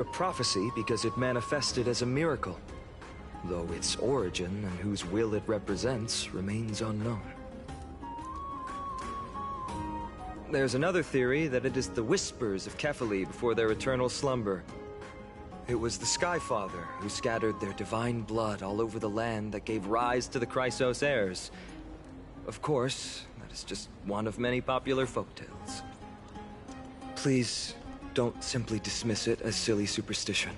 A prophecy because it manifested as a miracle, though its origin and whose will it represents remains unknown. There's another theory that it is the whispers of Kefali before their eternal slumber. It was the Skyfather who scattered their divine blood all over the land that gave rise to the Chrysos heirs. Of course, that is just one of many popular folktales. Please, don't simply dismiss it as silly superstition.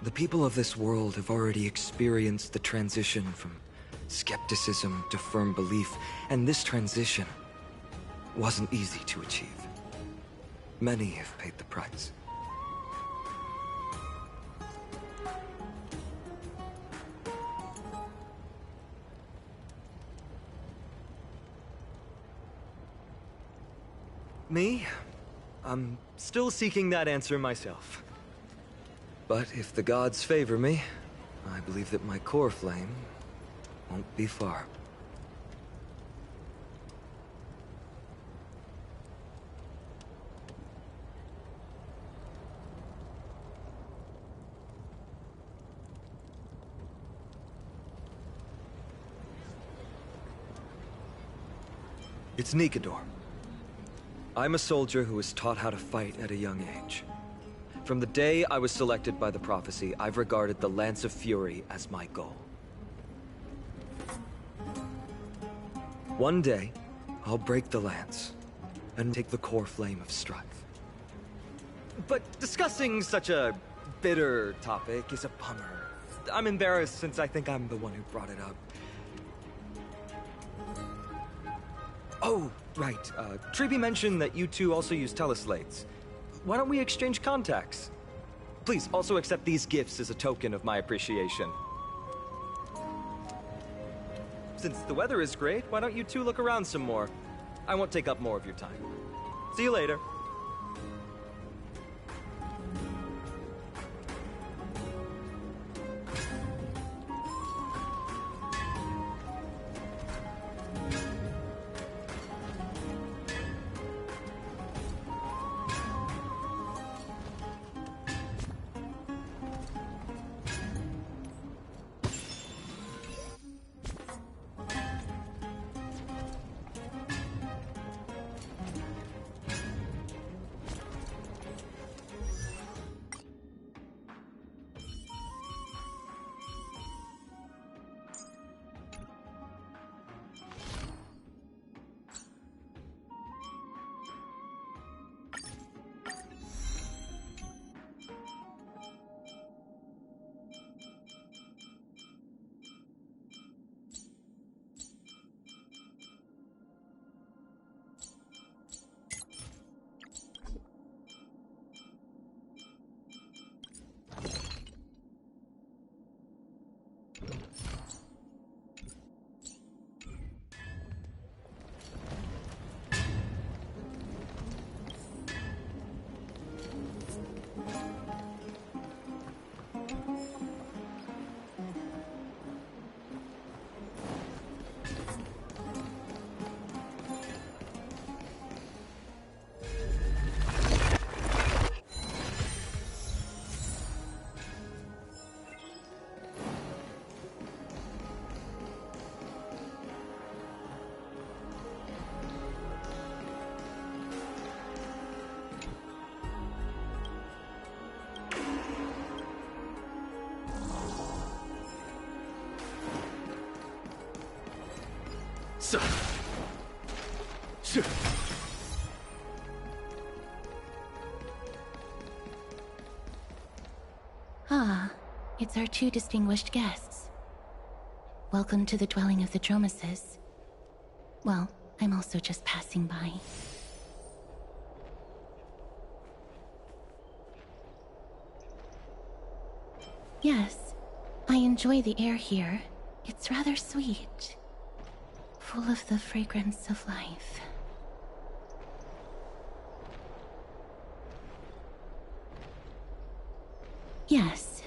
The people of this world have already experienced the transition from skepticism to firm belief, and this transition wasn't easy to achieve. Many have paid the price. Me? I'm still seeking that answer myself. But if the gods favor me, I believe that my core flame won't be far. It's Nikador. I'm a soldier who was taught how to fight at a young age. From the day I was selected by the prophecy, I've regarded the Lance of Fury as my goal. One day, I'll break the lance and take the core flame of strife. But discussing such a bitter topic is a bummer. I'm embarrassed since I think I'm the one who brought it up. Oh, right. Triby mentioned that you two also use teleslates. Why don't we exchange contacts? Please, also accept these gifts as a token of my appreciation. Since the weather is great, why don't you two look around some more? I won't take up more of your time. See you later. Ah, it's our two distinguished guests. Welcome to the dwelling of the Dromases. Well, I'm also just passing by. Yes, I enjoy the air here. It's rather sweet, full of the fragrance of life. Yes.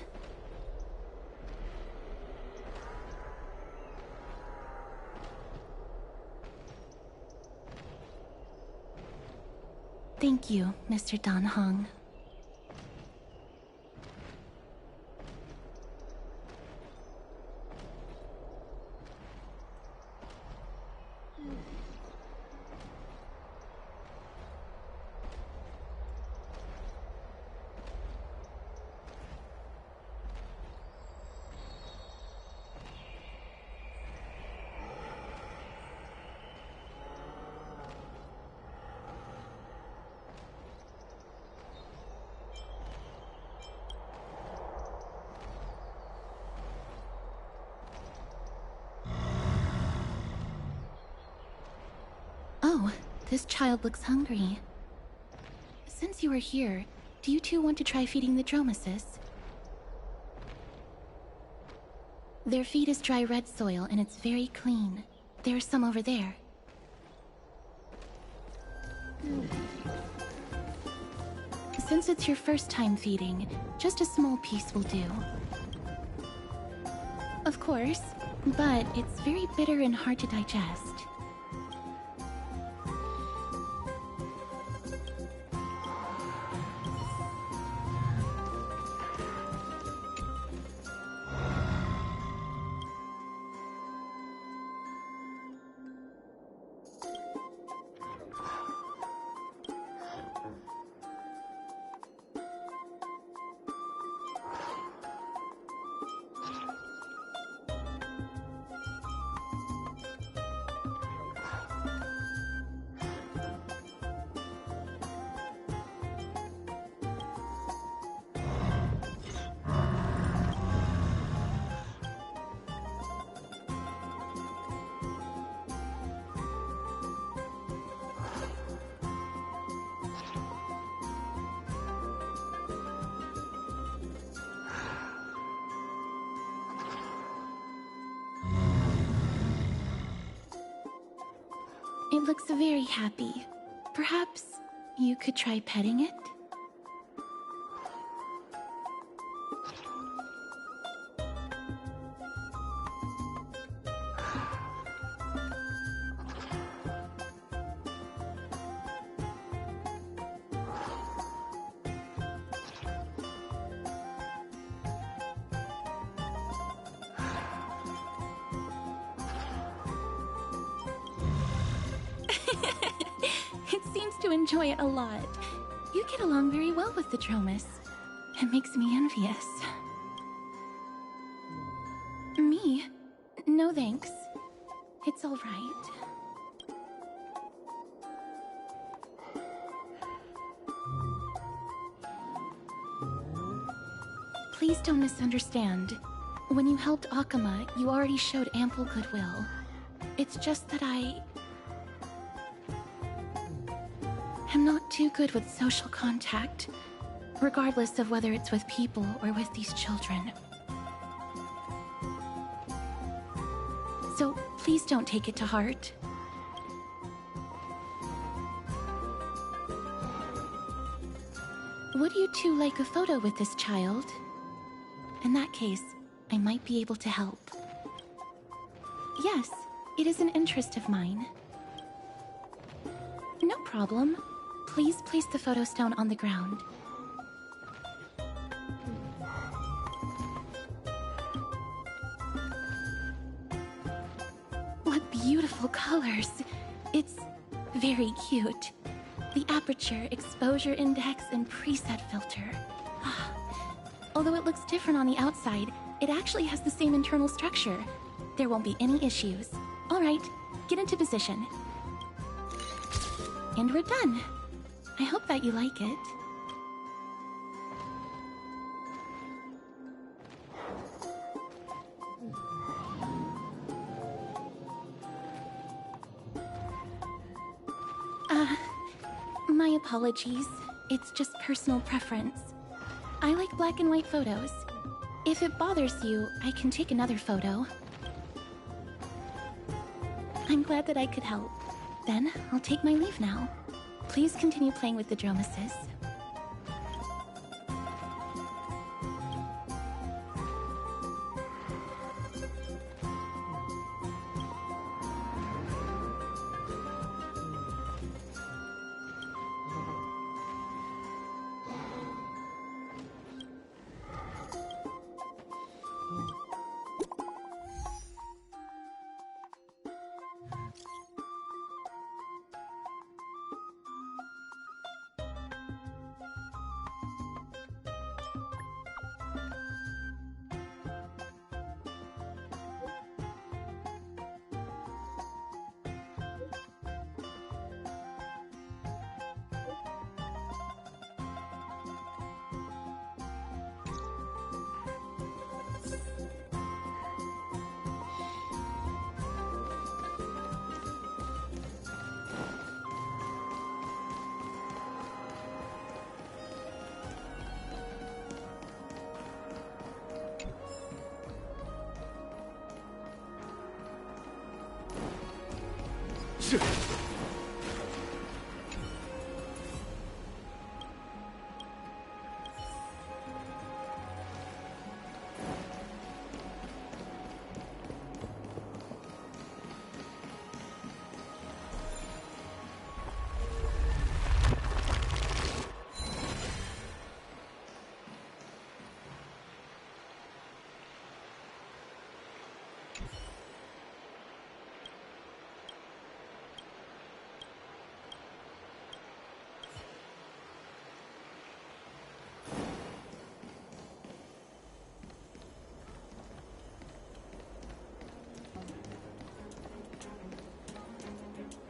Thank you, Mr. Dan Hong. This child looks hungry. Since you are here, do you two want to try feeding the Dromesis? Their feed is dry red soil and it's very clean. There's some over there. Since it's your first time feeding, just a small piece will do. Of course, but it's very bitter and hard to digest. It looks very happy. Perhaps you could try petting it? It seems to enjoy it a lot. You get along very well with the Dromus. It makes me envious. Me? No thanks. It's all right. Please don't misunderstand. When you helped Akama, you already showed ample goodwill. It's just that I'm not too good with social contact, regardless of whether it's with people or with these children. So please don't take it to heart. Would you two like a photo with this child? In that case, I might be able to help. Yes, it is an interest of mine. No problem. Please place the photo stone on the ground. What beautiful colors! It's very cute. The aperture, exposure index, and preset filter. Although it looks different on the outside, it actually has the same internal structure. There won't be any issues. All right, get into position. And we're done. I hope that you like it. My apologies. It's just personal preference. I like black and white photos. If it bothers you, I can take another photo. I'm glad that I could help. Then, I'll take my leave now. Please continue playing with the Dromesis.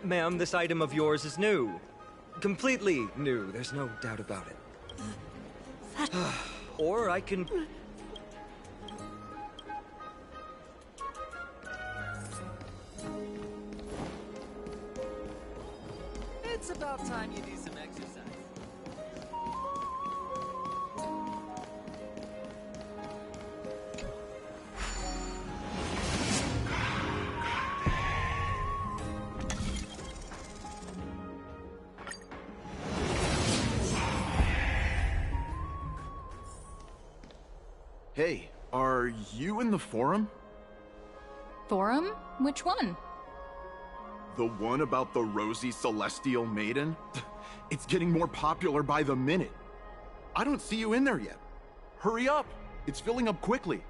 Ma'am, this item of yours is new. Completely new, there's no doubt about it. Or I can... It's about time you do some exercise. Hey, are you in the forum? Forum? Which one? The one about the rosy celestial maiden? It's getting more popular by the minute. I don't see you in there yet. Hurry up! It's filling up quickly.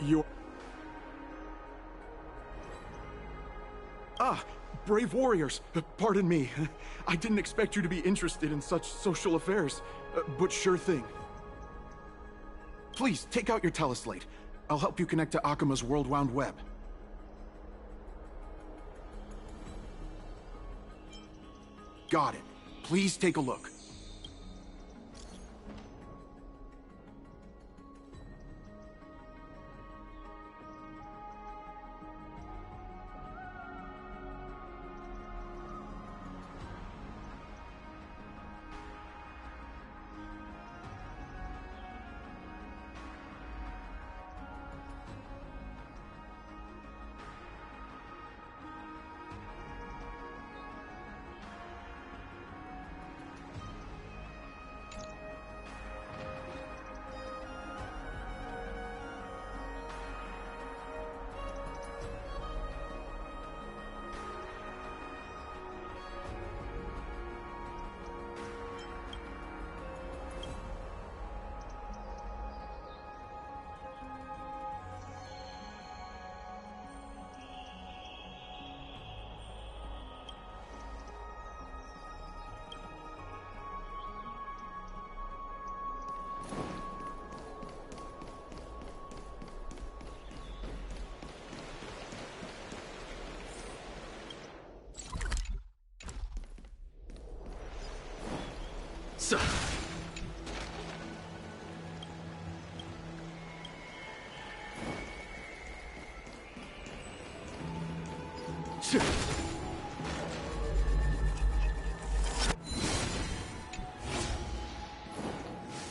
You're... Ah, brave warriors. Pardon me. I didn't expect you to be interested in such social affairs, but sure thing. Please, take out your teleslate. I'll help you connect to Akuma's World Wound Web. Got it. Please take a look.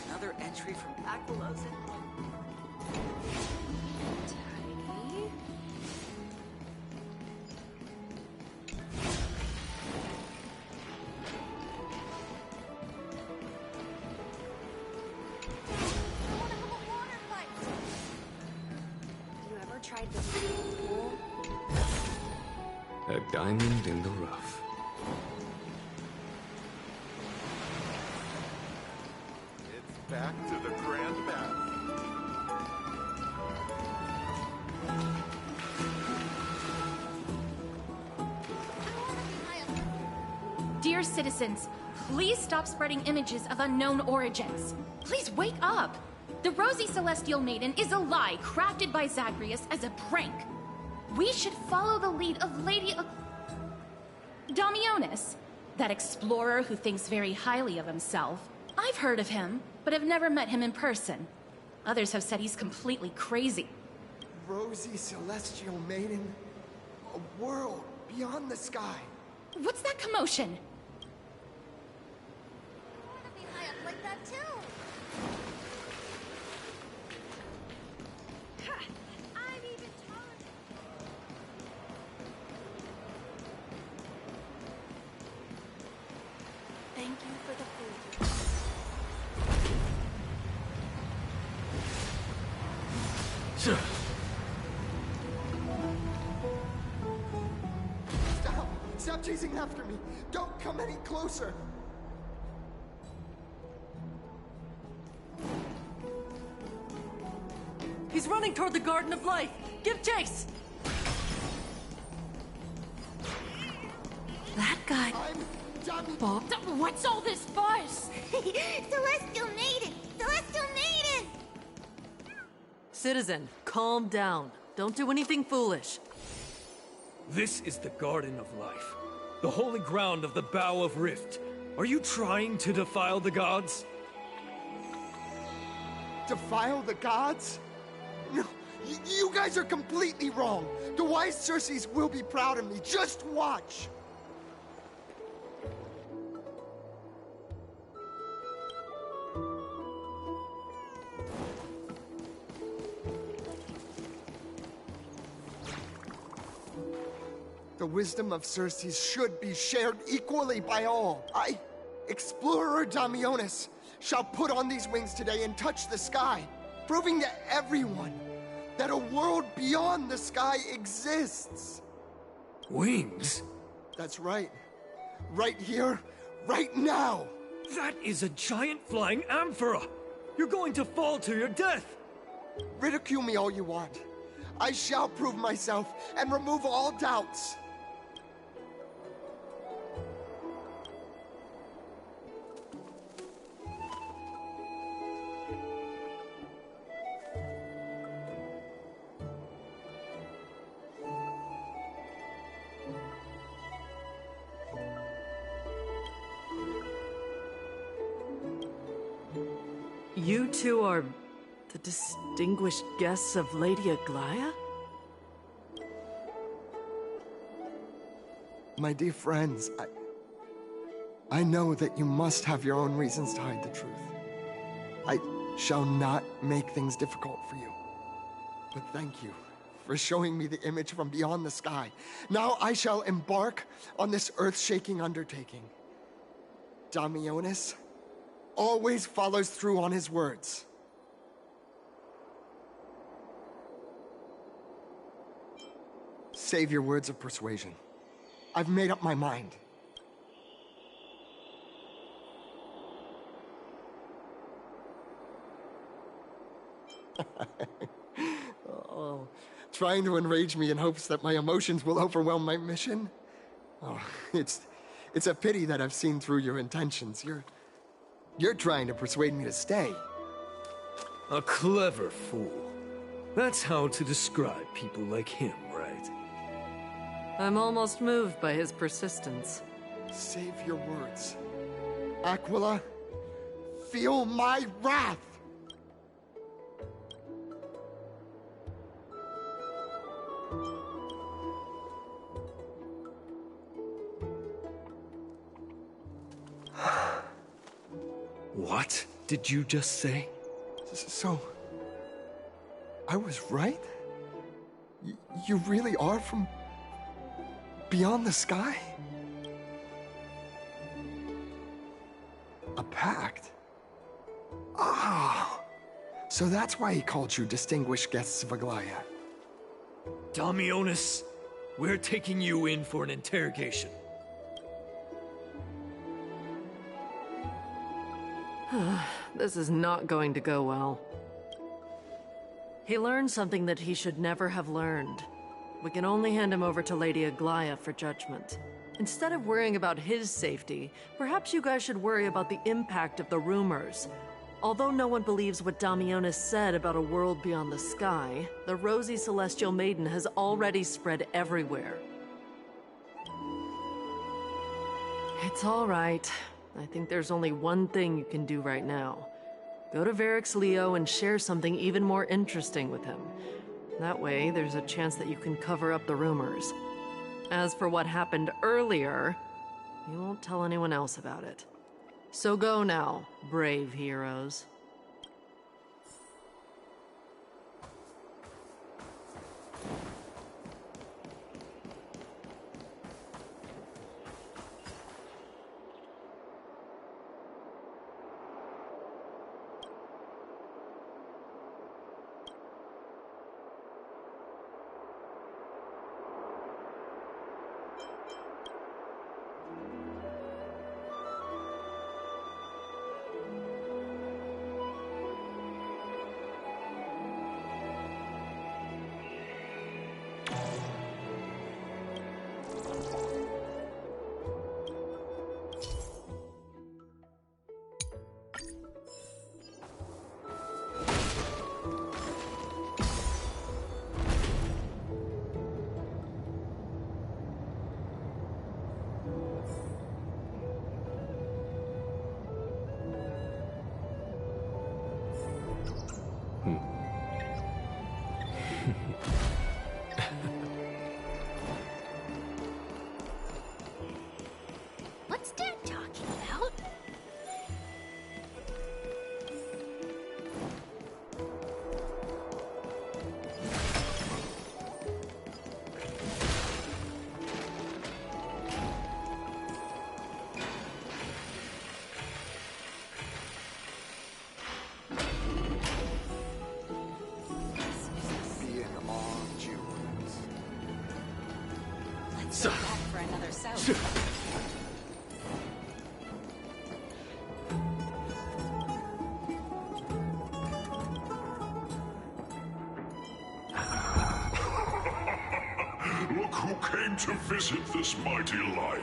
Another entry from Aquilose. Tidy. Tried the swimming pool? A diamond in the rough. It's back to the Grand Bath. Dear citizens, please stop spreading images of unknown origins. Please wake up! The Rosy Celestial Maiden is a lie crafted by Zagreus as a prank. We should follow the lead of Lady Damionis, that explorer who thinks very highly of himself. I've heard of him, but have never met him in person. Others have said he's completely crazy. Rosy Celestial Maiden, a world beyond the sky. What's that commotion? I want to be high up like that too. Ha! I'm even taller. Thank you for the food. Stop chasing after me! Don't come any closer! He's running toward the Garden of Life. Give chase! That guy. I'm Dummy. Bob. What's all this fuss? Celestial Maiden! Celestial Maiden! Citizen, calm down. Don't do anything foolish. This is the Garden of Life, the holy ground of the Bow of Rift. Are you trying to defile the gods? Defile the gods? No, you guys are completely wrong. The wise Circes will be proud of me. Just watch. The wisdom of Circes should be shared equally by all. I, Explorer Damionis, shall put on these wings today and touch the sky, proving to everyone that a world beyond the sky exists. Wings? That's right. Right here, right now. That is a giant flying amphora! You're going to fall to your death! Ridicule me all you want. I shall prove myself and remove all doubts. You two are the distinguished guests of Lady Aglaya? My dear friends, I know that you must have your own reasons to hide the truth. I shall not make things difficult for you. But thank you for showing me the image from beyond the sky. Now I shall embark on this earth-shaking undertaking. Damionis always follows through on his words. Save your words of persuasion. I've made up my mind. Oh, trying to enrage me in hopes that my emotions will overwhelm my mission? Oh, it's a pity that I've seen through your intentions. You're trying to persuade me to stay. A clever fool. That's how to describe people like him, right? I'm almost moved by his persistence. Save your words. Aquila, feel my wrath! What did you just say? So, I was right? You really are from beyond the sky? A pact? Ah! So that's why he called you distinguished guests of Aglaya. Damionis, we're taking you in for an interrogation. This is not going to go well. He learned something that he should never have learned. We can only hand him over to Lady Aglaya for judgment. Instead of worrying about his safety, perhaps you guys should worry about the impact of the rumors. Although no one believes what Damionis said about a world beyond the sky, the rosy celestial maiden has already spread everywhere. It's all right. I think there's only one thing you can do right now. Go to Varric's Leo and share something even more interesting with him. That way, there's a chance that you can cover up the rumors. As for what happened earlier, you won't tell anyone else about it. So go now, brave heroes. What's Dad talking about? Being among Jews. Let's go back for another sout. Look who came to visit this mighty lion.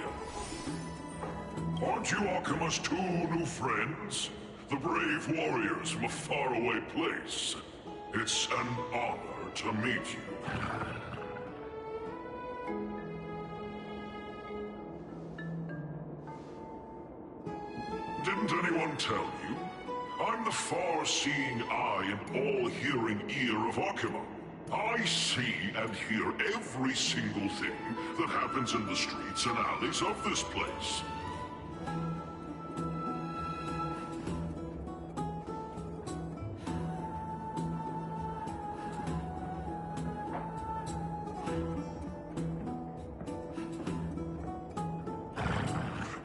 Aren't you Akima's two new friends? The brave warriors from a faraway place. It's an honor to meet you. Didn't anyone tell you? I'm the far-seeing eye and all-hearing ear of Akima. I see and hear every single thing that happens in the streets and alleys of this place.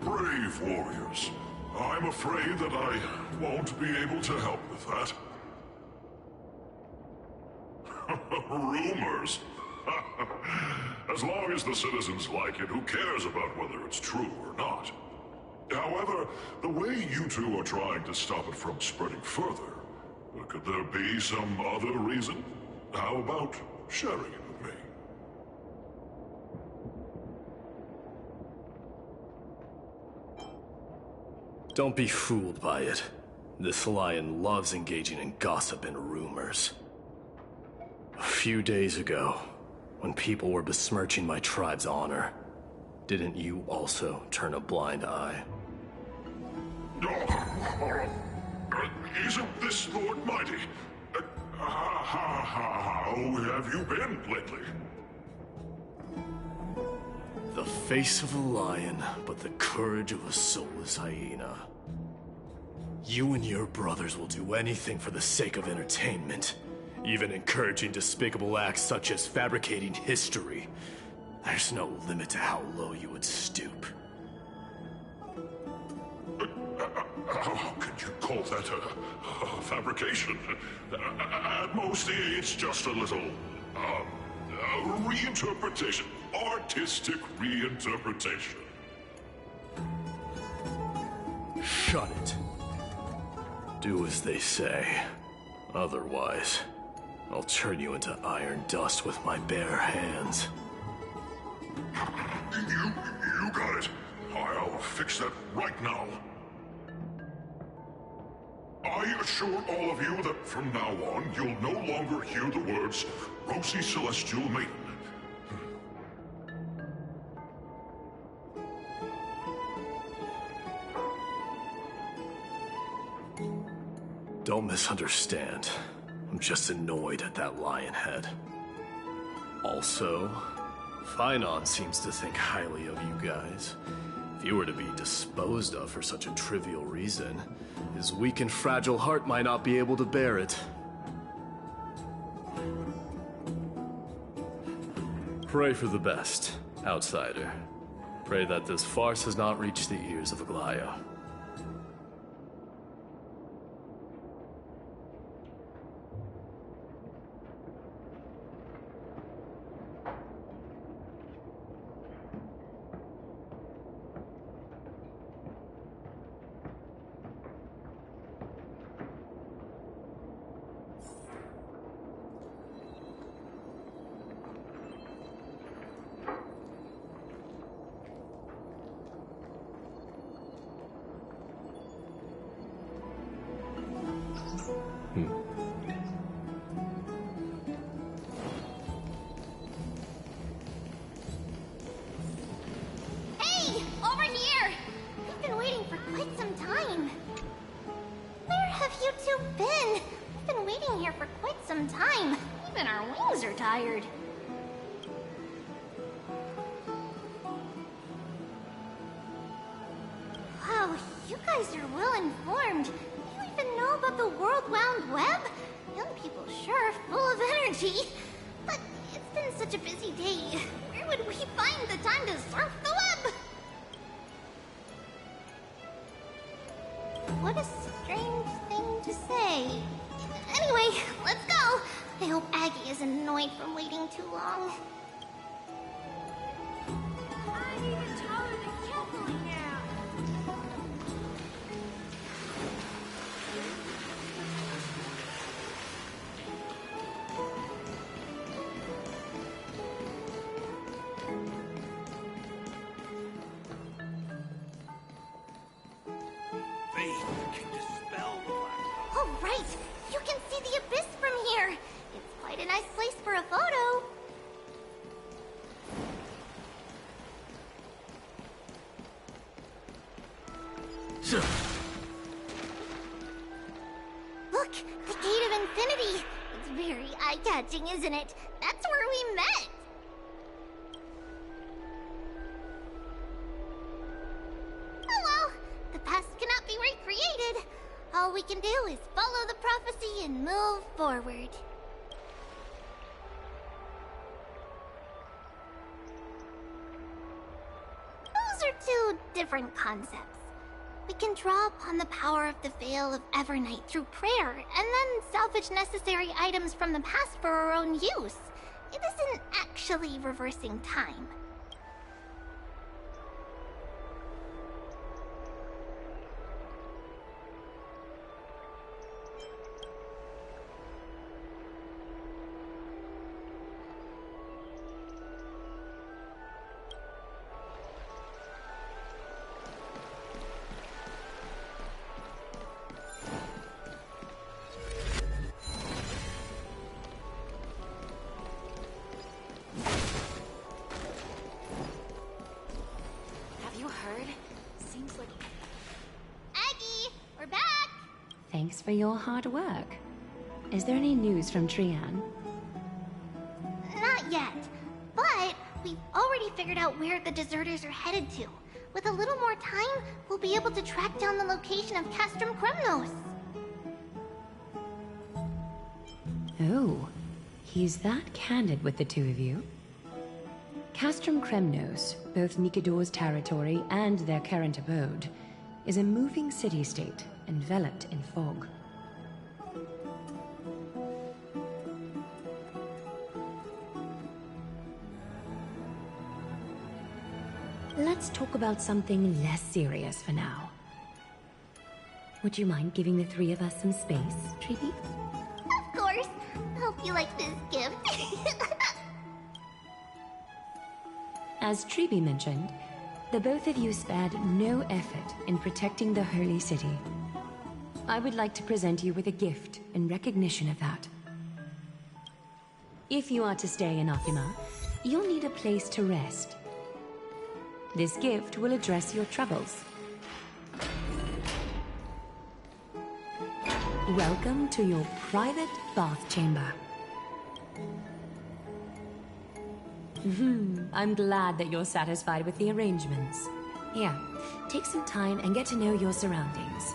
Brave warriors. I'm afraid that I won't be able to help with that. Rumors? As long as the citizens like it, who cares about whether it's true or not? However, the way you two are trying to stop it from spreading further, could there be some other reason? How about sharing it with me? Don't be fooled by it. This lion loves engaging in gossip and rumors. A few days ago, when people were besmirching my tribe's honor, didn't you also turn a blind eye? Isn't this Lord Mighty? How have you been lately? The face of a lion, but the courage of a soulless hyena. You and your brothers will do anything for the sake of entertainment, even encouraging despicable acts such as fabricating history. There's no limit to how low you would stoop. How can you call that a fabrication? At most, it's just a little, reinterpretation. Artistic reinterpretation. Shut it. Do as they say. Otherwise, I'll turn you into iron dust with my bare hands. You got it. I'll fix that right now. I assure all of you that from now on, you'll no longer hear the words Rosy Celestial Maiden. Don't misunderstand. I'm just annoyed at that lion head. Also, Finon seems to think highly of you guys. If you were to be disposed of for such a trivial reason, his weak and fragile heart might not be able to bear it. Pray for the best, outsider. Pray that this farce has not reached the ears of Aglaya. Hey! Over here! We've been waiting for quite some time. Where have you two been? We've been waiting here for quite some time. Even our wings are tired. Wow, you guys are well informed. You even know about the World Wound Web? Young people sure are full of energy. But it's been such a busy day. Where would we find the time to surf the web? What a strange thing to say. Anyway, let's go. I hope Aggie isn't annoyed from waiting too long. I need to tell her to kill me now. Faith can dispel the black. Oh, right! You can see the abyss from here! It's quite a nice place for a photo. Look! The Gate of Infinity! It's very eye-catching, isn't it? That's where we met! Oh well, the past cannot be recreated. All we can do is follow the prophecy and move forward. Those are two different concepts. We can draw upon the power of the Veil of Evernight through prayer, and then salvage necessary items from the past for our own use. It isn't actually reversing time. Thanks for your hard work. Is there any news from Trian? Not yet, but we've already figured out where the deserters are headed to. With a little more time, we'll be able to track down the location of Castrum Kremnos. Oh, he's that candid with the two of you? Castrum Kremnos, both Nikador's territory and their current abode, is a moving city-state enveloped in fog. Let's talk about something less serious for now. Would you mind giving the three of us some space, Treeby? Of course. Hope you like this gift. As Treeby mentioned, the both of you spared no effort in protecting the Holy City. I would like to present you with a gift in recognition of that. If you are to stay in Othima, you'll need a place to rest. This gift will address your troubles. Welcome to your private bath chamber. I'm glad that you're satisfied with the arrangements. Here, take some time and get to know your surroundings.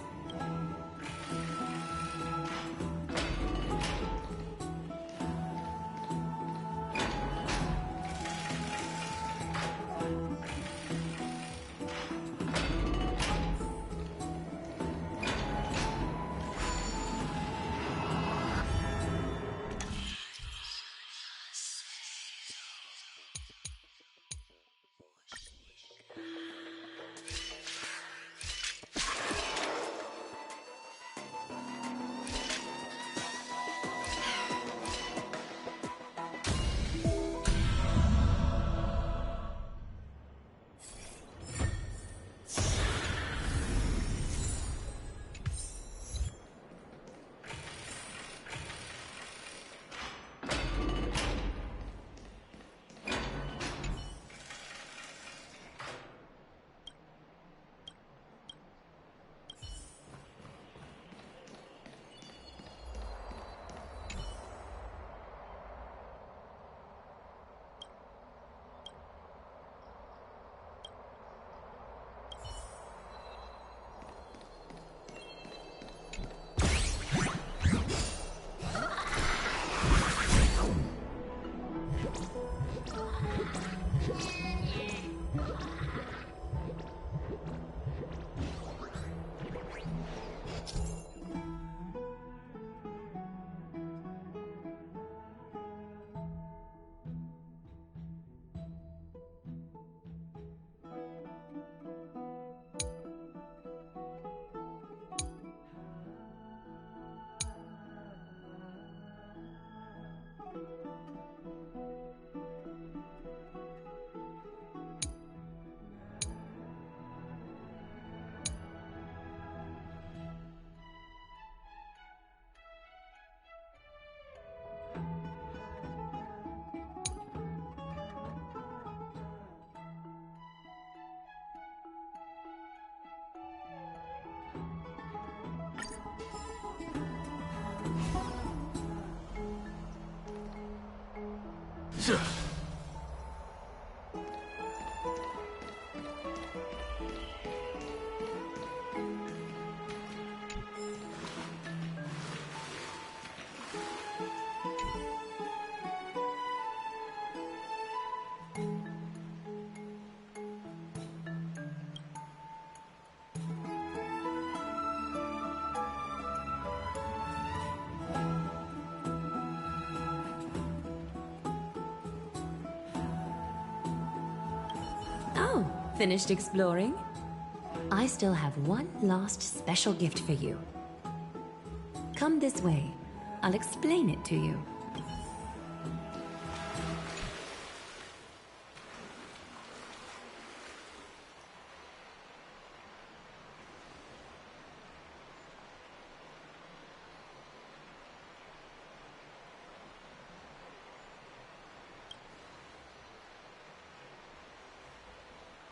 Oh, finished exploring? I still have one last special gift for you. Come this way. I'll explain it to you.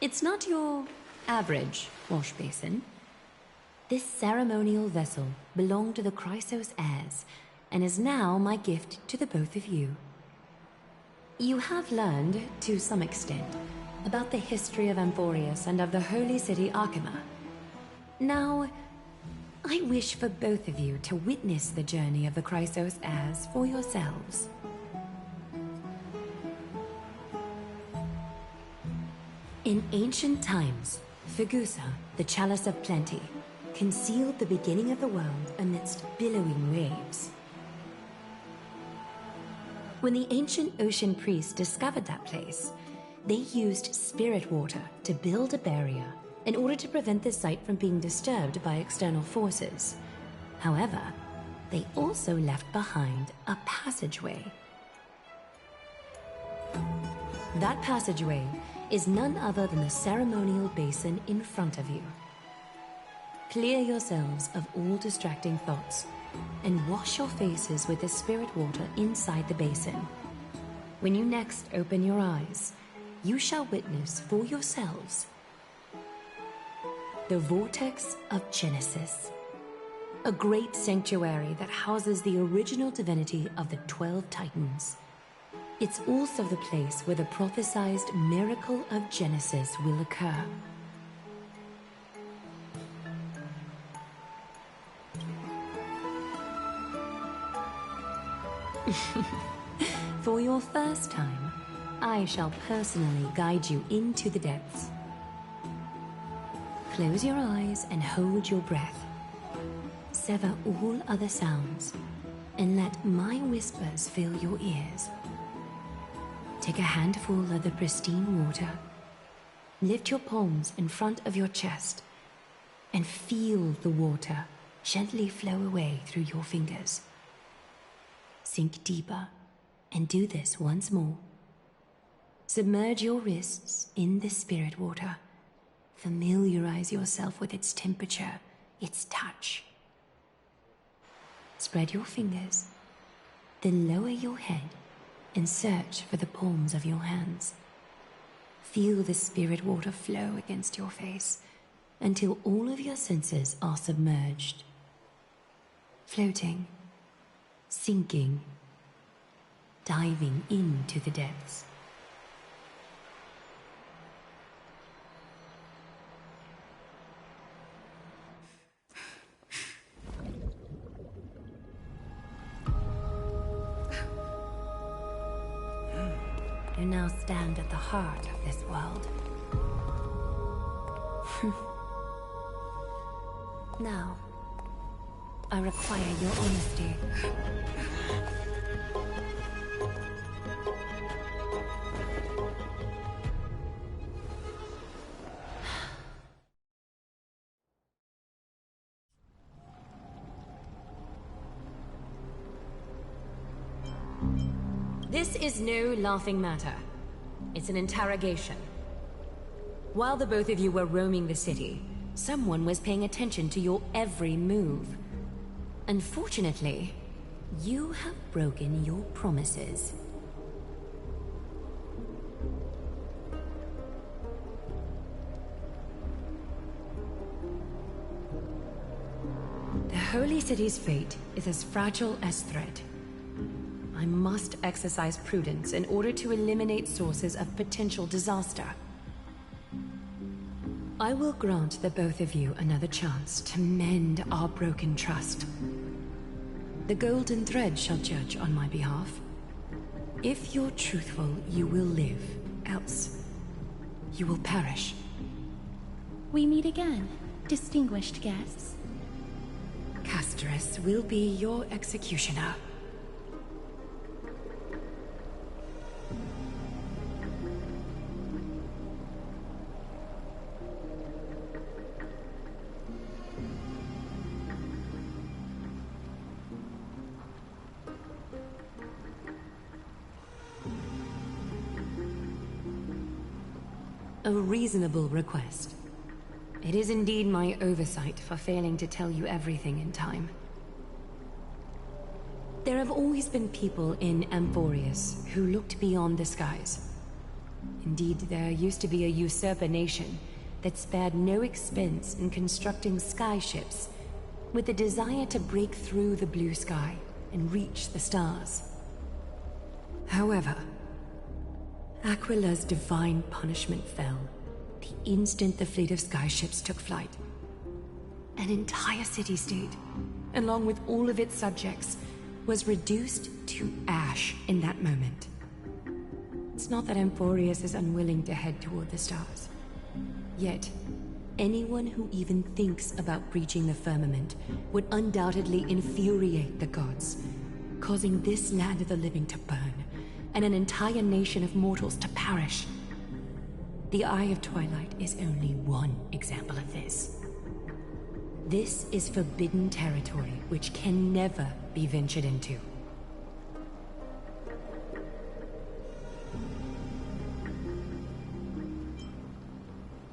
It's not your average wash basin. This ceremonial vessel belonged to the Chrysos heirs, and is now my gift to the both of you. You have learned, to some extent, about the history of Amphorius and of the holy city Arkema. Now, I wish for both of you to witness the journey of the Chrysos heirs for yourselves. In ancient times, Fegusa, the Chalice of Plenty, concealed the beginning of the world amidst billowing waves. When the ancient ocean priests discovered that place, they used spirit water to build a barrier in order to prevent the site from being disturbed by external forces. However, they also left behind a passageway. That passageway is none other than the ceremonial basin in front of you. Clear yourselves of all distracting thoughts and wash your faces with the spirit water inside the basin. When you next open your eyes, you shall witness for yourselves the vortex of Genesis. A great sanctuary that houses the original divinity of the 12 Titans. It's also the place where the prophesized miracle of Genesis will occur. For your first time, I shall personally guide you into the depths. Close your eyes and hold your breath. Sever all other sounds, and let my whispers fill your ears. Take a handful of the pristine water, lift your palms in front of your chest, and feel the water gently flow away through your fingers. Sink deeper, and do this once more. Submerge your wrists in the spirit water. Familiarize yourself with its temperature, its touch. Spread your fingers, then lower your head and search for the palms of your hands. Feel the spirit water flow against your face until all of your senses are submerged. Floating, sinking, diving into the depths. You now stand at the heart of this world. Now, I require your honesty. This is no laughing matter. It's an interrogation. While the both of you were roaming the city, someone was paying attention to your every move. Unfortunately, you have broken your promises. The Holy City's fate is as fragile as thread. I must exercise prudence in order to eliminate sources of potential disaster. I will grant the both of you another chance to mend our broken trust. The golden thread shall judge on my behalf. If you're truthful, you will live. Else, you will perish. We meet again, distinguished guests. Castorus will be your executioner. A reasonable request. It is indeed my oversight for failing to tell you everything in time. There have always been people in Amphorius who looked beyond the skies. Indeed, there used to be a usurper nation that spared no expense in constructing skyships with the desire to break through the blue sky and reach the stars. However, Aquila's divine punishment fell the instant the fleet of skyships took flight. An entire city-state, along with all of its subjects, was reduced to ash in that moment. It's not that Amphorius is unwilling to head toward the stars. Yet, anyone who even thinks about breaching the firmament would undoubtedly infuriate the gods, causing this land of the living to burn and an entire nation of mortals to perish. The Eye of Twilight is only one example of this. This is forbidden territory which can never be ventured into.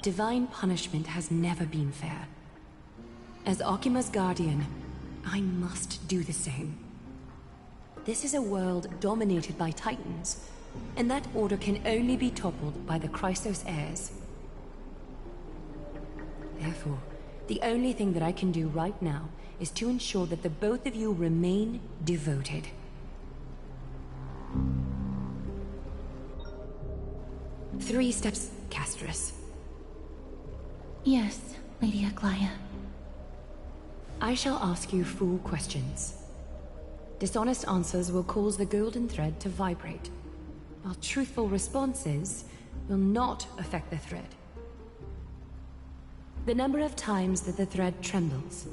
Divine punishment has never been fair. As Okima's guardian, I must do the same. This is a world dominated by Titans, and that order can only be toppled by the Chrysos heirs. Therefore, the only thing that I can do right now is to ensure that the both of you remain devoted. Three steps, Castris. Yes, Lady Aglaya. I shall ask you 4 questions. Dishonest answers will cause the golden thread to vibrate, while truthful responses will not affect the thread. The number of times that the thread trembles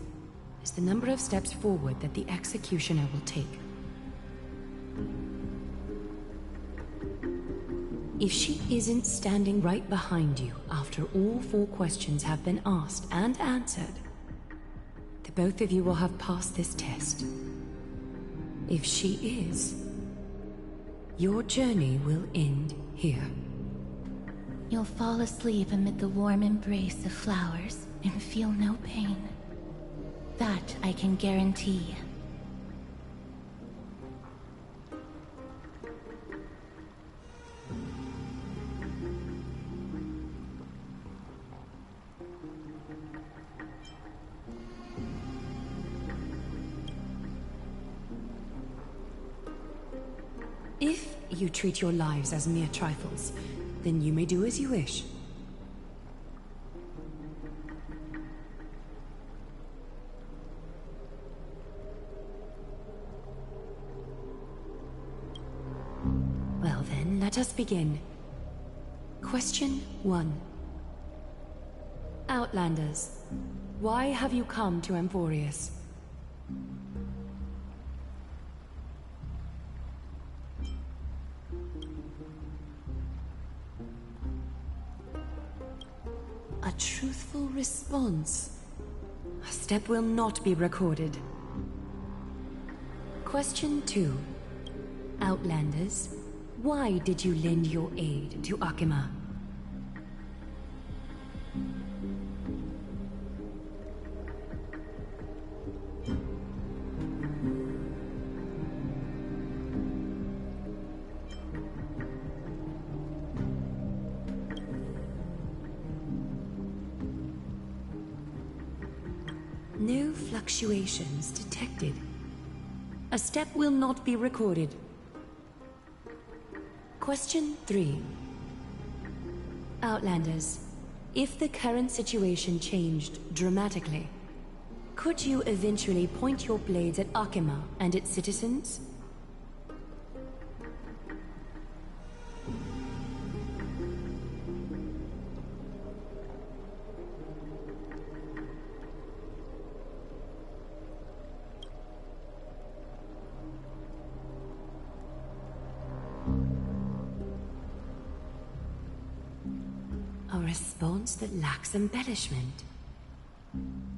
is the number of steps forward that the executioner will take. If she isn't standing right behind you after all 4 questions have been asked and answered, the both of you will have passed this test. If she is, your journey will end here. You'll fall asleep amid the warm embrace of flowers and feel no pain. That I can guarantee. If you treat your lives as mere trifles, then you may do as you wish. Well then, let us begin. Question 1. Outlanders, why have you come to Amphorius? A truthful response. A step will not be recorded. Question 2. Outlanders, why did you lend your aid to Akima? No fluctuations detected. A step will not be recorded. Question 3. Outlanders, if the current situation changed dramatically, could you eventually point your blades at Akima and its citizens? A response that lacks embellishment.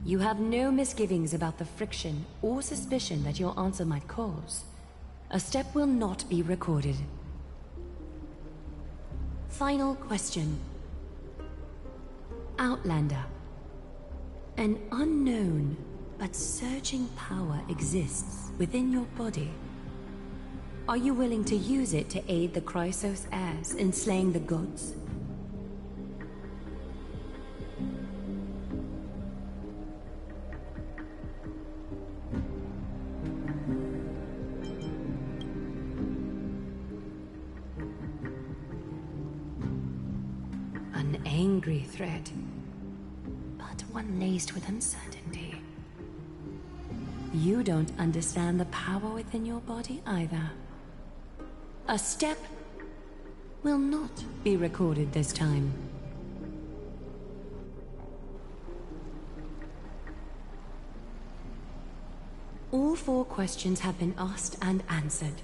You have no misgivings about the friction or suspicion that your answer might cause. A step will not be recorded. Final question. Outlander. An unknown but surging power exists within your body. Are you willing to use it to aid the Chrysos heirs in slaying the gods? An angry threat, but one laced with uncertainty. You don't understand the power within your body either. A step will not be recorded this time. All 4 questions have been asked and answered.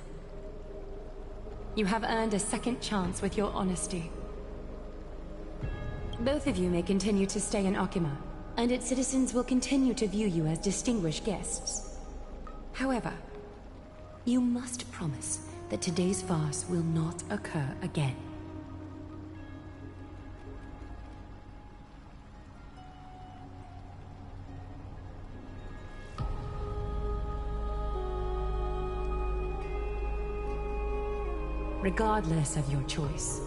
You have earned a second chance with your honesty. Both of you may continue to stay in Akima, and its citizens will continue to view you as distinguished guests. However, you must promise that today's farce will not occur again. Regardless of your choice,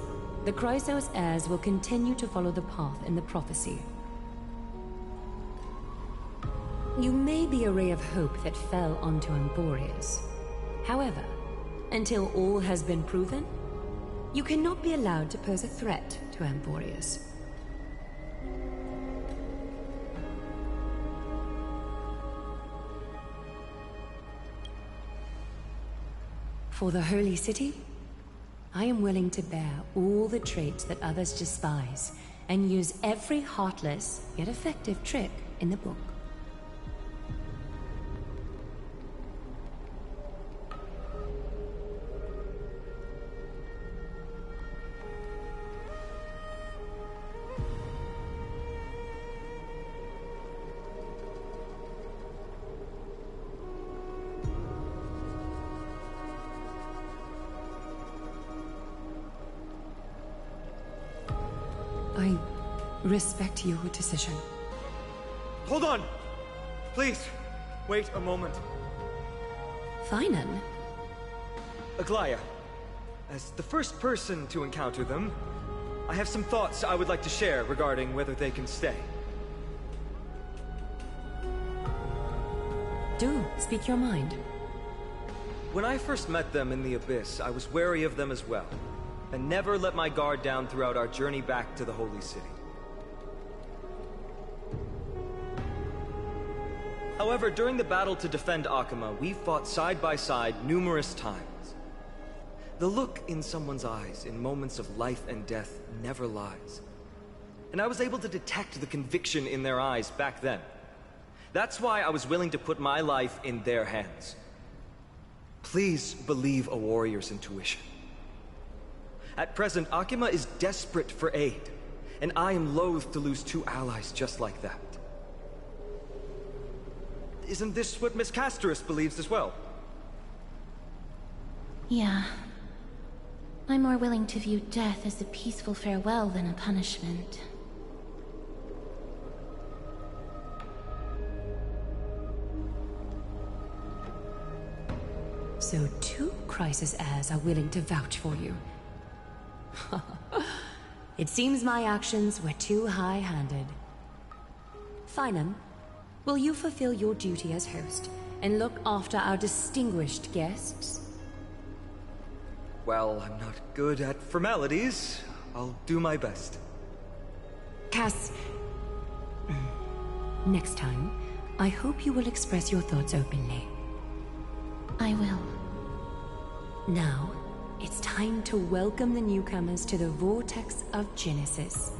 the Chrysos heirs will continue to follow the path in the prophecy. You may be a ray of hope that fell onto Emporius. However, until all has been proven, you cannot be allowed to pose a threat to Emporius. For the Holy City, I am willing to bear all the traits that others despise, and use every heartless, yet effective trick in the book. I respect your decision. Hold on! Please, wait a moment. Finan? Aglaya, as the first person to encounter them, I have some thoughts I would like to share regarding whether they can stay. Do speak your mind. When I first met them in the Abyss, I was wary of them as well, and never let my guard down throughout our journey back to the Holy City. However, during the battle to defend Akama, we fought side by side numerous times. The look in someone's eyes in moments of life and death never lies. And I was able to detect the conviction in their eyes back then. That's why I was willing to put my life in their hands. Please believe a warrior's intuition. At present, Akama is desperate for aid, and I am loath to lose two allies just like that. Isn't this what Miss Casterus believes as well? Yeah. I'm more willing to view death as a peaceful farewell than a punishment. So 2 Crisis heirs are willing to vouch for you. It seems my actions were too high-handed. Finan, will you fulfill your duty as host and look after our distinguished guests? Well, I'm not good at formalities. I'll do my best. Cass... Next time, I hope you will express your thoughts openly. I will. Now, it's time to welcome the newcomers to the Vortex of Genesis.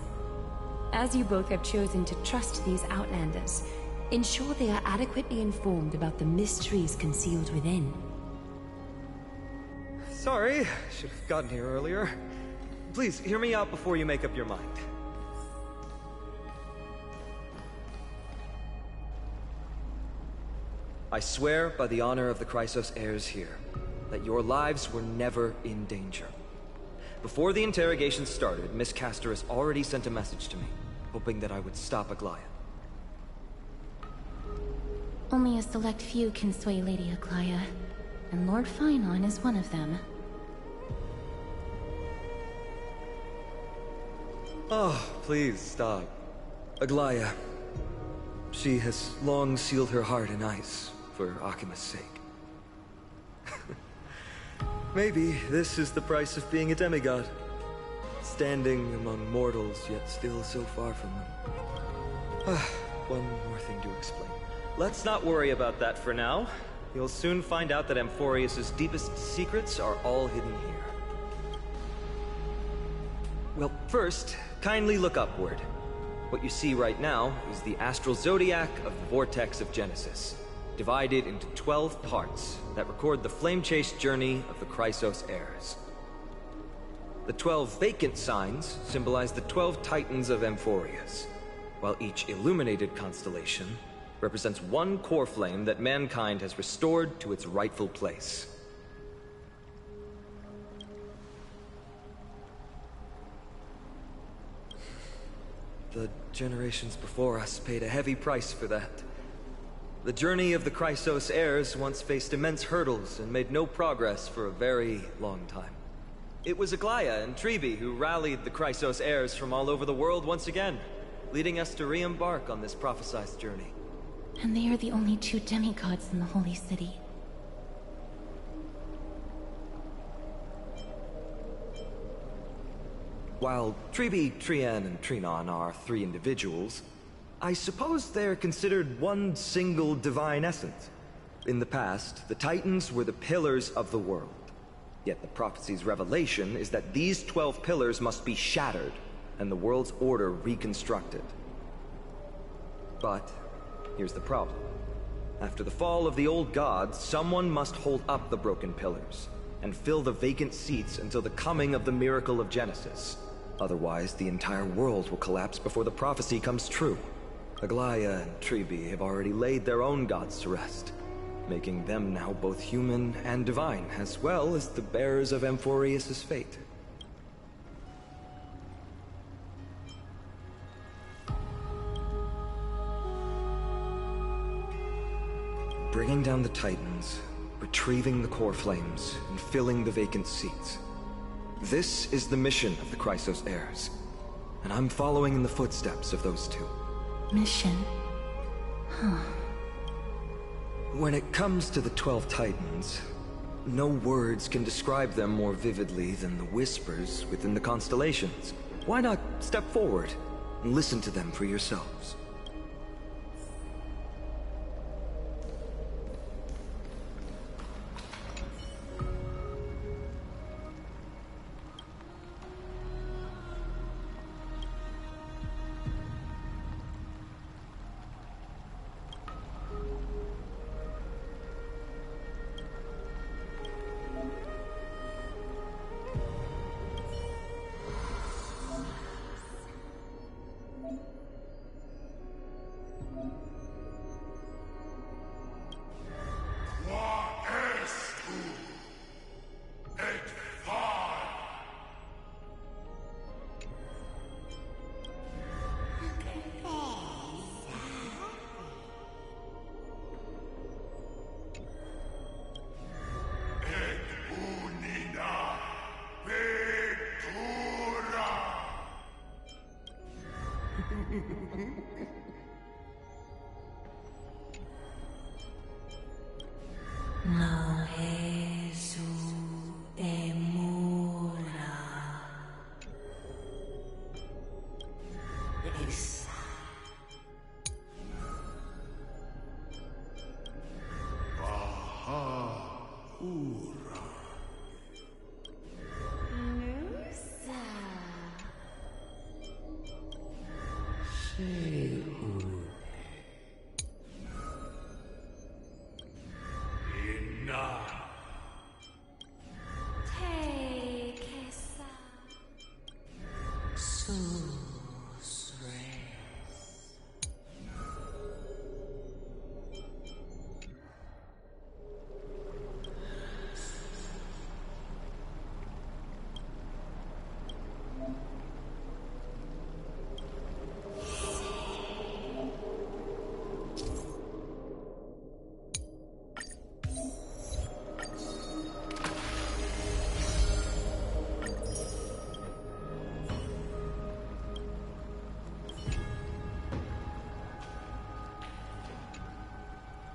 As you both have chosen to trust these Outlanders, ensure they are adequately informed about the mysteries concealed within. Sorry, should have gotten here earlier. Please, hear me out before you make up your mind. I swear by the honor of the Chrysos heirs here, that your lives were never in danger. Before the interrogation started, Miss Casterus already sent a message to me, hoping that I would stop Aglaya. Only a select few can sway Lady Aglaya, and Lord Finan is one of them. Oh, please stop. Aglaya. She has long sealed her heart in ice for Akima's sake. Maybe this is the price of being a demigod. Standing among mortals, yet still so far from them. One more thing to explain. Let's not worry about that for now. You'll soon find out that Amphorius' deepest secrets are all hidden here. Well, first, kindly look upward. What you see right now is the astral zodiac of the Vortex of Genesis, divided into 12 parts that record the flame-chased journey of the Chrysos heirs. The 12 vacant signs symbolize the 12 titans of Amphorius, while each illuminated constellation represents one core flame that mankind has restored to its rightful place. The generations before us paid a heavy price for that. The journey of the Chrysos heirs once faced immense hurdles and made no progress for a very long time. It was Aglaya and Trebi who rallied the Chrysos heirs from all over the world once again, leading us to re-embark on this prophesized journey. And they are the only two demigods in the Holy City. While Tribi, Trian, and Trinon are three individuals, I suppose they're considered one single divine essence. In the past, the Titans were the pillars of the world. Yet the prophecy's revelation is that these 12 pillars must be shattered, and the world's order reconstructed. But here's the problem. After the fall of the old gods, someone must hold up the broken pillars, and fill the vacant seats until the coming of the miracle of Genesis. Otherwise, the entire world will collapse before the prophecy comes true. Aglaia and Tribi have already laid their own gods to rest, making them now both human and divine, as well as the bearers of Amphorius' fate. Bringing down the Titans, retrieving the core flames, and filling the vacant seats. This is the mission of the Chrysos heirs, and I'm following in the footsteps of those two. Mission? Huh. When it comes to the 12 Titans, no words can describe them more vividly than the whispers within the constellations. Why not step forward and listen to them for yourselves?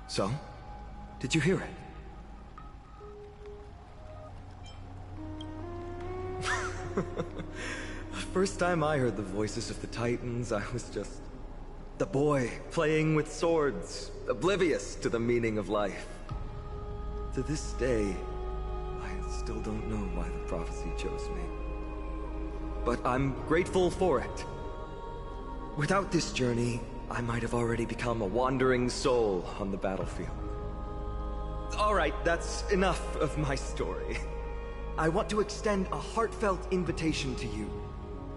So, did you hear it? The first time I heard the voices of the Titans, I was just the boy playing with swords, oblivious to the meaning of life. To this day, I still don't know why the prophecy chose me. But I'm grateful for it. Without this journey, I might have already become a wandering soul on the battlefield. All right, that's enough of my story. I want to extend a heartfelt invitation to you.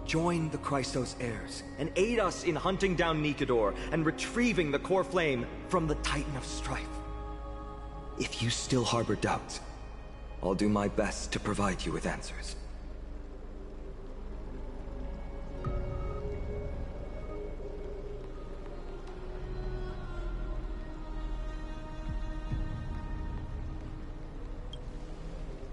Join the Chrysos heirs, and aid us in hunting down Nikedor and retrieving the core flame from the Titan of Strife. If you still harbor doubts, I'll do my best to provide you with answers.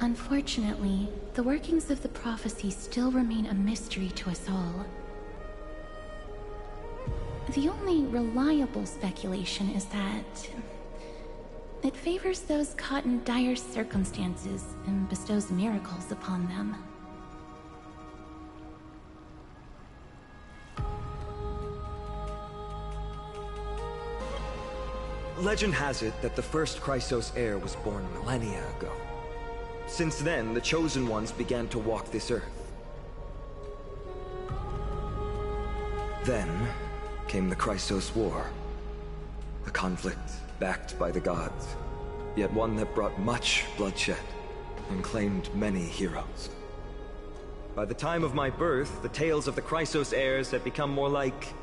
Unfortunately, the workings of the prophecy still remain a mystery to us all. The only reliable speculation is that it favors those caught in dire circumstances and bestows miracles upon them. Legend has it that the first Chrysos heir was born millennia ago. Since then, the Chosen Ones began to walk this earth. Then came the Chrysos War. A conflict backed by the gods, yet one that brought much bloodshed and claimed many heroes. By the time of my birth, the tales of the Chrysos heirs had become more like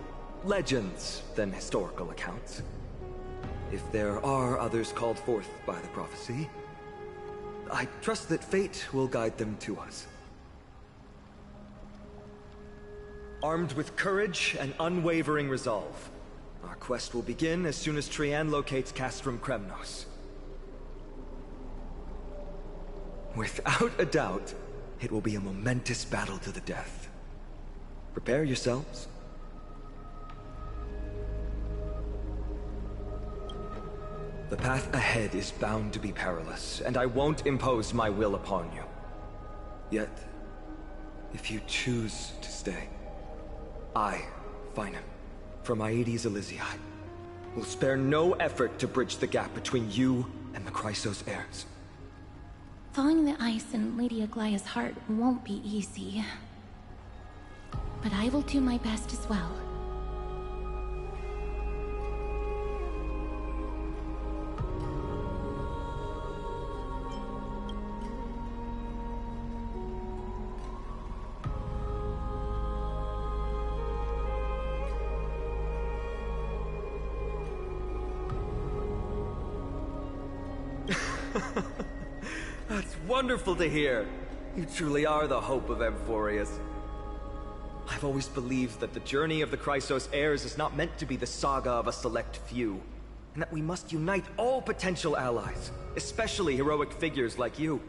legends than historical accounts. If there are others called forth by the prophecy, I trust that fate will guide them to us. Armed with courage and unwavering resolve, our quest will begin as soon as Trian locates Castrum Kremnos. Without a doubt, it will be a momentous battle to the death. Prepare yourselves. The path ahead is bound to be perilous, and I won't impose my will upon you. Yet, if you choose to stay, I, Finam, from Aedes Elysiae, will spare no effort to bridge the gap between you and the Chrysos heirs. Thawing the ice in Lady Aglaya's heart won't be easy. But I will do my best as well. That's wonderful to hear. You truly are the hope of Amphorius. I've always believed that the journey of the Chrysos heirs is not meant to be the saga of a select few, and that we must unite all potential allies, especially heroic figures like you.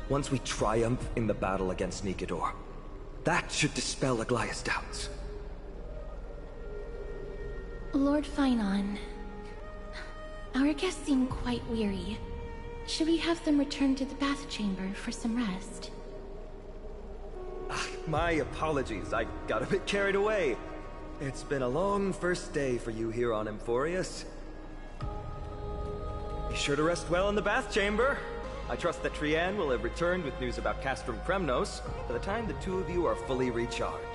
Once we triumph in the battle against Nikedor, that should dispel Aglaya's doubts. Lord Finon, our guests seem quite weary. Should we have them return to the bath chamber for some rest? My apologies, I got a bit carried away. It's been a long first day for you here on Amphorius. Be sure to rest well in the bath chamber. I trust that Trian will have returned with news about Castrum Kremnos by the time the two of you are fully recharged.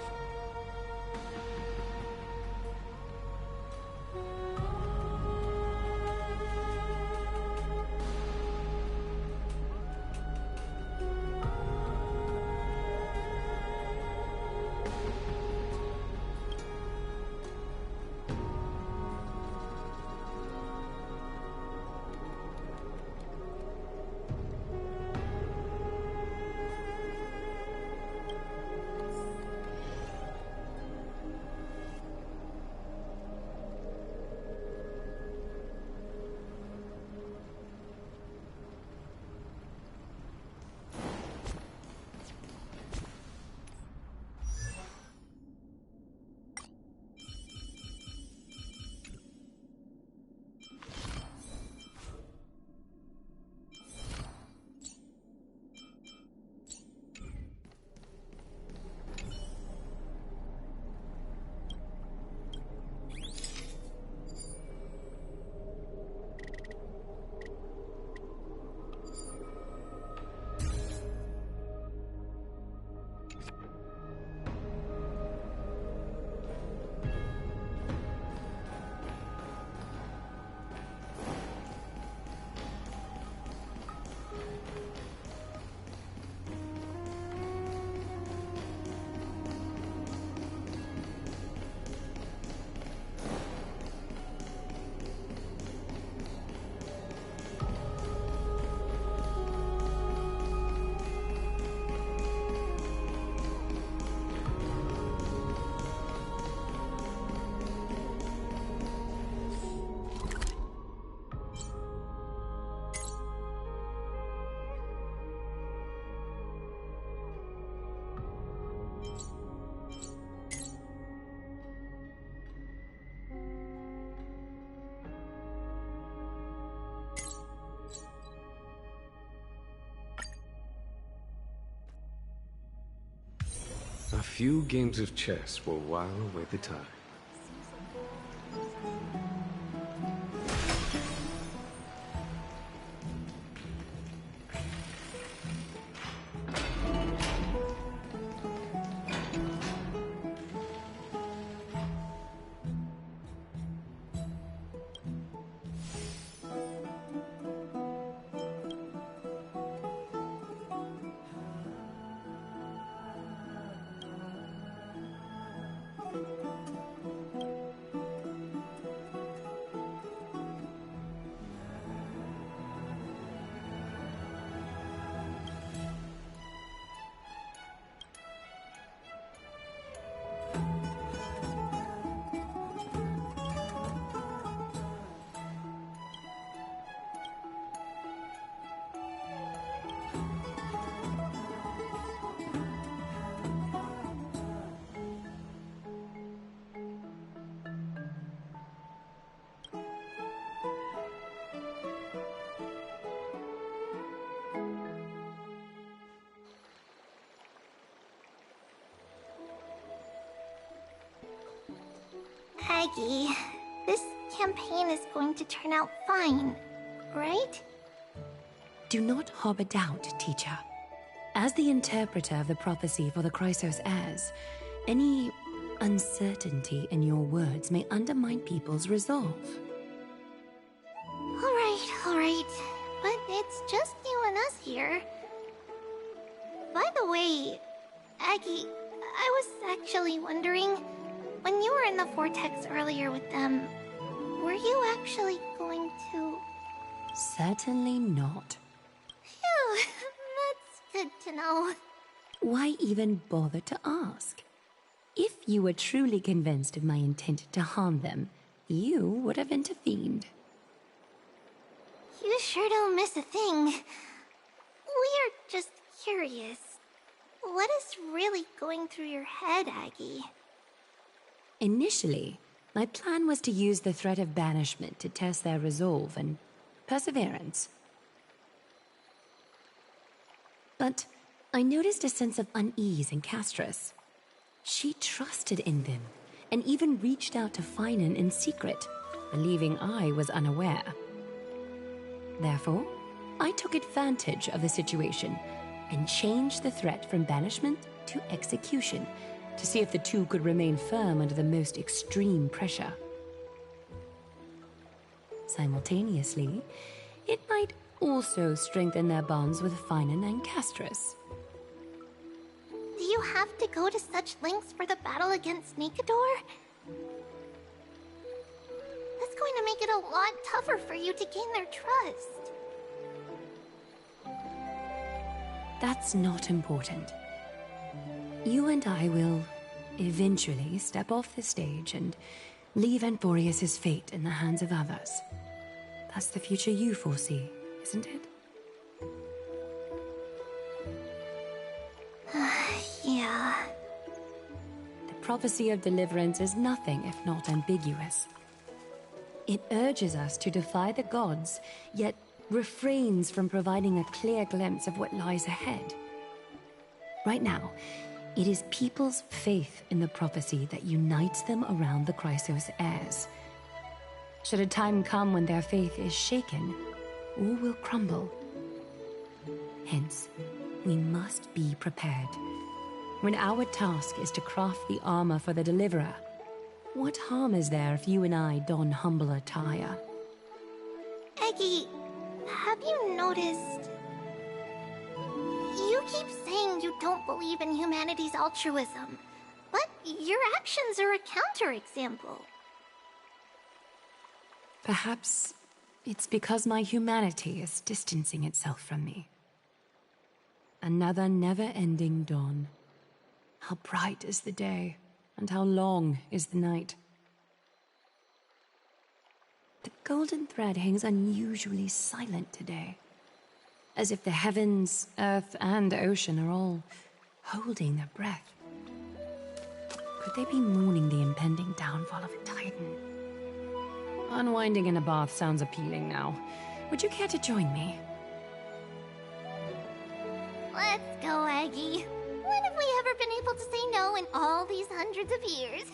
A few games of chess will while away the time. Aggie, this campaign is going to turn out fine, right? Do not harbor doubt, teacher. As the interpreter of the prophecy for the Chrysos heirs, any uncertainty in your words may undermine people's resolve. Alright. But it's just you and us here. By the way, Aggie, I was actually wondering, when you were in the vortex earlier with them, were you actually going to... Certainly not. Phew, that's good to know. Why even bother to ask? If you were truly convinced of my intent to harm them, you would have intervened. You sure don't miss a thing. We're just curious. What is really going through your head, Aggie? Initially, my plan was to use the threat of banishment to test their resolve and perseverance. But I noticed a sense of unease in Castris. She trusted in them, and even reached out to Finan in secret, believing I was unaware. Therefore, I took advantage of the situation and changed the threat from banishment to execution, to see if the two could remain firm under the most extreme pressure. Simultaneously, it might also strengthen their bonds with Finan and Castris. Do you have to go to such lengths for the battle against Nikador? That's going to make it a lot tougher for you to gain their trust. That's not important. You and I will eventually step off the stage and leave Anthorius' fate in the hands of others. That's the future you foresee, isn't it? Yeah. The prophecy of deliverance is nothing if not ambiguous. It urges us to defy the gods, yet refrains from providing a clear glimpse of what lies ahead. Right now, it is people's faith in the prophecy that unites them around the Chrysos heirs. Should a time come when their faith is shaken, all will crumble. Hence, we must be prepared. When our task is to craft the armor for the Deliverer, what harm is there if you and I don humble attire? Eggie, have you noticed... You keep saying you don't believe in humanity's altruism, but your actions are a counterexample. Perhaps it's because my humanity is distancing itself from me. Another never-ending dawn. How bright is the day, and how long is the night. The golden thread hangs unusually silent today, as if the heavens, earth, and ocean are all holding their breath. Could they be mourning the impending downfall of a titan? Unwinding in a bath sounds appealing now. Would you care to join me? Let's go, Aggie. When have we ever been able to say no? in all these hundreds of years.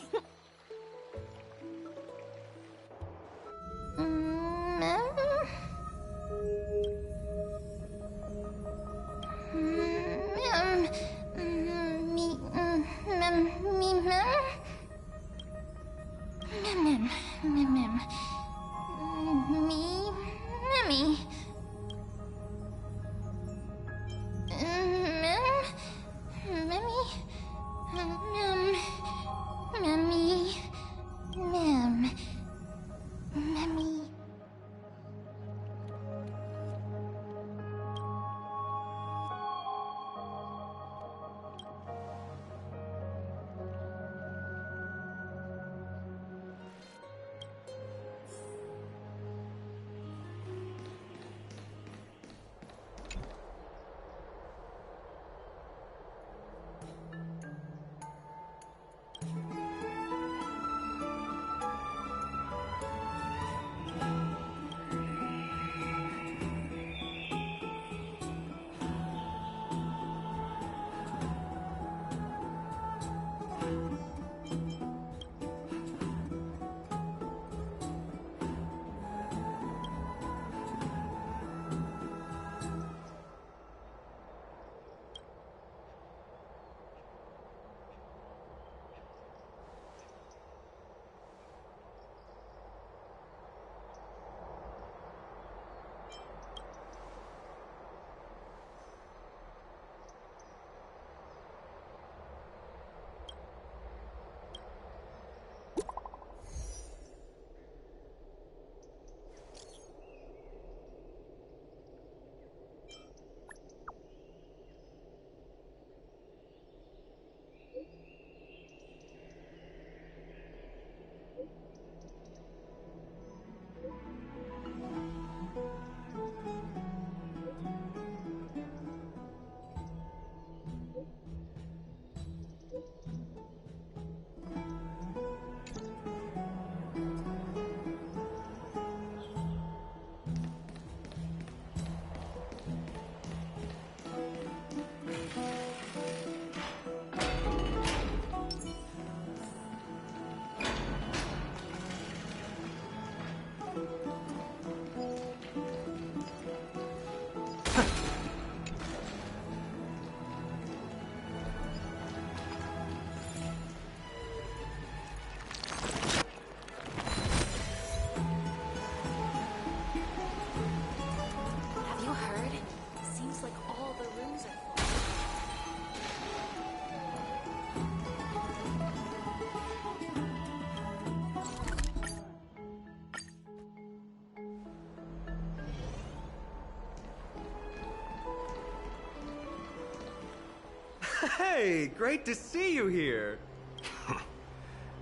Hey, great to see you here.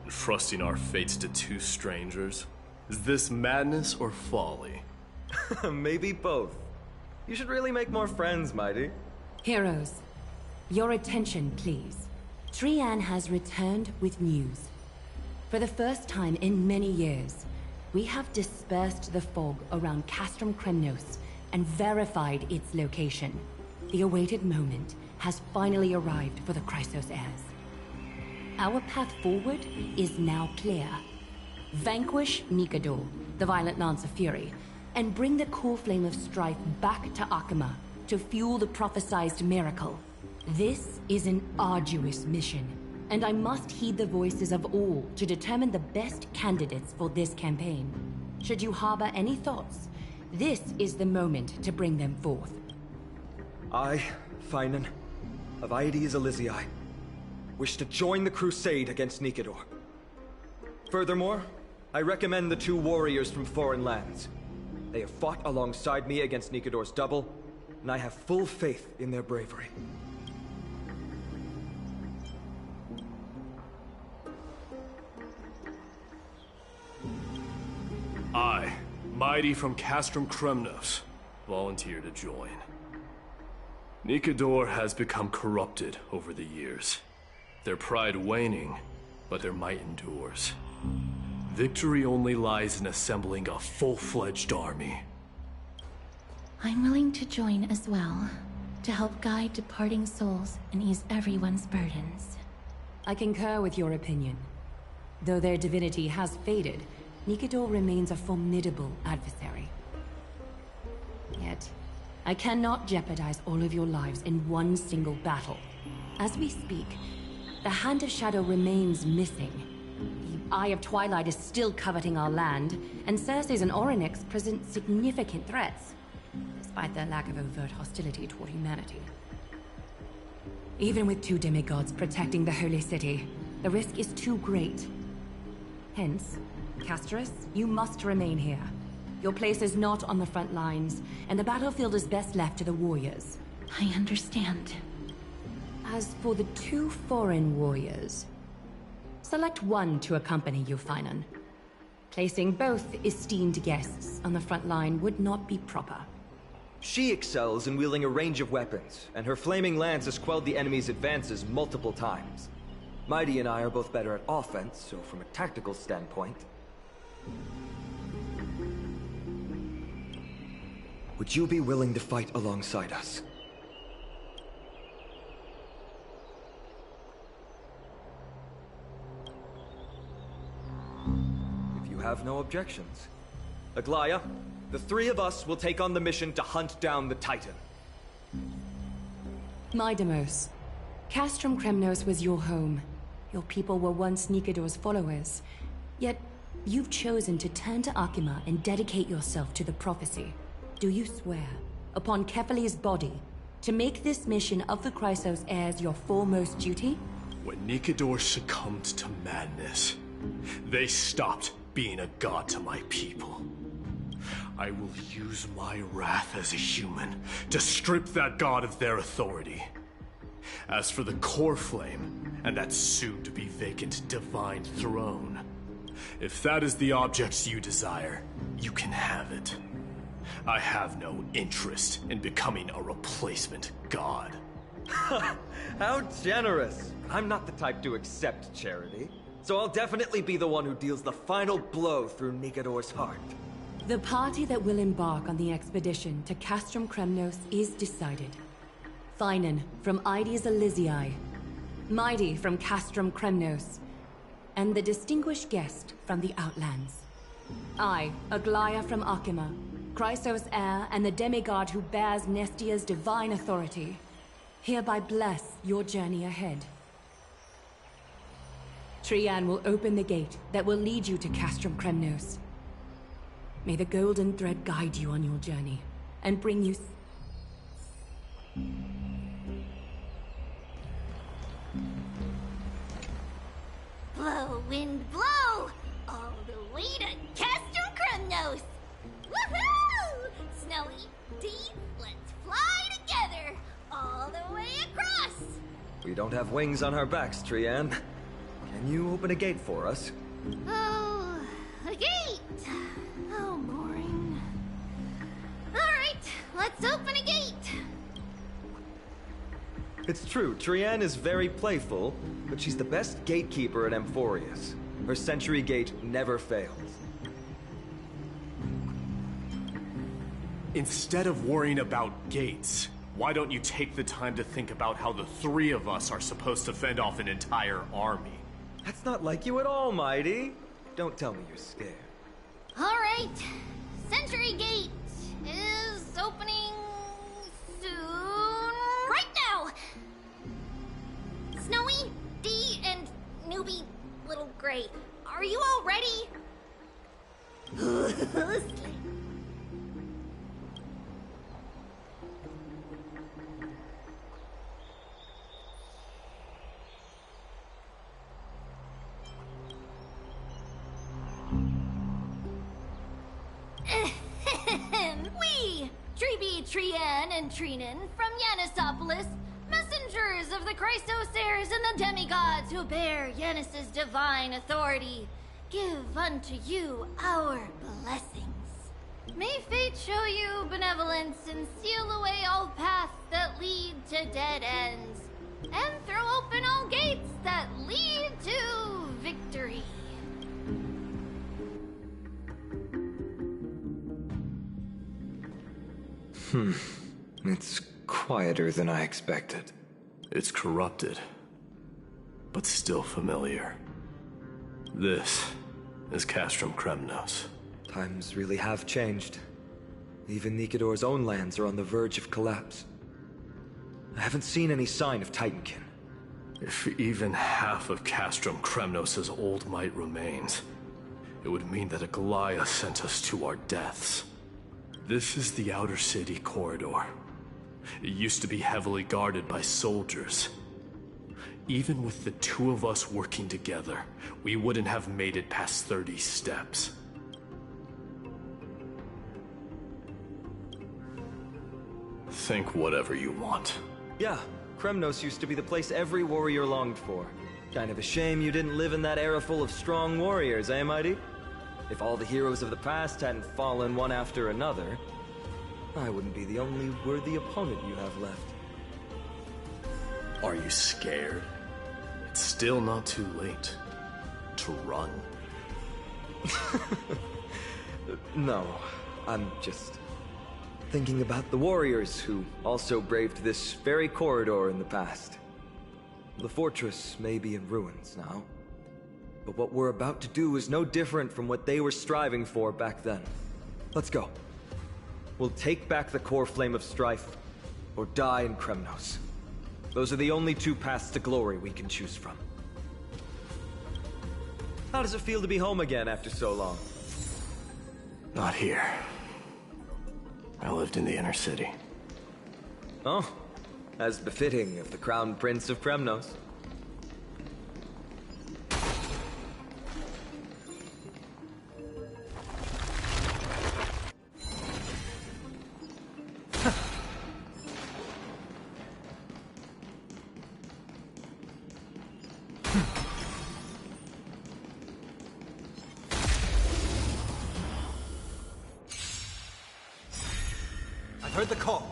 Trusting our fates to two strangers? Is this madness or folly? Maybe both. You should really make more friends, Mighty. Heroes, your attention, please. Trian has returned with news. For the first time in many years, we have dispersed the fog around Castrum Kremnos and verified its location. The awaited moment has finally arrived for the Chrysos heirs. Our path forward is now clear. Vanquish Nikador, the violent Lance of Fury, and bring the core flame of strife back to Akama to fuel the prophesized miracle. This is an arduous mission, and I must heed the voices of all to determine the best candidates for this campaign. Should you harbor any thoughts, this is the moment to bring them forth. I, Finan, of Aedes Elysiae, wish to join the crusade against Nikador. Furthermore, I recommend the two warriors from foreign lands. They have fought alongside me against Nikador's double, and I have full faith in their bravery. I, Mighty from Castrum Kremnos, volunteer to join. Nikador has become corrupted over the years. Their pride waning, but their might endures. Victory only lies in assembling a full-fledged army. I'm willing to join as well, to help guide departing souls and ease everyone's burdens. I concur with your opinion. Though their divinity has faded, Nikador remains a formidable adversary. Yet, I cannot jeopardize all of your lives in one single battle. As we speak, the Hand of Shadow remains missing. The Eye of Twilight is still coveting our land, and Circes and Orynyx present significant threats, despite their lack of overt hostility toward humanity. Even with two demigods protecting the Holy City, the risk is too great. Hence, Casterus, you must remain here. Your place is not on the front lines, and the battlefield is best left to the warriors. I understand. As for the two foreign warriors, select one to accompany you, Finan. Placing both esteemed guests on the front line would not be proper. She excels in wielding a range of weapons, and her flaming lance has quelled the enemy's advances multiple times. Mighty and I are both better at offense, so from a tactical standpoint... Would you be willing to fight alongside us? If you have no objections. Aglaya, the three of us will take on the mission to hunt down the Titan. Mydemos, Castrum Kremnos was your home. Your people were once Nikador's followers. Yet, you've chosen to turn to Akima and dedicate yourself to the prophecy. Do you swear, upon Kefali's body, to make this mission of the Chrysos heirs your foremost duty? When Nikador succumbed to madness, they stopped being a god to my people. I will use my wrath as a human to strip that god of their authority. As for the core flame, and that soon-to-be vacant divine throne, if that is the object you desire, you can have it. I have no interest in becoming a replacement god. How generous! I'm not the type to accept charity, so I'll definitely be the one who deals the final blow through Nikador's heart. The party that will embark on the expedition to Castrum Kremnos is decided. Finan from Ides Elysiae, Mighty from Castrum Kremnos, and the distinguished guest from the Outlands. I, Aglaya from Akima, Chrysos' heir and the demigod who bears Nestia's divine authority, hereby bless your journey ahead. Trian will open the gate that will lead you to Castrum Kremnos. May the golden thread guide you on your journey, and bring you... Blow, wind, blow! All the way to Castrum Kremnos! Woohoo! Snowy, Dee, let's fly together! All the way across! We don't have wings on our backs, Trian. Can you open a gate for us? Oh, a gate! Oh, boring. Alright, let's open a gate! It's true, Trian is very playful, but she's the best gatekeeper at Amphorius. Her sentry gate never fails. Instead of worrying about gates, why don't you take the time to think about how the three of us are supposed to fend off an entire army? That's not like you at all, Mighty. Don't tell me you're scared. Alright, sentry gate is opening soon. Right now! Snowy, Dee, and newbie Little Gray, are you all ready? We, Treeby, Trian, and Trinan from Yanisopolis, messengers of the Chrysos heirs and the demigods who bear Yanis's divine authority, give unto you our blessings. May fate show you benevolence and seal away all paths that lead to dead ends, and throw open all gates that lead to victory. It's quieter than I expected. It's corrupted. but still familiar. This is Castrum Kremnos. Times really have changed. Even Nikador's own lands are on the verge of collapse. I haven't seen any sign of Titankin. If even half of Castrum Kremnos' old might remains, it would mean that Aglaya sent us to our deaths. This is the Outer City corridor. It used to be heavily guarded by soldiers. Even with the two of us working together, we wouldn't have made it past 30 steps. Think whatever you want. Yeah, Kremnos used to be the place every warrior longed for. Kind of a shame you didn't live in that era full of strong warriors, eh, Mighty? If all the heroes of the past hadn't fallen one after another, I wouldn't be the only worthy opponent you have left. Are you scared? It's still not too late to run. No, I'm just thinking about the warriors who also braved this very corridor in the past. The fortress may be in ruins now, but what we're about to do is no different from what they were striving for back then. Let's go. We'll take back the core flame of strife, or die in Kremnos. Those are the only two paths to glory we can choose from. How does it feel to be home again after so long? Not here. I lived in the inner city. Oh, as befitting of the Crown Prince of Kremnos. Heard the call.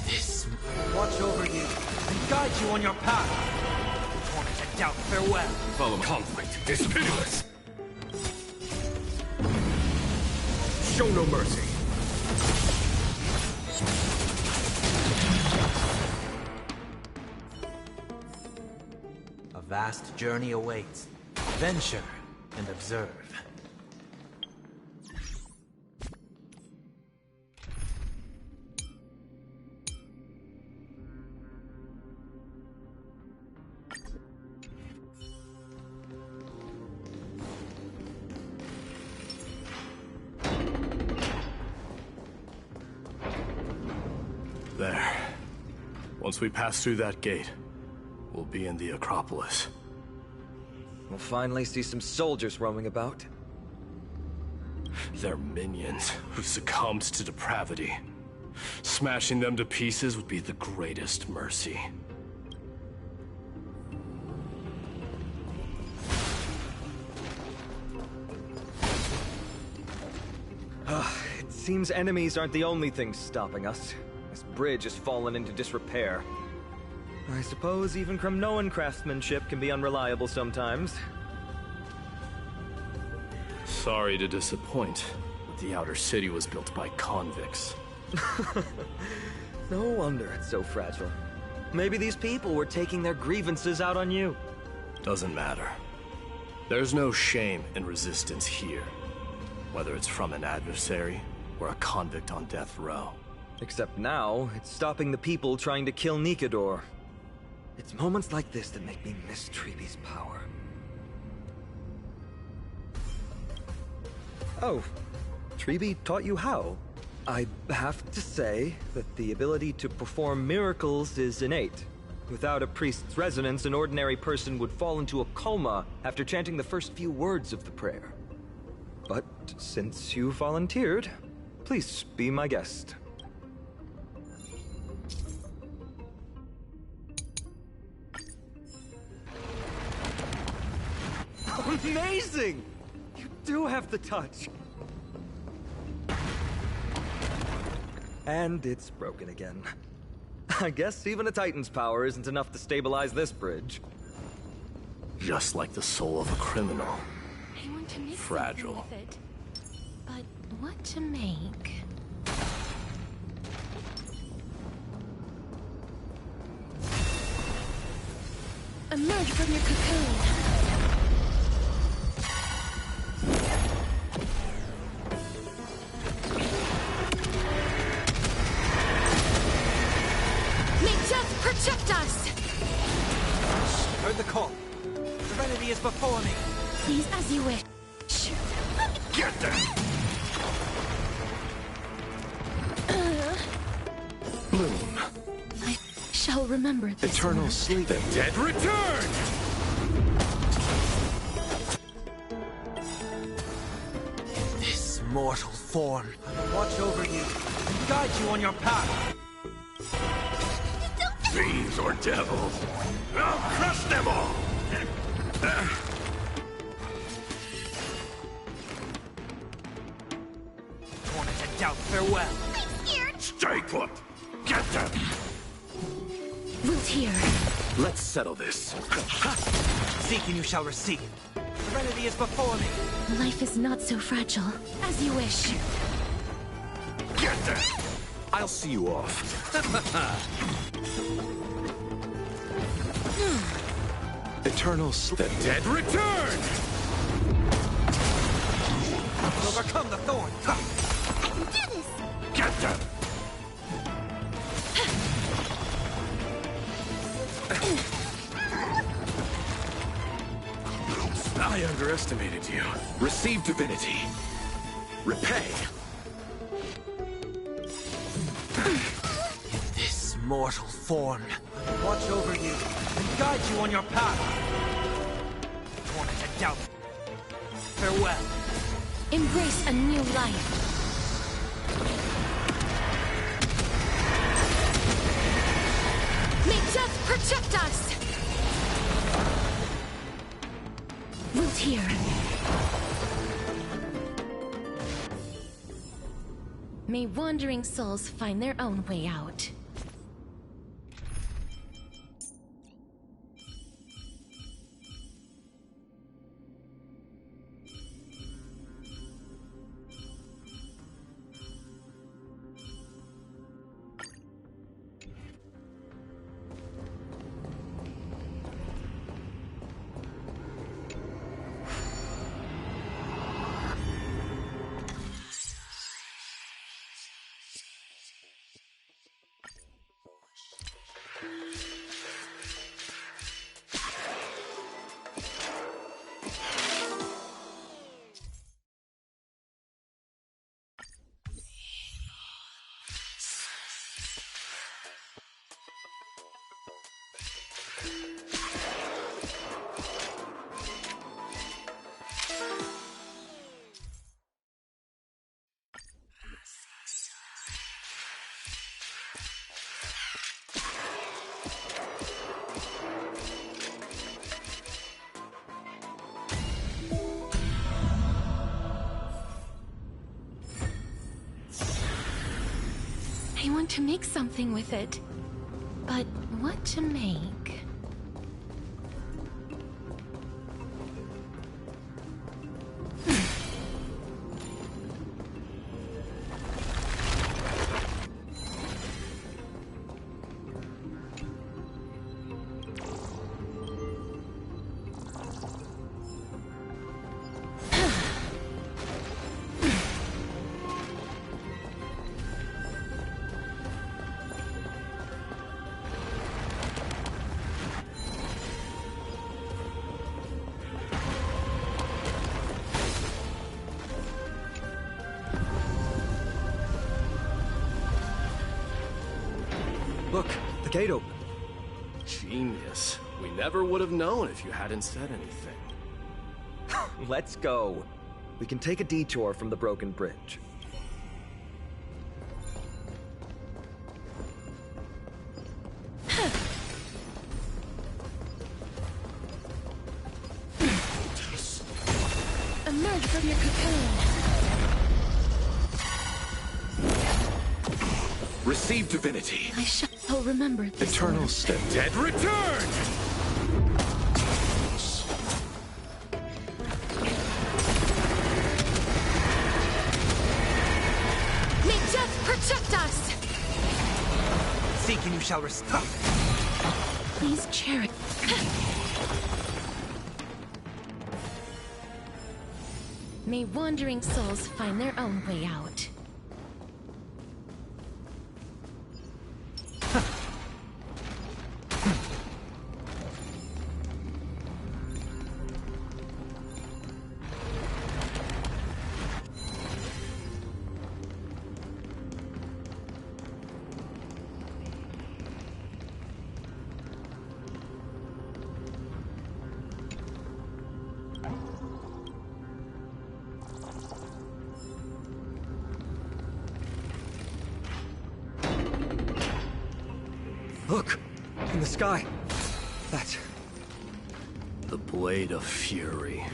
This watch over you and guide you on your path. Torment and doubt, farewell. Follow conflict is pitiless. Show no mercy. A vast journey awaits. Venture and observe. There. Once we pass through that gate, we'll be in the Acropolis. We'll finally see some soldiers roaming about. They're minions who succumbed to depravity. Smashing them to pieces would be the greatest mercy. It seems enemies aren't the only things stopping us. This bridge has fallen into disrepair. I suppose even Kremnoan craftsmanship can be unreliable sometimes. Sorry to disappoint, but the Outer City was built by convicts. No wonder it's so fragile. Maybe these people were taking their grievances out on you. Doesn't matter. There's no shame in resistance here, whether it's from an adversary or a convict on death row. Except now, it's stopping the people trying to kill Nikador. It's moments like this that make me miss Treeby's power. Oh, Treeby taught you how? I have to say that the ability to perform miracles is innate. Without a priest's resonance, an ordinary person would fall into a coma after chanting the first few words of the prayer. But since you volunteered, please be my guest. Amazing! You do have the touch. And it's broken again. I guess even a Titan's power isn't enough to stabilize this bridge. Just like the soul of a criminal. I want to make Fragile. something with it. But what to make? Emerge from your cocoon. May death protect us! Heard the call. Serenity is before me. Please, as you wish. Get them! Bloom. I shall remember this. Eternal sleep. The dead return! This mortal form will watch over you and guide you on your path. Fiends or devils, I'll crush them all! Torment and doubt, farewell. I'm scared. Stay put! Get them! Root here. Let's settle this. Seek and you shall receive. Serenity is before me. Life is not so fragile. As you wish. Get them! I'll see you off. Eternal sleep. The dead return! Overcome the thorn. I can do this. Get them! I underestimated you. Receive divinity. Repay. This mortal form will watch over you and guide you on your path. Torment and doubt. Farewell. Embrace a new life. May death protect us! Root here. May wandering souls find their own way out. I want to make something with it. But what to make? Look, the gate open. Genius. We never would have known if you hadn't said anything. Let's go. We can take a detour from the broken bridge. Emerge from your cocoon. Receive divinity. I shall remember this. Eternal step. Dead return! May death protect us! Seek and you shall receive. Please cherish. May wandering souls find their own way out. Look! In the sky! That's... The Blade of Fury.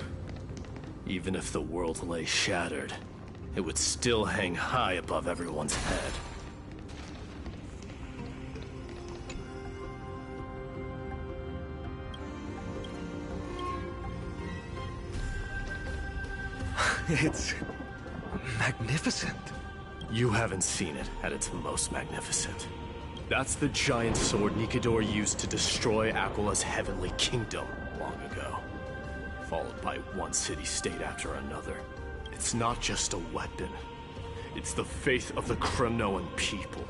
Even if the world lay shattered, it would still hang high above everyone's head. It's... magnificent. You haven't seen it at its most magnificent. That's the giant sword Nikador used to destroy Aquila's heavenly kingdom long ago, followed by one city-state after another. It's not just a weapon. It's the faith of the Kremnoan people.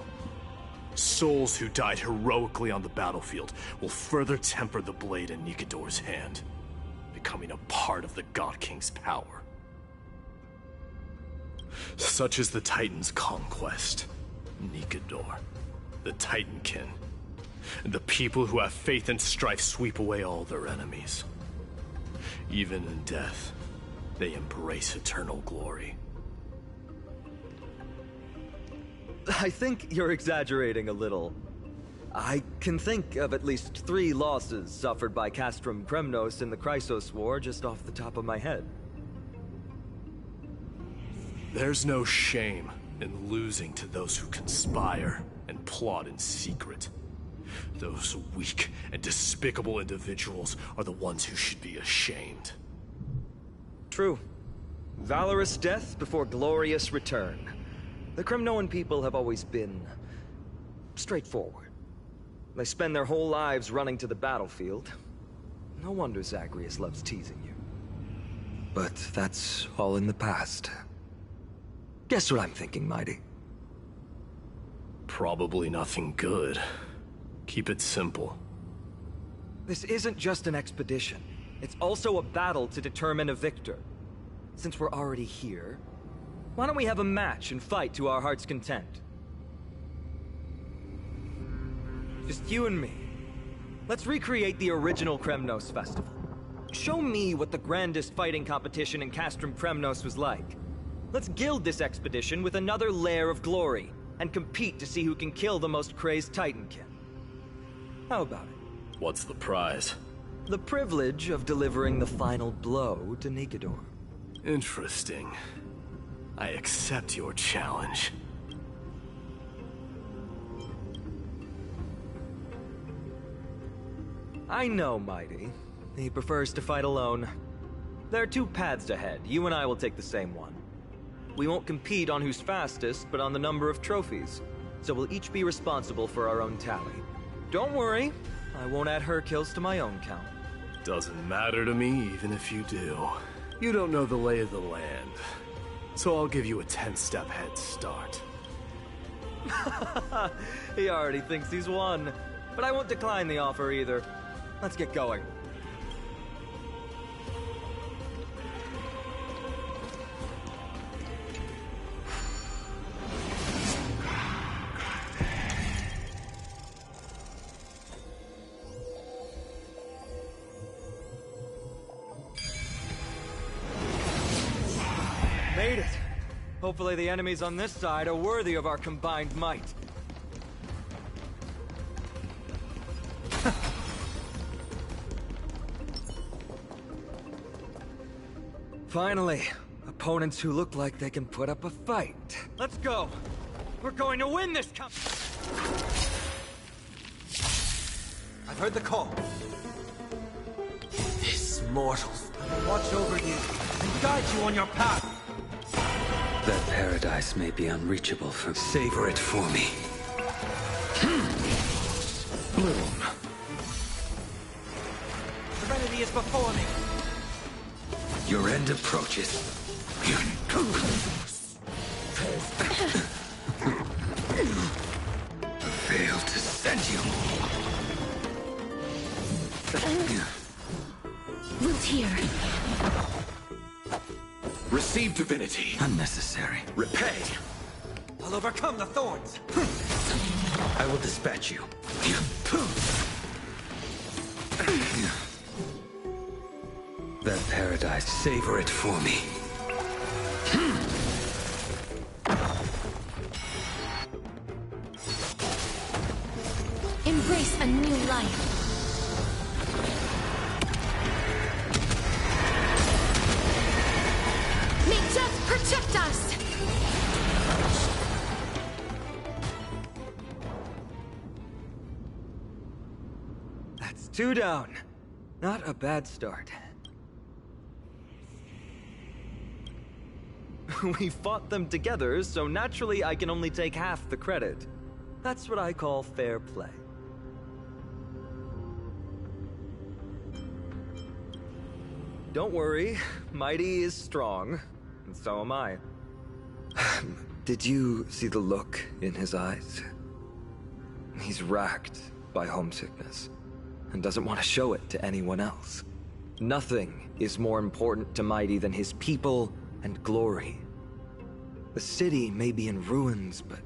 Souls who died heroically on the battlefield will further temper the blade in Nikador's hand, becoming a part of the God King's power. Such is the Titan's conquest. Nikador, the Titankin, and the people who have faith in strife sweep away all their enemies. Even in death, they embrace eternal glory. I think you're exaggerating a little. I can think of at least 3 losses suffered by Castrum Kremnos in the Chrysos War just off the top of my head. There's no shame in losing to those who conspire and plot in secret. Those weak and despicable individuals are the ones who should be ashamed. True. Valorous death before glorious return. The Kremnoan people have always been... straightforward. They spend their whole lives running to the battlefield. No wonder Zagreus loves teasing you. But that's all in the past. Guess what I'm thinking, Mighty? Probably nothing good. Keep it simple. This isn't just an expedition. It's also a battle to determine a victor. Since we're already here, why don't we have a match and fight to our heart's content? Just you and me. Let's recreate the original Kremnos festival. Show me what the grandest fighting competition in Castrum Kremnos was like. Let's gild this expedition with another layer of glory, and compete to see who can kill the most crazed Titankin. How about it? What's the prize? The privilege of delivering the final blow to Nikador. Interesting. I accept your challenge. I know, Mighty. He prefers to fight alone. There are 2 paths ahead. You and I will take the same one. We won't compete on who's fastest, but on the number of trophies. So we'll each be responsible for our own tally. Don't worry, I won't add her kills to my own count. Doesn't matter to me, even if you do. You don't know the lay of the land. So I'll give you a 10-step head start. He already thinks he's won. But I won't decline the offer either. Let's get going. Made it! Hopefully the enemies on this side are worthy of our combined might. Finally, opponents who look like they can put up a fight. Let's go! We're going to win this I've heard the call. This mortal will watch over you and guide you on your path. That paradise may be unreachable from... Savor it for me. Bloom. Serenity is before me. Your end approaches. Failed to send you. Wiltier. Receive divinity. Unnecessary. Repay. I'll overcome the thorns. I will dispatch you. That paradise, savor it for me. Embrace a new life. May death protect us! That's 2 down. Not a bad start. We fought them together, so naturally I can only take half the credit. That's what I call fair play. Don't worry, Mighty is strong, and so am I. Did you see the look in his eyes? He's racked by homesickness, and doesn't want to show it to anyone else. Nothing is more important to Mighty than his people and glory. The city may be in ruins, but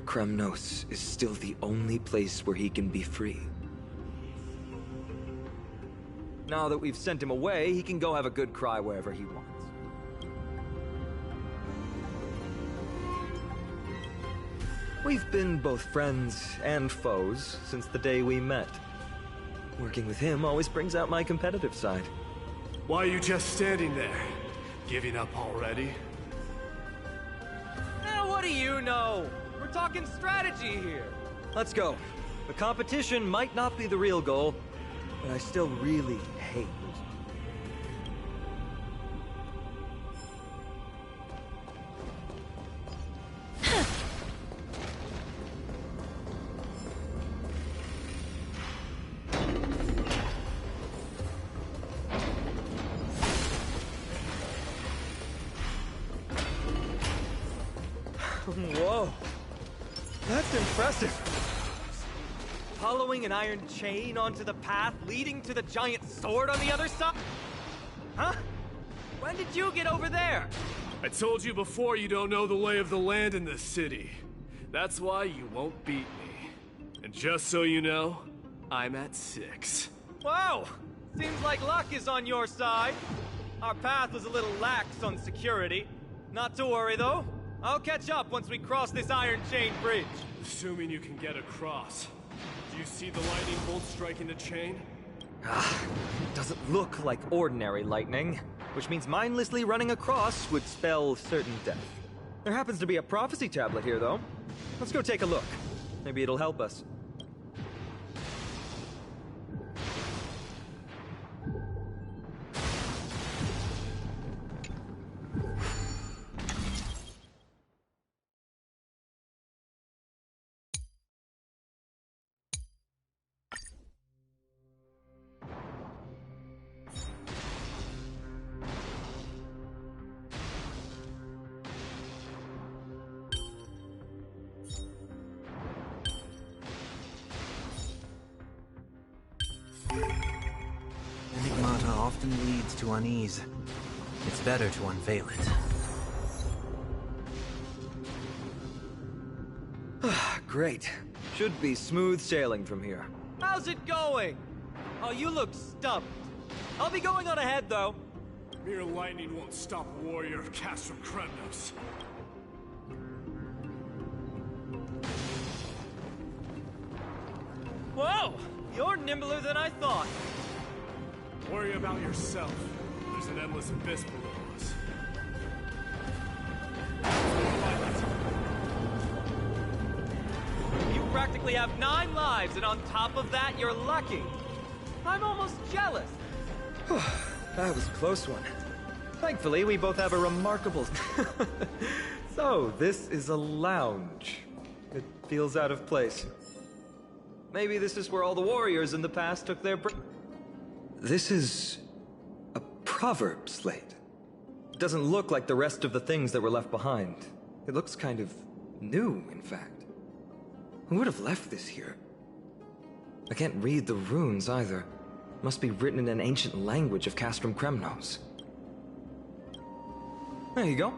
Kremnos is still the only place where he can be free. Now that we've sent him away, he can go have a good cry wherever he wants. We've been both friends and foes since the day we met. Working with him always brings out my competitive side. Why are you just standing there? Giving up already? What do you know? We're talking strategy here. Let's go. The competition might not be the real goal, but I still really hate losing. Whoa. That's impressive. Following an iron chain onto the path leading to the giant sword on the other side? Huh? When did you get over there? I told you before you don't know the lay of the land in this city. That's why you won't beat me. And just so you know, I'm at 6. Wow! Seems like luck is on your side. Our path was a little lax on security. Not to worry, though. I'll catch up once we cross this iron chain bridge. Assuming you can get across. Do you see the lightning bolt striking the chain? Doesn't look like ordinary lightning, which means mindlessly running across would spell certain death. There happens to be a prophecy tablet here, though. Let's go take a look. Maybe it'll help us. Enigmata often leads to unease. It's better to unveil it. Great. Should be smooth sailing from here. How's it going? Oh, you look stumped. I'll be going on ahead, though. Mere lightning won't stop a warrior of Castrum Kremnos. Whoa! You're nimbler than I thought. Worry about yourself. There's an endless abyss below us. You practically have 9 lives, and on top of that, you're lucky. I'm almost jealous. That was a close one. Thankfully, we both have a remarkable... So, this is a lounge. It feels out of place. Maybe this is where all the warriors in the past took their break. This is a proverb slate. It doesn't look like the rest of the things that were left behind. It looks kind of new, in fact. Who would have left this here? I can't read the runes either. Must be written in an ancient language of Castrum Kremnos. There you go.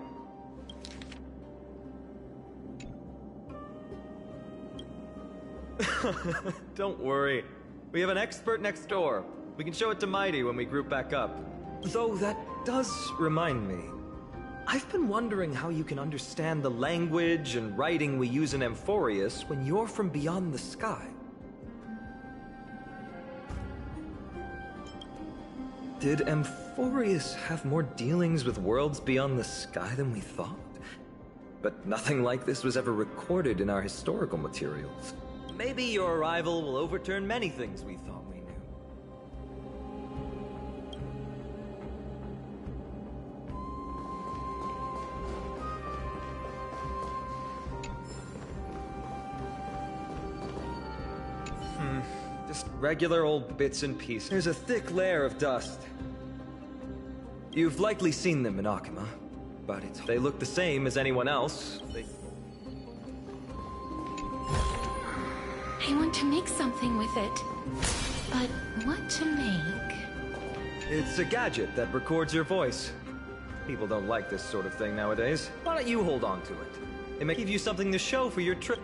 Don't worry. We have an expert next door. We can show it to Mighty when we group back up. Though that does remind me. I've been wondering how you can understand the language and writing we use in Amphorius when you're from beyond the sky. Did Amphorius have more dealings with worlds beyond the sky than we thought? But nothing like this was ever recorded in our historical materials. Maybe your arrival will overturn many things we thought we knew. Just regular old bits and pieces. There's a thick layer of dust. You've likely seen them in Akima, but they look the same as anyone else. I want to make something with it. But what to make? It's a gadget that records your voice. People don't like this sort of thing nowadays. Why don't you hold on to it? It may give you something to show for your trip.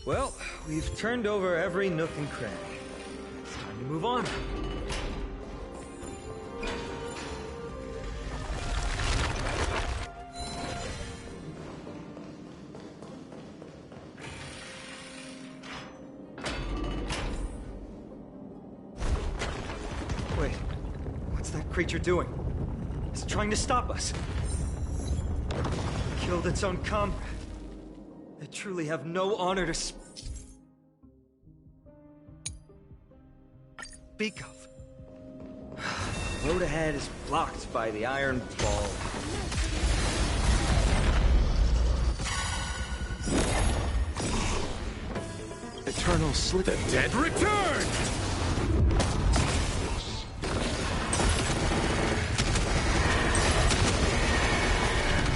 Well, we've turned over every nook and cranny. It's time to move on. Wait, what's that creature doing? It's trying to stop us. Killed its own comrade. They truly have no honor to speak of. Road ahead is blocked by the iron ball. Eternal slip. The dead return!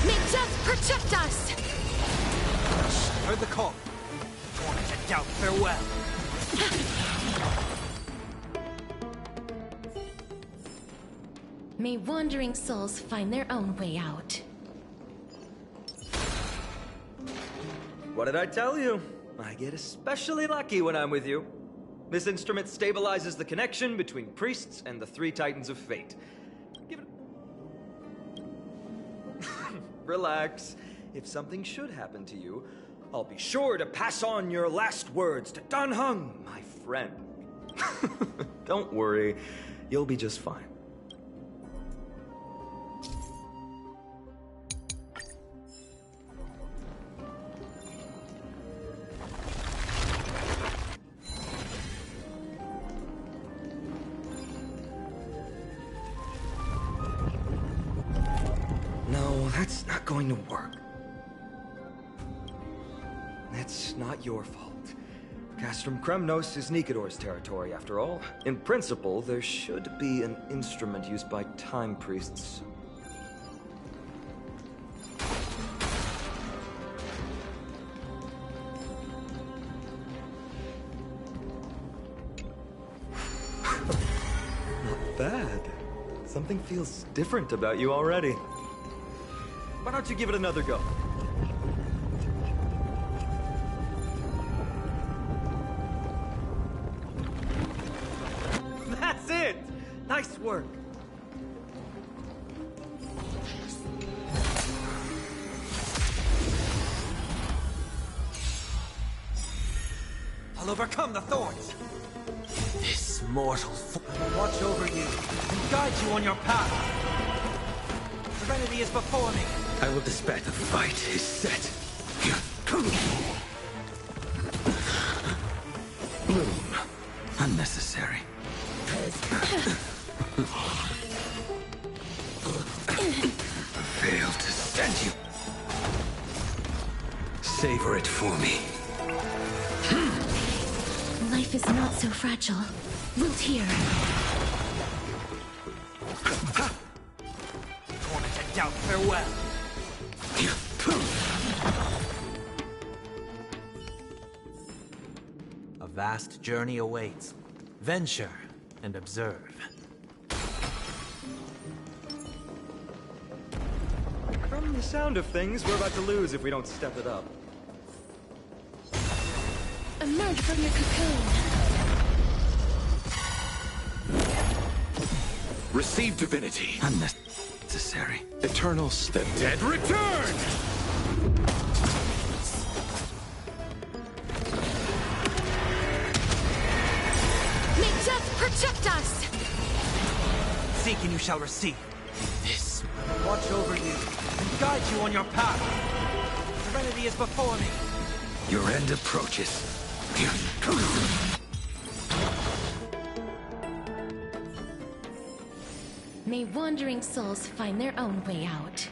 May death protect us! Heard the call. Torn to doubt farewell. May wandering souls find their own way out. What did I tell you? I get especially lucky when I'm with you. This instrument stabilizes the connection between priests and the three titans of fate. Give it... Relax. If something should happen to you, I'll be sure to pass on your last words to Dan Heng, my friend. Don't worry, you'll be just fine. No, that's not going to work. It's not your fault. Castrum Kremnos is Nikador's territory, after all. In principle, there should be an instrument used by time priests. Not bad. Something feels different about you already. Why don't you give it another go? That's it! Nice work! I'll overcome the thorns. This mortal I will watch over you and guide you on your path. Serenity is before me. I will dispatch. The fight is set. Bloom. Unnecessary. Failed to send you. Savor it for me. Life is not so fragile. Wilt here. Torment and doubt, farewell. A vast journey awaits. Venture and observe. From the sound of things, we're about to lose if we don't step it up. Emerge from your cocoon. Receive divinity. Unnecessary. Eternals. The dead return! May death protect us! Seek and you shall receive. This watch over you and guide you on your path. Serenity is before me. Your end approaches. May wandering souls find their own way out.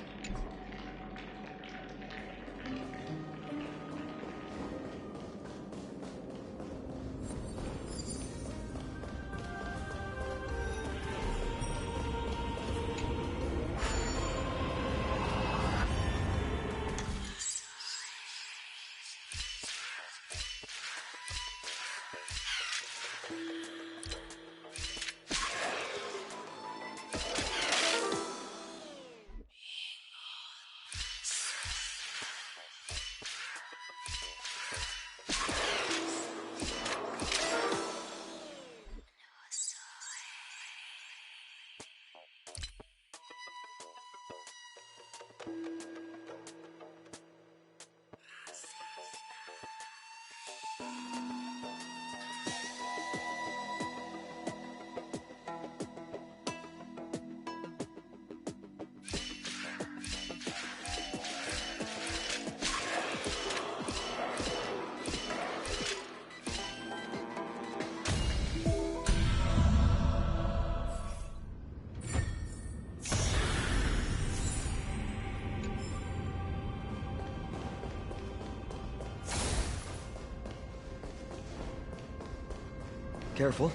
Careful.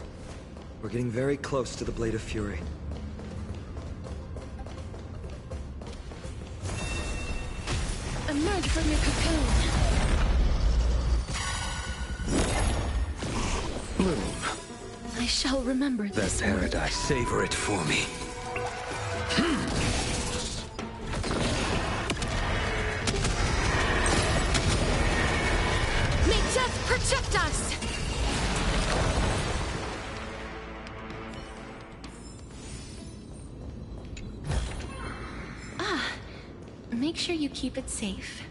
We're getting very close to the Blade of Fury. Emerge from your cocoon. Bloom. I shall remember That this word. paradise. Savor it for me. May death protect us! Make sure you keep it safe.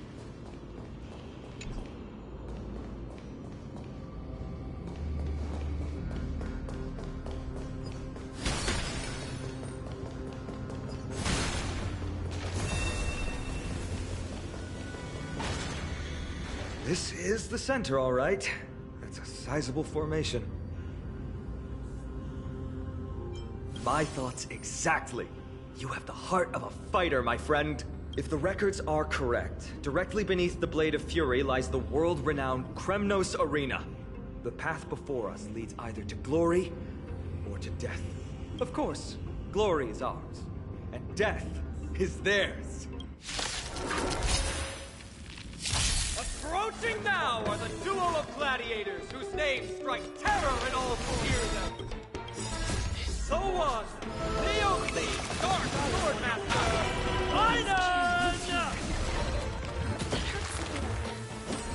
This is the center, all right. That's a sizable formation. My thoughts exactly. You have the heart of a fighter, my friend. If the records are correct, directly beneath the Blade of Fury lies the world-renowned Kremnos Arena. The path before us leads either to glory or to death. Of course, glory is ours, and death is theirs. Approaching now are the duo of gladiators whose names strike terror in all who hear them. So was the only Dark Swordmaster, Iden!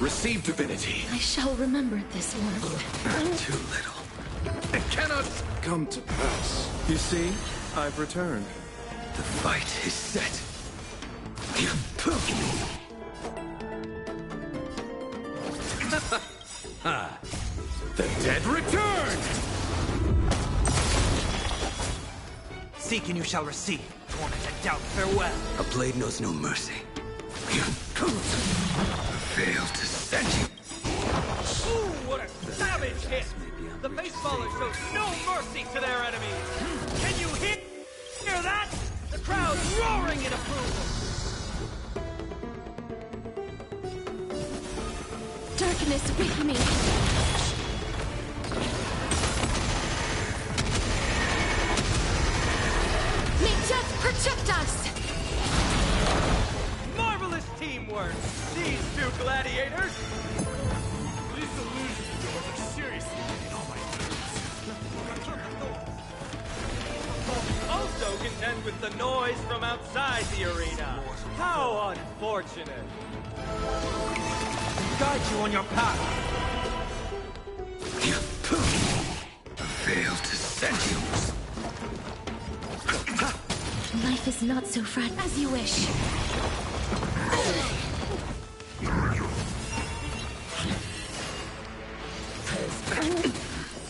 Receive divinity. I shall remember this one. Too little. It cannot come to pass. You see, I've returned. The fight is set. The dead return! Seek and you shall receive. Torment and doubt, farewell. A blade knows no mercy. Fail to send you. Ooh, what a savage hit! The baseballer shows no mercy to their enemies! Can you hear that? The crowd's roaring in approval! Darkness with me. contend with the noise from outside the arena. How unfortunate. Guide you on your path. Failed to send you. Life is not so fragile as you wish.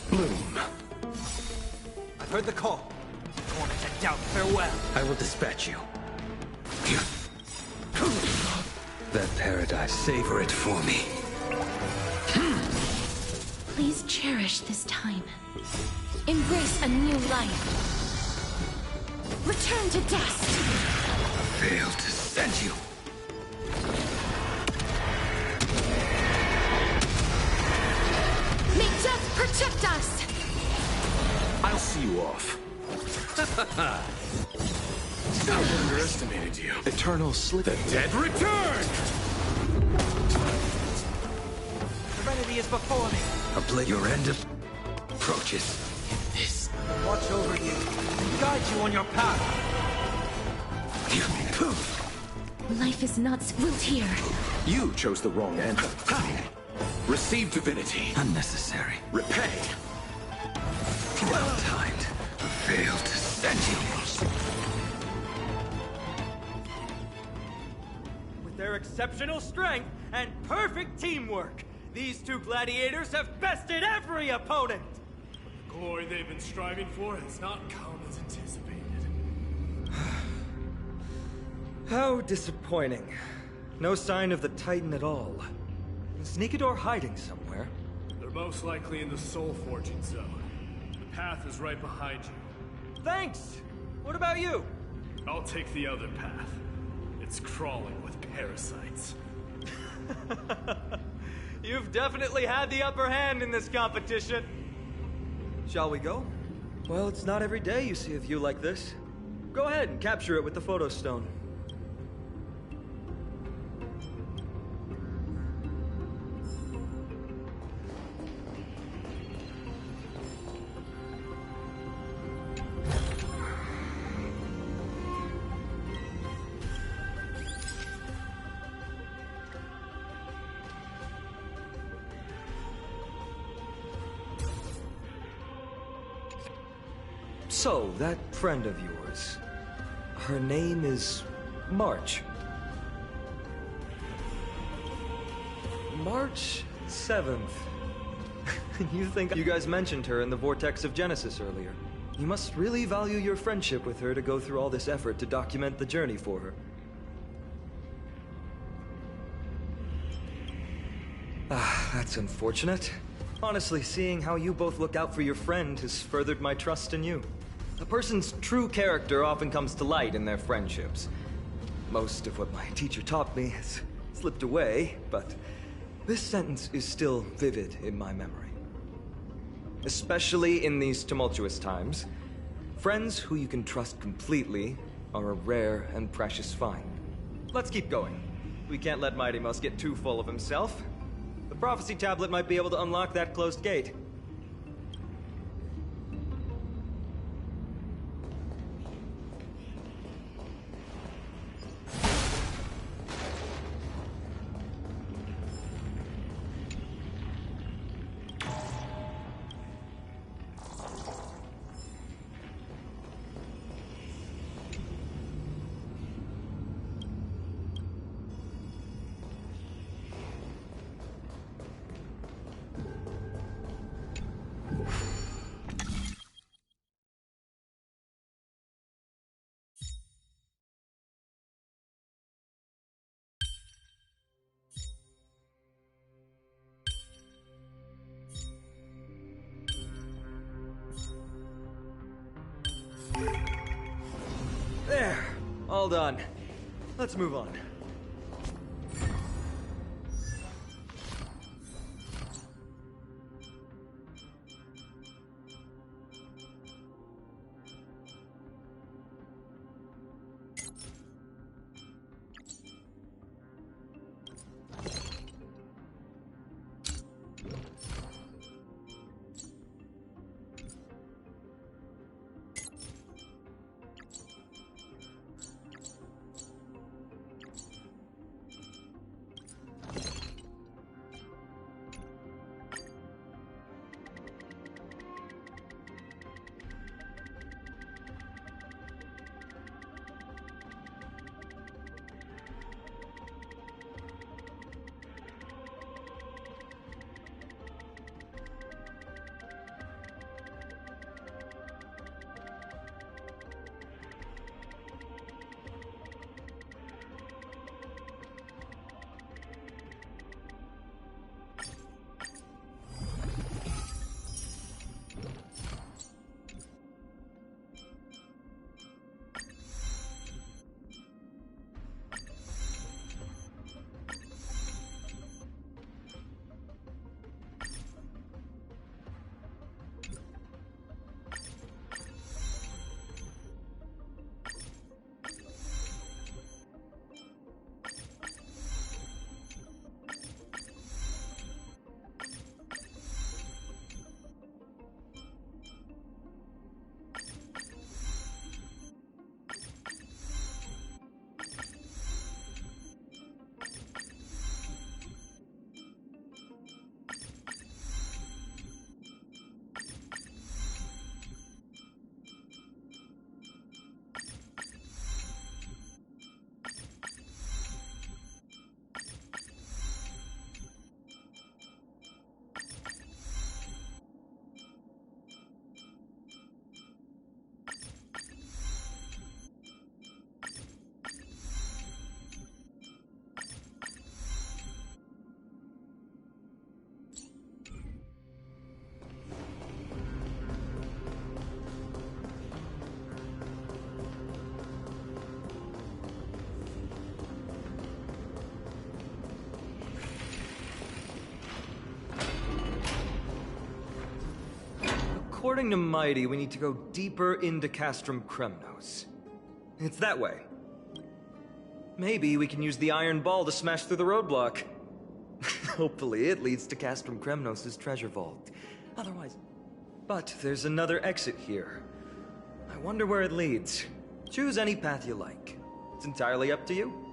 Bloom. I've heard the call. Torn to doubt farewell. I will dispatch you. That paradise, savor it for me. Please cherish this time. Embrace a new life. Return to dust. Failed to send you. May death protect us! I'll see you off. I underestimated you. Eternal slip. The dead return! Serenity is before me. Your end approaches. This watch over you and guide you on your path. Life is not willed here. You chose the wrong end. Receive divinity. Unnecessary. Repay. Well timed. Failed to send you. With their exceptional strength and perfect teamwork, these two gladiators have bested every opponent! The glory they've been striving for has not come as anticipated. How disappointing. No sign of the Titan at all. Is Nikador hiding somewhere? They're most likely in the soul forging zone. The path is right behind you. Thanks! What about you? I'll take the other path. It's crawling with parasites. You've definitely had the upper hand in this competition. Shall we go? Well, it's not every day you see a view like this. Go ahead and capture it with the photo stone. So, that friend of yours, her name is March. March 7th. You think you guys mentioned her in the Vortex of Genesis earlier. You must really value your friendship with her to go through all this effort to document the journey for her. Ah, that's unfortunate. Honestly, seeing how you both look out for your friend has furthered my trust in you. A person's true character often comes to light in their friendships. Most of what my teacher taught me has slipped away, but this sentence is still vivid in my memory. Especially in these tumultuous times, friends who you can trust completely are a rare and precious find. Let's keep going. We can't let Mighty Mouse get too full of himself. The prophecy tablet might be able to unlock that closed gate. There, all done. Let's move on. According to Mighty, we need to go deeper into Castrum Kremnos. It's that way. Maybe we can use the iron ball to smash through the roadblock. Hopefully it leads to Castrum Kremnos' treasure vault. Otherwise... But there's another exit here. I wonder where it leads. Choose any path you like. It's entirely up to you.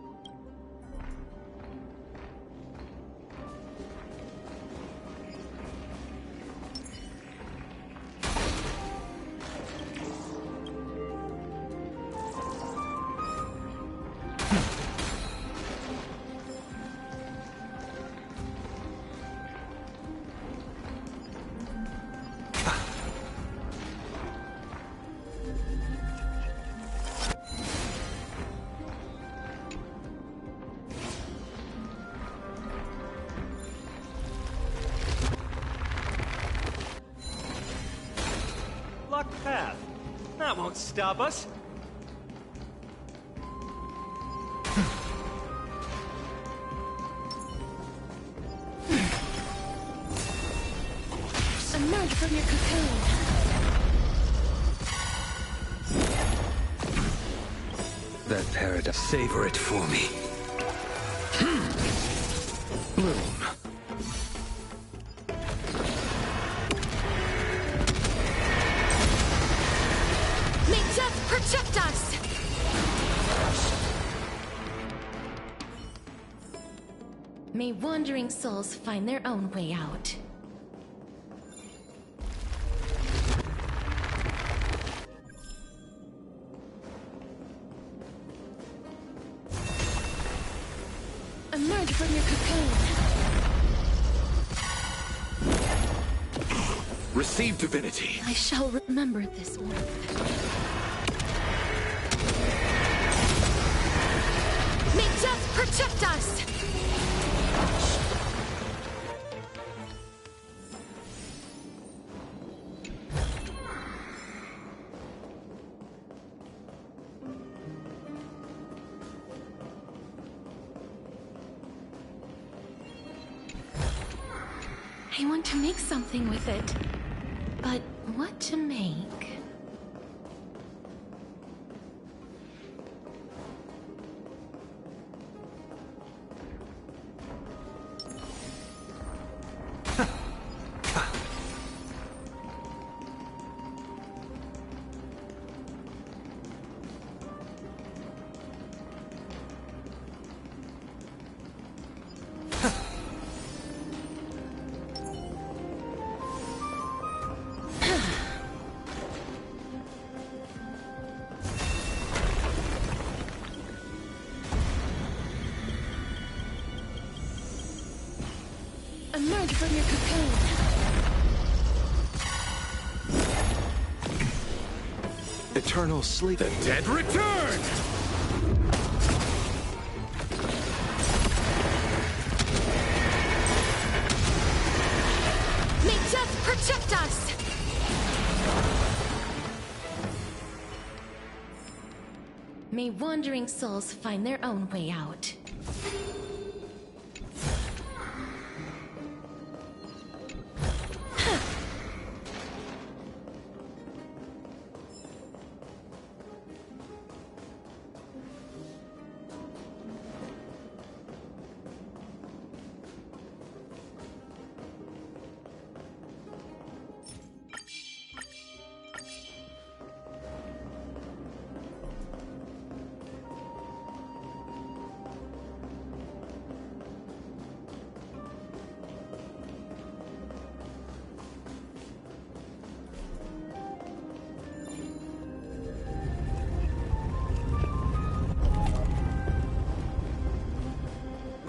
Blocked path. That won't stop us. Emerge from your cocoon. That paradise. Savor it for me. Bloom. May death protect us! May wandering souls find their own way out. Emerge from your cocoon. Receive divinity. I shall remember this warmth. May death protect us! I want to make something with it. But what to make? Emerge from your cocoon. Eternal sleep. The dead return! May death protect us! May wandering souls find their own way out.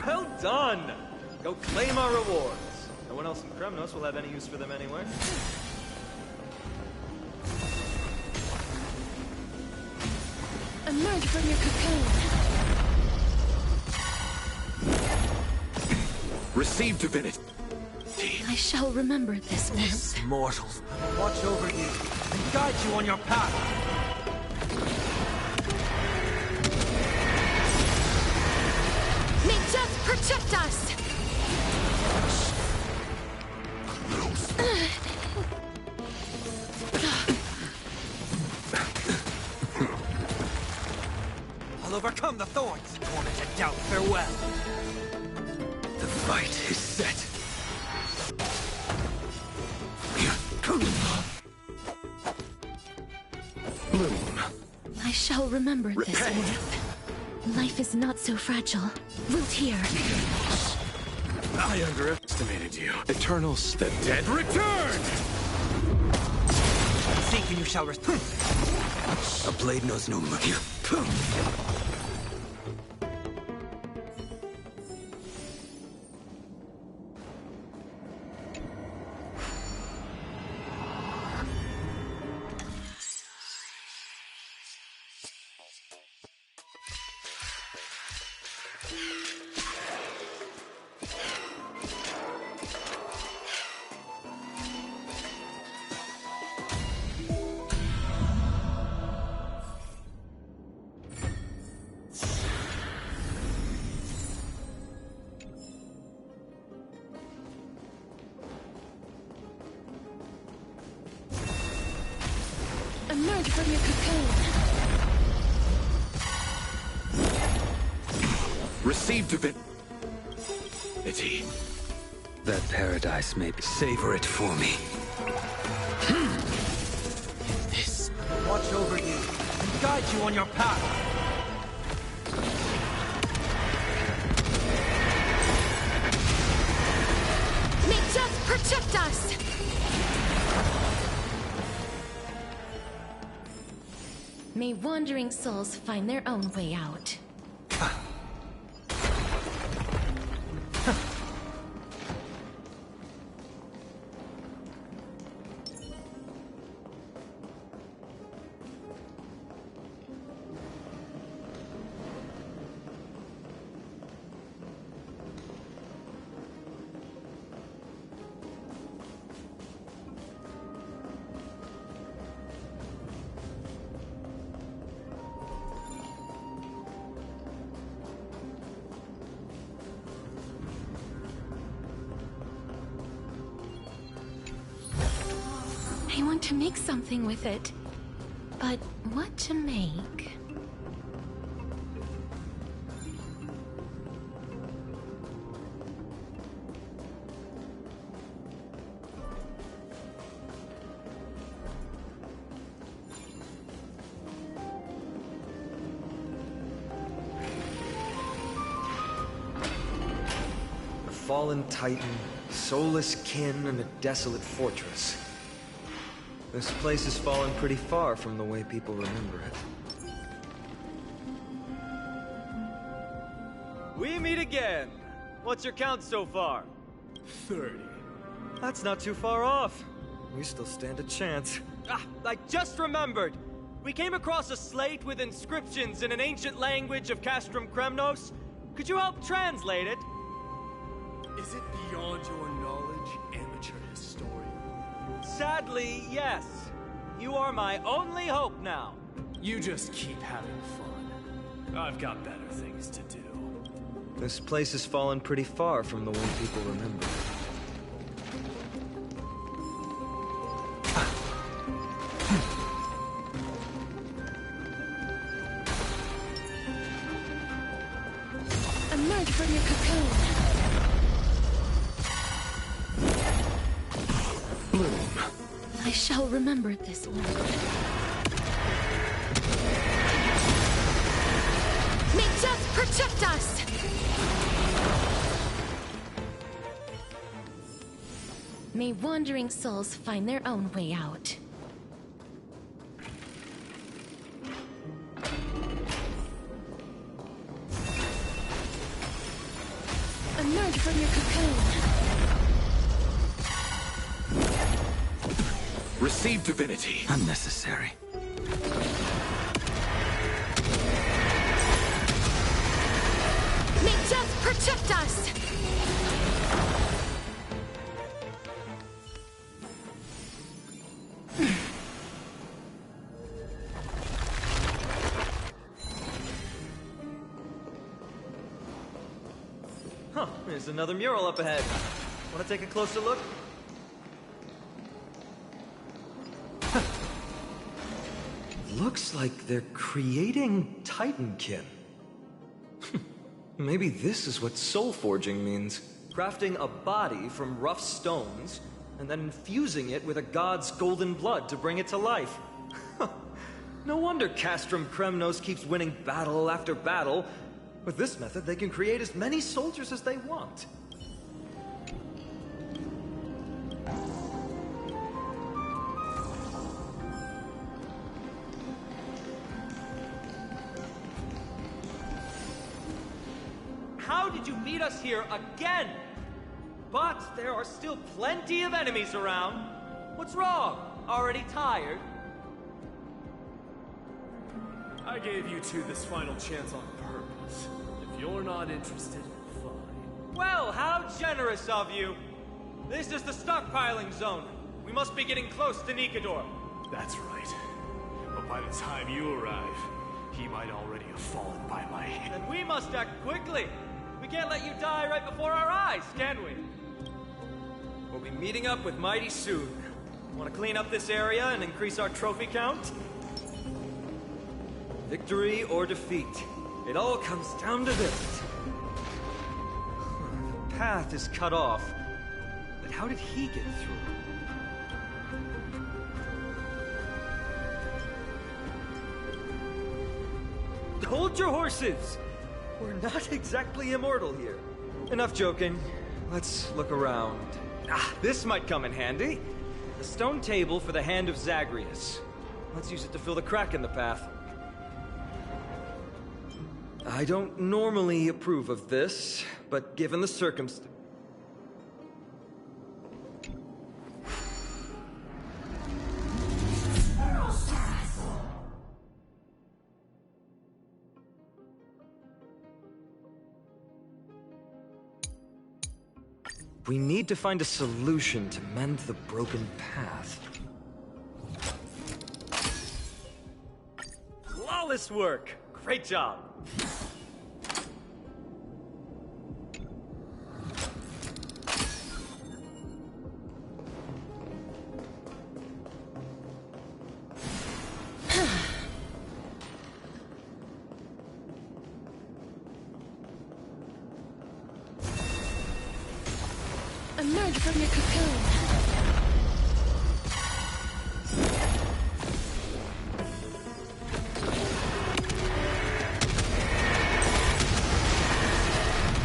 Well done! Go claim our rewards. No one else in Kremnos will have any use for them anyway. Emerge from your cocoon. Receive divinity. I shall remember this warmth. This mortals watch over you and guide you on your path. May death protect us! I'll overcome the thorns. Tormented doubt, farewell. The fight is set. Bloom. I shall remember this warmth. Life is not so fragile. Wilt hear. I underestimated you. Eternals, the dead return! Seek and you shall return. A blade knows no mercy. Emerge from your cocoon. Receive divinity. That paradise may be. Savor it for me. This will watch over you and guide you on your path. May death protect us! May wandering souls find their own way out. I want to make something with it. But what to make? A fallen titan, soulless kin, and a desolate fortress. This place has fallen pretty far from the way people remember it. We meet again. What's your count so far? 30. That's not too far off. We still stand a chance. Ah, I just remembered. We came across a slate with inscriptions in an ancient language of Castrum Kremnos. Could you help translate it? Is it beyond your knowledge, amateur historian? Sadly, yes. You are my only hope now. You just keep having fun. I've got better things to do. This place has fallen pretty far from the way people remember it. Emerge from your cocoon. Bloom. I shall remember this warmth. May death protect us! May wandering souls find their own way out. Emerge from your cocoon. Receive divinity. Unnecessary. May death protect us! Huh, there's another mural up ahead. Want to take a closer look? Looks like they're creating Titankin. Maybe this is what soul forging means. Crafting a body from rough stones, and then infusing it with a god's golden blood to bring it to life. No wonder Castrum Kremnos keeps winning battle after battle. With this method, they can create as many soldiers as they want. How did you meet us here again? But there are still plenty of enemies around. What's wrong? Already tired? I gave you two this final chance on purpose. If you're not interested, fine. Well, how generous of you. This is the stockpiling zone. We must be getting close to Nikador. That's right. But by the time you arrive, he might already have fallen by my hand. And we must act quickly. We can't let you die right before our eyes, can we? We'll be meeting up with Mighty soon. Want to clean up this area and increase our trophy count? Victory or defeat. It all comes down to this. The path is cut off. But how did he get through? Hold your horses! We're not exactly immortal here. Enough joking. Let's look around. Ah, this might come in handy. The stone table for the Hand of Zagreus. Let's use it to fill the crack in the path. I don't normally approve of this, but given the circumstances... We need to find a solution to mend the broken path. Flawless work! Great job! Emerge from your cocoon.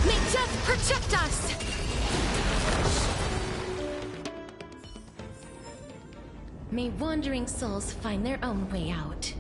May death protect us! May wandering souls find their own way out.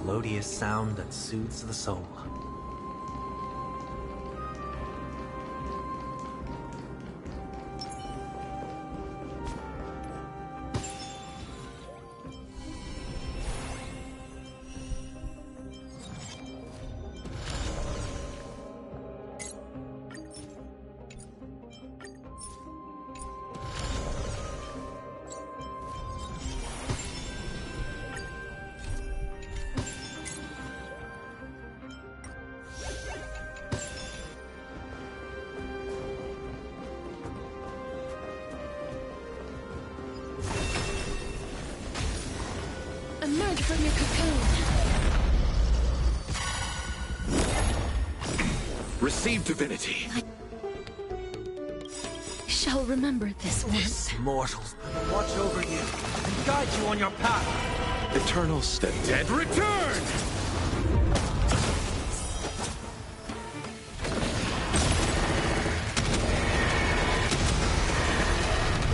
Melodious sound that soothes the soul. Emerge from your cocoon. Receive divinity. Shut shall remember this one. This mortal will watch over you and guide you on your path. Eternal step. Dead return!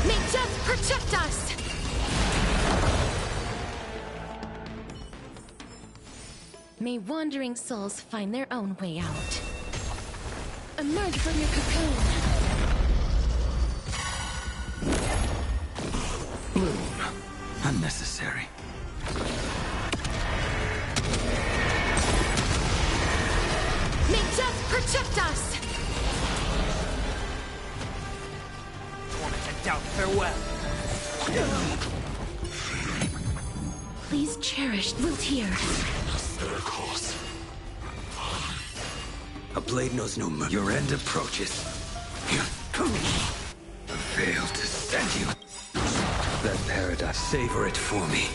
May death protect us! May wandering souls find their own way out. Emerge from your cocoon. Bloom. Unnecessary. May death protect us! Torment and doubt, farewell. Please cherish Wilt here. Circles. A blade knows no mercy. Your end approaches. A veil to send you. That paradise. Savor it for me.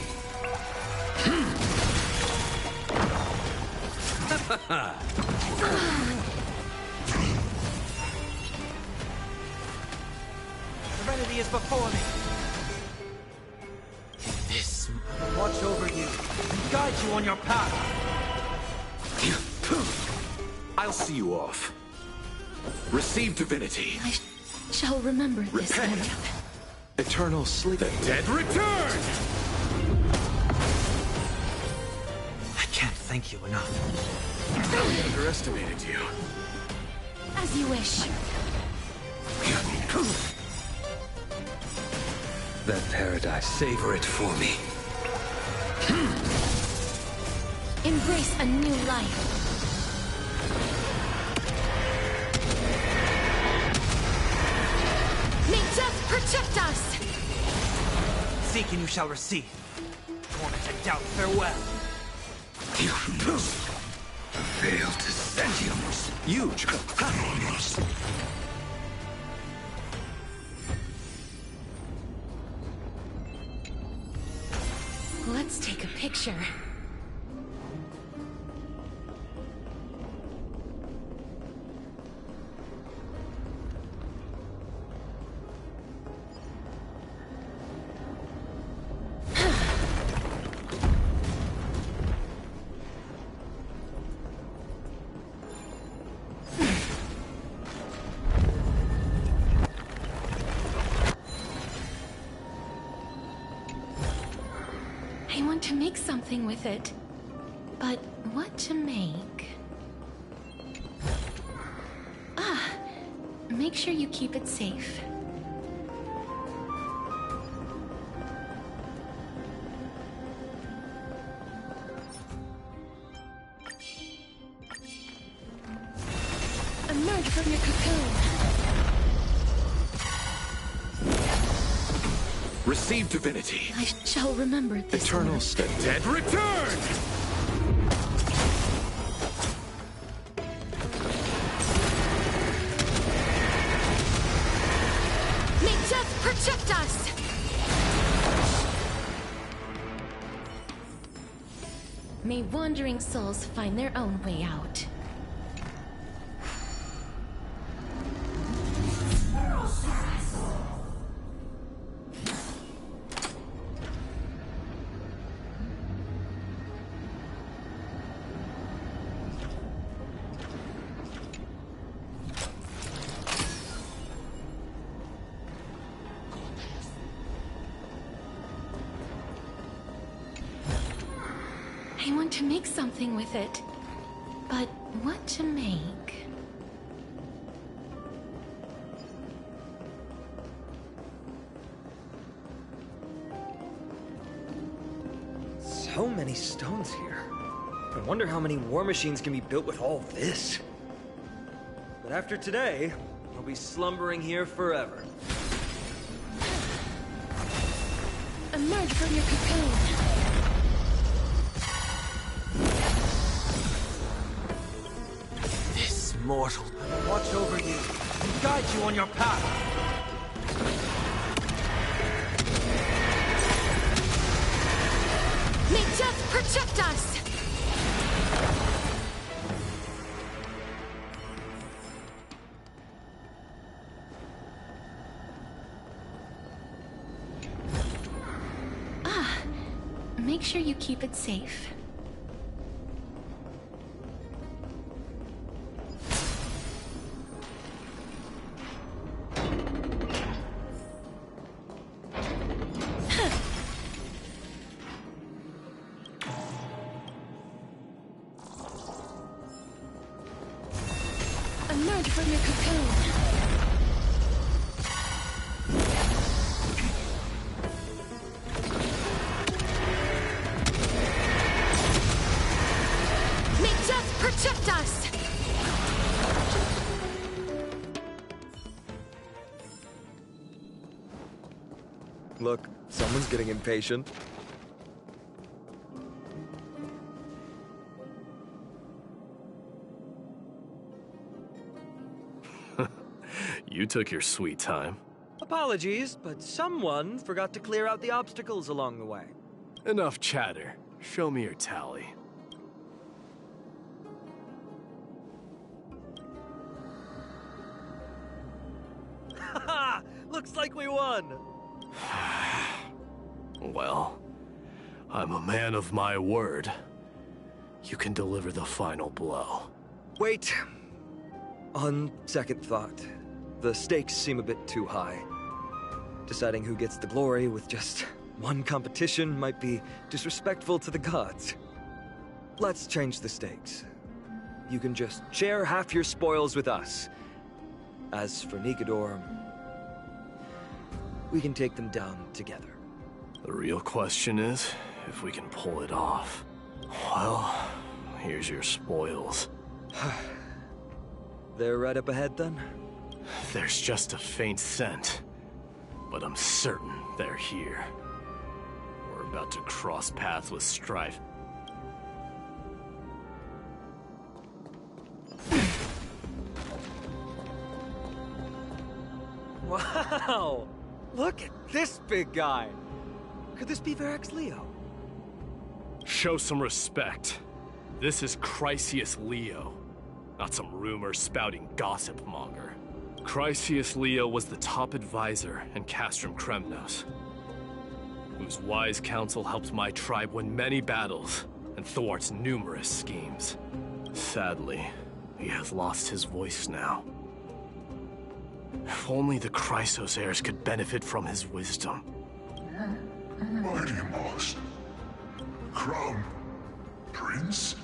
Serenity is before me. This will watch over you and guide you on your path. I'll see you off. Receive divinity. I shall remember this Repent. one. Eternal sleep. The dead return! I can't thank you enough. I underestimated you. As you wish. That paradise. Savor it for me. Embrace a new life. May death protect us! Seek and you shall receive. Torment and doubt, farewell. A veil to send you. Huge. Let's take a picture. I want to make something with it. But what to make? Make sure you keep it safe. Emerge from your cocoon. Receive divinity. I shall remember this Eternal one. step. Dead return! May death protect us! May wandering souls find their own way out. I want to make something with it. But what to make? So many stones here. I wonder how many war machines can be built with all this. But after today, I'll be slumbering here forever. Emerge from your cocoon. This mortal will watch over you and guide you on your path. May death protect us! make sure you keep it safe. Emerge from your cocoon. May death protect us! Look, someone's getting impatient. You took your sweet time. Apologies, but someone forgot to clear out the obstacles along the way. Enough chatter. Show me your tally. Haha! Looks like we won! Well, I'm a man of my word. You can deliver the final blow. Wait. On second thought, the stakes seem a bit too high. Deciding who gets the glory with just one competition might be disrespectful to the gods. Let's change the stakes. You can just share half your spoils with us. As for Nigador, we can take them down together. The real question is if we can pull it off. Well, here's your spoils. They're right up ahead then? There's just a faint scent, but I'm certain they're here. We're about to cross paths with strife. Wow! Look at this big guy! Could this be Varric's Leo? Show some respect. This is Chrysius Leo, not some rumor-spouting gossip monger. Chrysius Leo was the top advisor in Castrum Kremnos, whose wise counsel helped my tribe win many battles and thwarts numerous schemes. Sadly, he has lost his voice now. If only the Chrysos heirs could benefit from his wisdom. Mighty Moss. Crown Prince?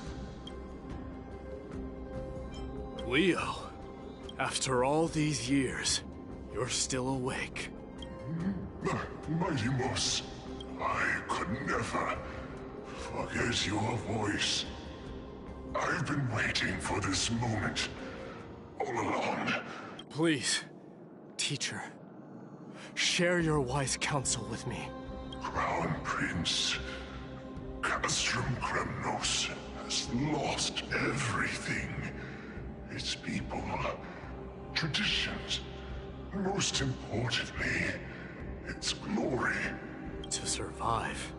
Leo, after all these years, you're still awake. Mighty Moss, I could never forget your voice. I've been waiting for this moment all along. Please, teacher, share your wise counsel with me. Crown Prince, Castrum Kremnos has lost everything. Its people, traditions, most importantly, its glory. To survive,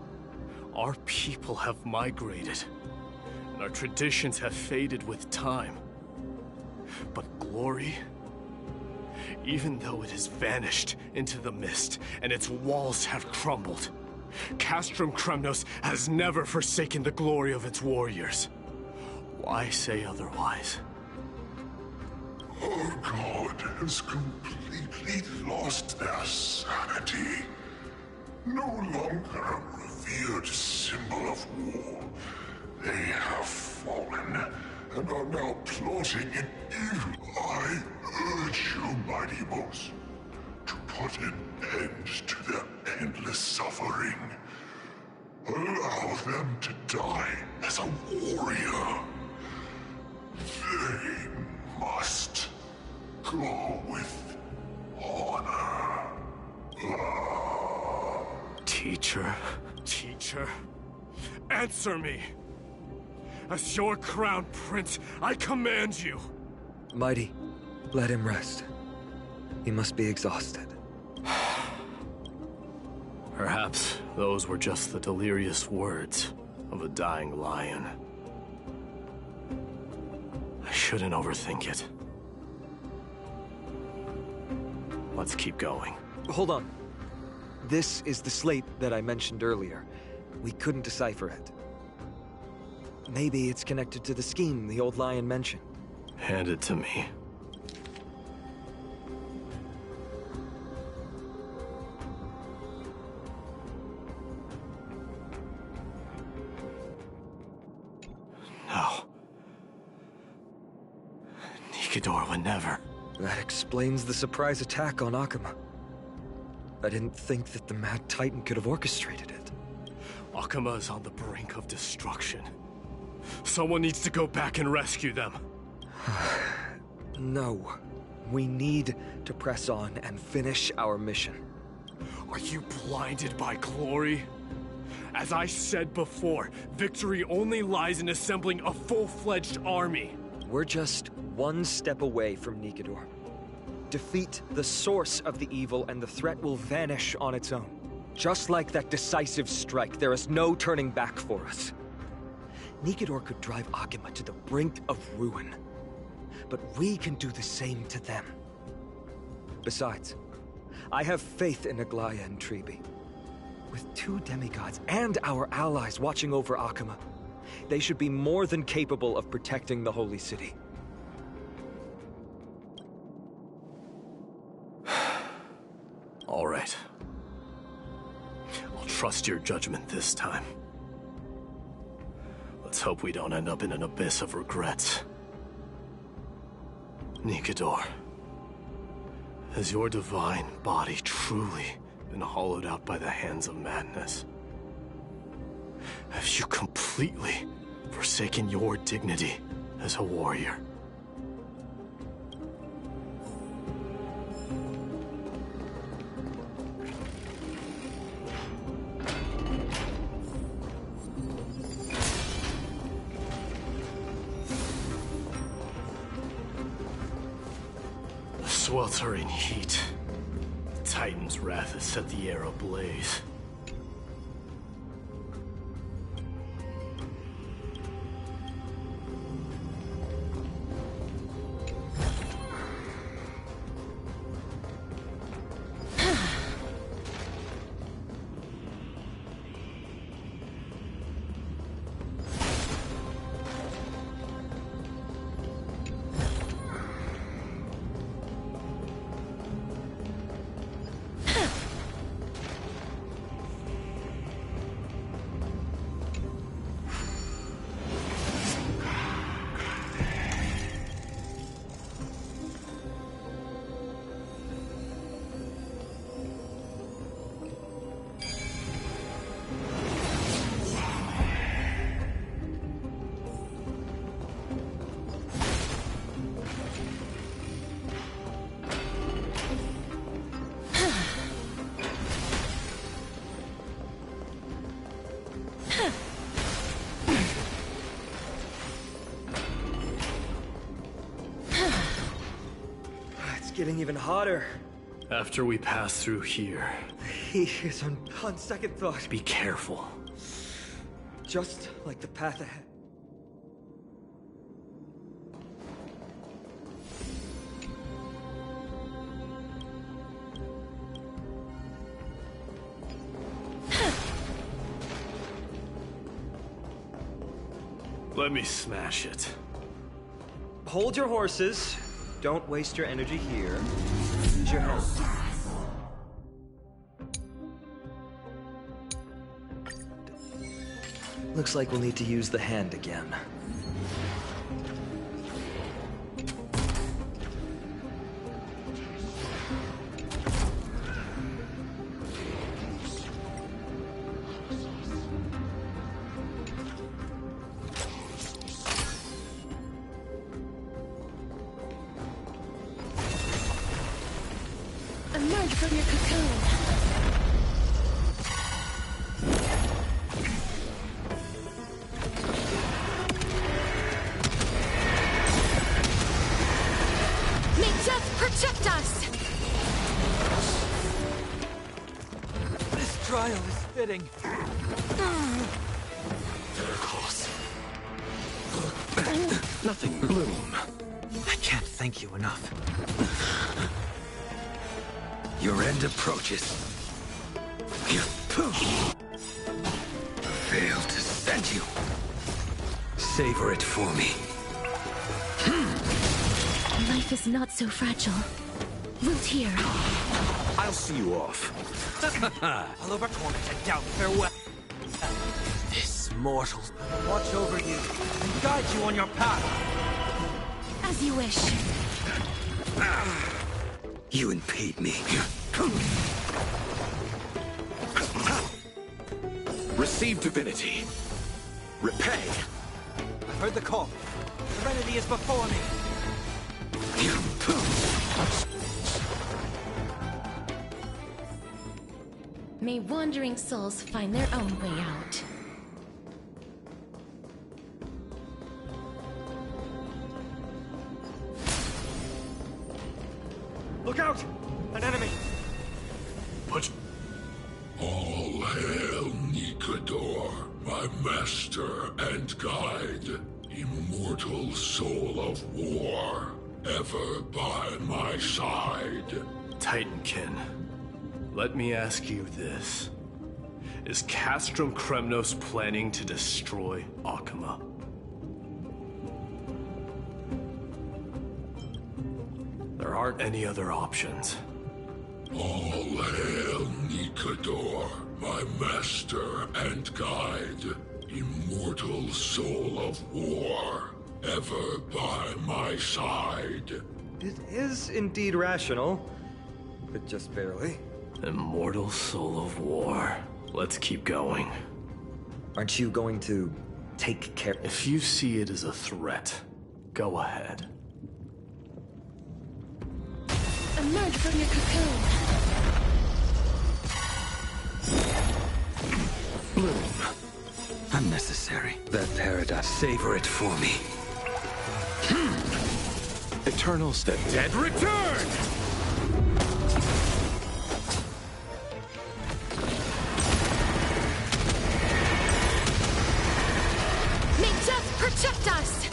our people have migrated, and our traditions have faded with time. But glory, even though it has vanished into the mist and its walls have crumbled, Castrum Kremnos has never forsaken the glory of its warriors. Why say otherwise? Our god has completely lost their sanity. No longer a revered symbol of war, they have fallen and are now plotting an evil. I urge you, Mighty Mos, to put an end to their endless suffering. Allow them to die as a warrior. They must go with honor. Teacher, answer me! As your crown prince, I command you! Mighty, let him rest. He must be exhausted. Perhaps those were just the delirious words of a dying lion. I shouldn't overthink it. Let's keep going. Hold on. This is the slate that I mentioned earlier. We couldn't decipher it. Maybe it's connected to the scheme the old lion mentioned. Hand it to me. No. Nikador would never. That explains the surprise attack on Akuma. I didn't think that the Mad Titan could have orchestrated it. Akuma is on the brink of destruction. Someone needs to go back and rescue them. No. We need to press on and finish our mission. Are you blinded by glory? As I said before, victory only lies in assembling a full-fledged army. We're just one step away from Nikador. Defeat the source of the evil and the threat will vanish on its own. Just like that decisive strike, there is no turning back for us. Nikador could drive Akuma to the brink of ruin. But we can do the same to them. Besides, I have faith in Aglaya and Tribi. With 2 demigods and our allies watching over Akuma, they should be more than capable of protecting the Holy City. All right. I'll trust your judgment this time. Let's hope we don't end up in an abyss of regrets. Nikador, has your divine body truly been hollowed out by the hands of madness? Have you completely forsaken your dignity as a warrior? The sweltering heat. The Titan's wrath has set the air ablaze. Getting even hotter. After we pass through here, He is on second thought. be careful. Just like the path ahead. Let me smash it. Hold your horses. Don't waste your energy here. Use your head. Looks like we'll need to use the hand again. Emerge from your cocoon. May death protect us! This trial is fitting. Nothing, Bloom. I can't thank you enough. Your end approaches. veil to send you. Savor it for me. Life is not so fragile. Wilt here. I'll see you off. I'll overtorment and doubt farewell. This mortal will watch over you and guide you on your path. As you wish. You impede me. Receive divinity. Repay. I've heard the call. Serenity is before me. May wandering souls find their own way out. Look out! An enemy! But all hail Nikador, my master and guide, immortal soul of war, ever by my side. Titankin, let me ask you this. Is Castrum Kremnos planning to destroy Akama? There aren't any other options. All hail Nikador, my master and guide, immortal soul of war, ever by my side. It is indeed rational, but just barely. Immortal soul of war. Let's keep going. Aren't you going to take care? If you see it as a threat, go ahead. Emerge from your cocoon. Bloom. Unnecessary. That paradise. Savor it for me. Eternal step. Dead return! May death protect us!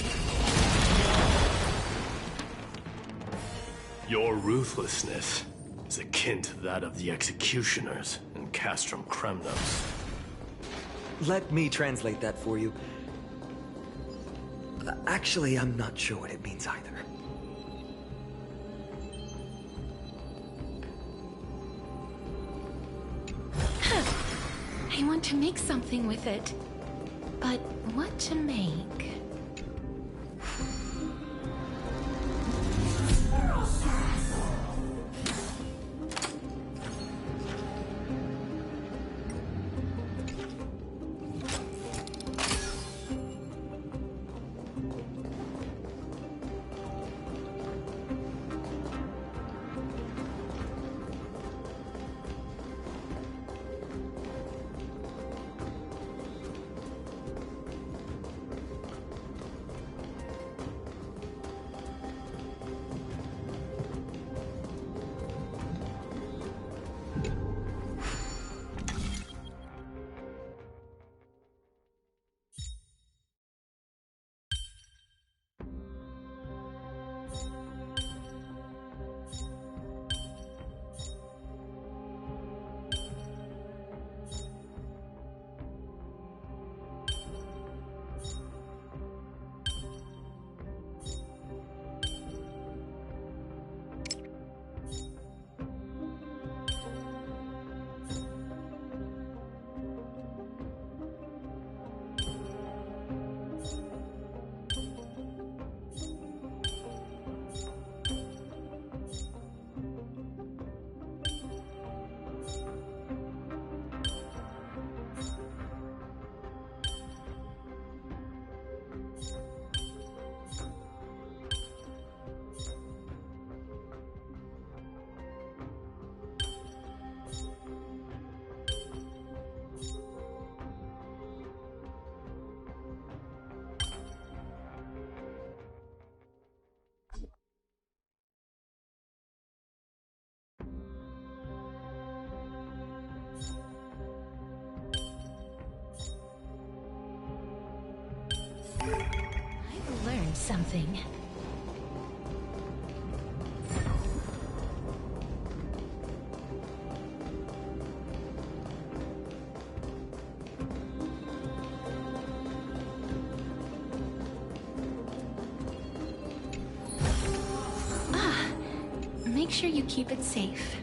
Your ruthlessness is akin to that of the executioners in Castrum Kremnos. Let me translate that for you. Actually, I'm not sure what it means either. I want to make something with it. But what to make? I've learned something. Make sure you keep it safe.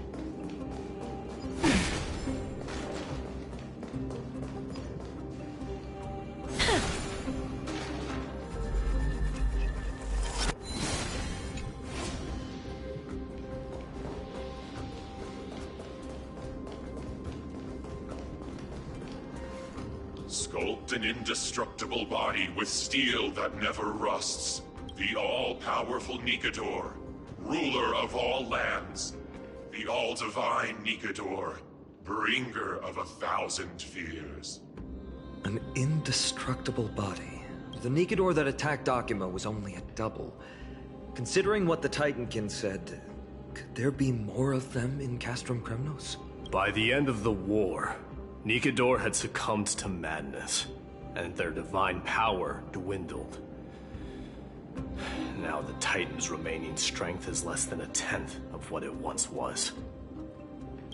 Sculpt an indestructible body with steel that never rusts. The all-powerful Nikador, ruler of all lands. The all-divine Nikador, bringer of 1,000 fears. An indestructible body. The Nikador that attacked Akima was only a double. Considering what the Titankin said, could there be more of them in Castrum Kremnos? By the end of the war, Nikador had succumbed to madness, and their divine power dwindled. Now the Titan's remaining strength is less than 1/10 of what it once was.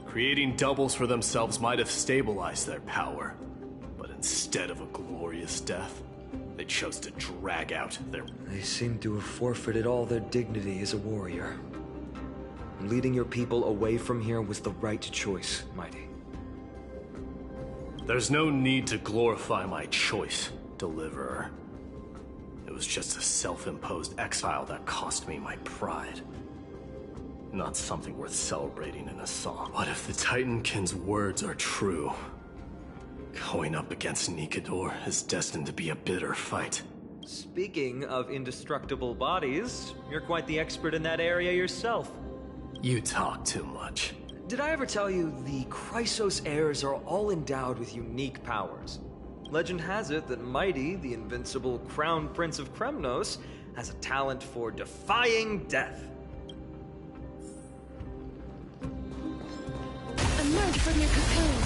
Creating doubles for themselves might have stabilized their power, but instead of a glorious death, they chose to drag out their... They seem to have forfeited all their dignity as a warrior. Leading your people away from here was the right choice, Mighty. There's no need to glorify my choice, Deliverer. It was just a self-imposed exile that cost me my pride. Not something worth celebrating in a song. But if the Titankin's words are true, going up against Nikador is destined to be a bitter fight. Speaking of indestructible bodies, you're quite the expert in that area yourself. You talk too much. Did I ever tell you the Chrysos heirs are all endowed with unique powers? Legend has it that Mighty, the invincible Crown Prince of Kremnos, has a talent for defying death. Emerge from your cocoon.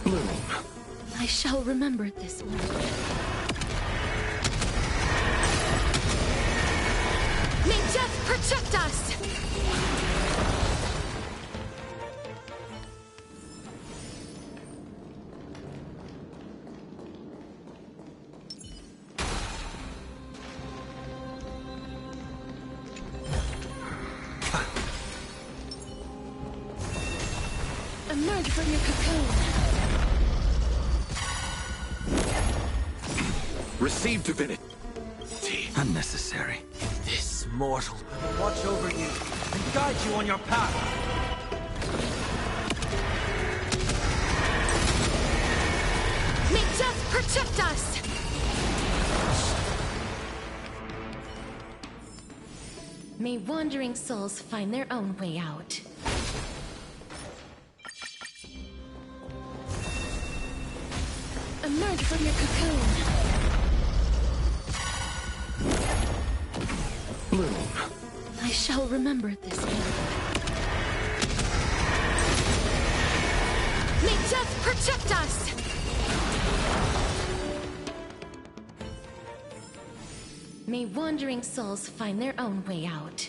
Bloom. I shall remember this moment. May death protect us! Emerge from your cocoon. Receive divinity. Unnecessary. This mortal will watch over you and guide you on your path. May death protect us! May wandering souls find their own way out. Emerge from your cocoon. Bloom. I shall remember this moment. May death protect us! May wandering souls find their own way out.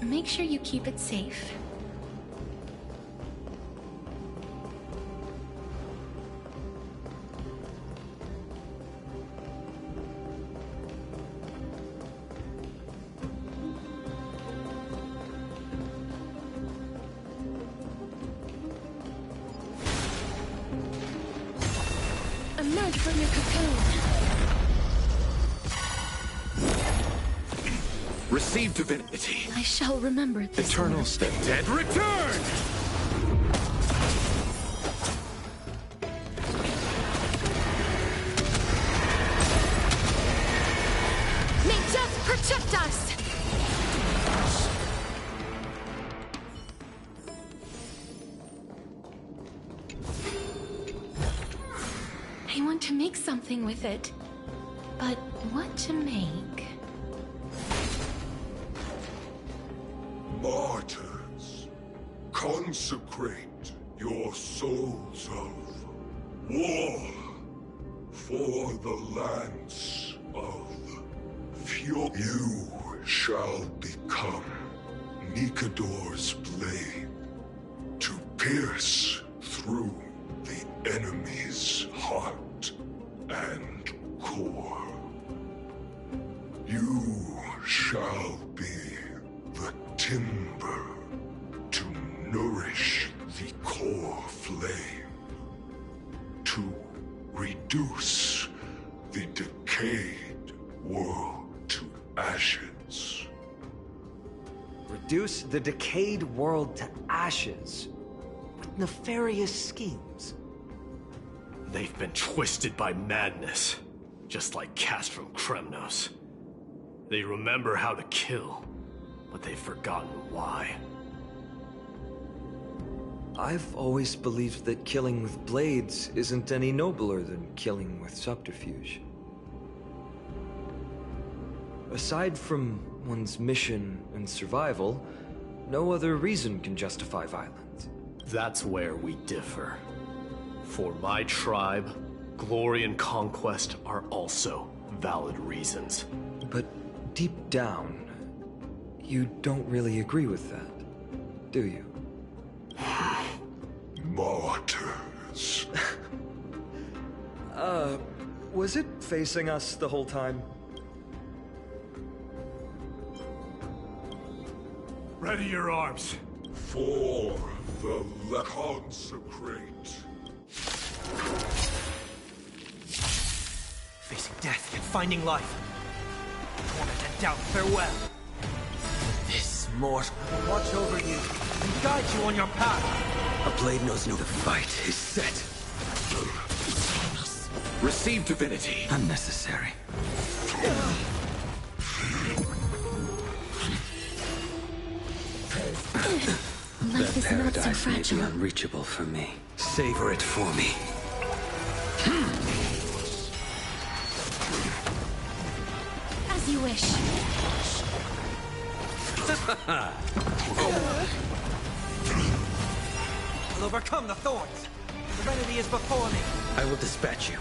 Make sure you keep it safe. Emerge from your cocoon. Receive divinity. I shall remember this. Eternal step. Dead return! May death protect us! I want to make something with it. But what to make? Martyrs, consecrate your souls of war for the lance of fury. You shall become Nikador's blade to pierce through the enemy's heart and core. You shall be the timber to nourish the core flame, to reduce the decayed world to ashes. Reduce the decayed world to ashes? With nefarious schemes? They've been twisted by madness, just like Castro Kremnos. They remember how to kill, but they've forgotten why. I've always believed that killing with blades isn't any nobler than killing with subterfuge. Aside from one's mission and survival, no other reason can justify violence. That's where we differ. For my tribe, glory and conquest are also valid reasons. But deep down, you don't really agree with that, do you? Martyrs. Was it facing us the whole time? Ready your arms. For the consecrate. Facing death and finding life. Torment and doubt, farewell. This mortal will watch over you and guide you on your path. A blade knows no. The fight is set. Receive divinity. Unnecessary. Life is not so Paradise may be fragile. unreachable for me. Savor it for me. As you wish. I'll overcome the thorns. The remedy is before me. I will dispatch you.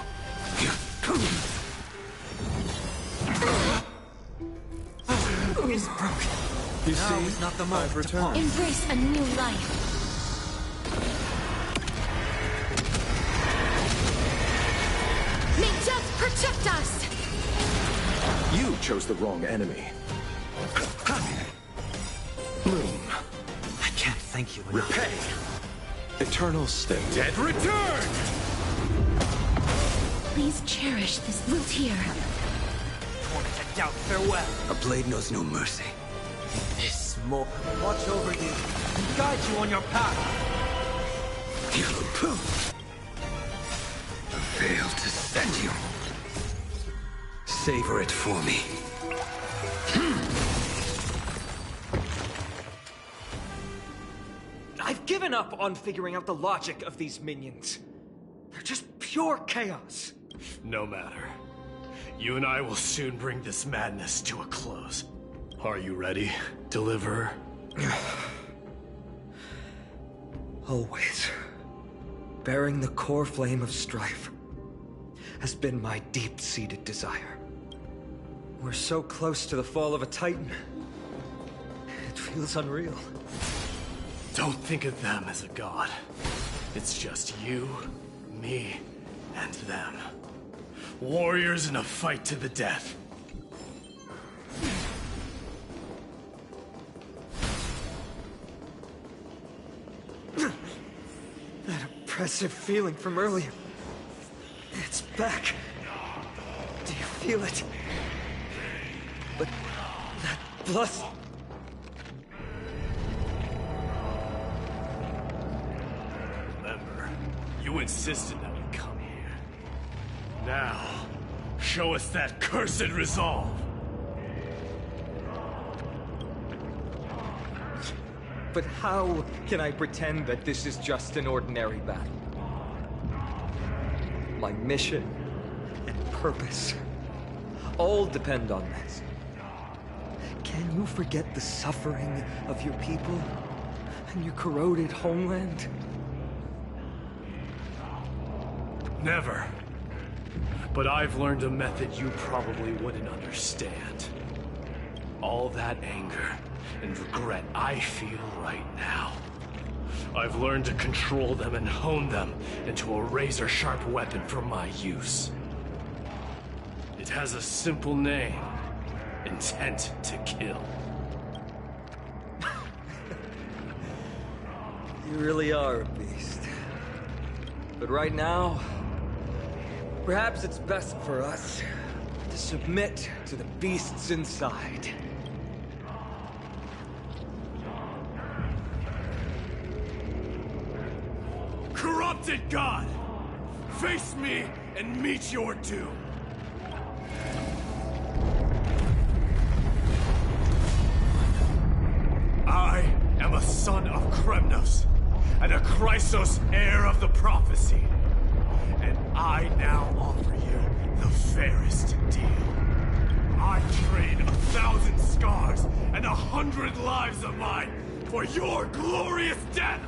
It's broken. You Now see, is not the I've moment to returned. pause. Embrace a new life. May death protect us! You chose the wrong enemy. Bloom. I can't thank you enough. Repay. Eternal step. Dead return! Please cherish this loot here. Torment and doubt, farewell. A blade knows no mercy. This more will watch over you and guide you on your path. A veil to set you. Savor it for me. I've given up on figuring out the logic of these minions. They're just pure chaos. No matter. You and I will soon bring this madness to a close. Are you ready, Deliverer? Always. Bearing the core flame of strife has been my deep-seated desire. We're so close to the fall of a Titan. It feels unreal. Don't think of them as a god. It's just you, me, and them. Warriors in a fight to the death. That oppressive feeling from earlier. It's back. Do you feel it? But that Plus... Remember, you insisted that we come here. Now, show us that cursed resolve. But how can I pretend that this is just an ordinary battle? My mission and purpose all depend on this. Can you forget the suffering of your people and your corroded homeland? Never. But I've learned a method you probably wouldn't understand. All that anger and regret I feel right now. I've learned to control them and hone them into a razor-sharp weapon for my use. It has a simple name. Intent to kill. You really are a beast. But right now, perhaps it's best for us to submit to the beasts inside. Corrupted God! Face me and meet your doom! I am a son of Kremnos, and a Chrysos heir of the prophecy. And I now offer you the fairest deal. I trade 1,000 scars and 100 lives of mine for your glorious death!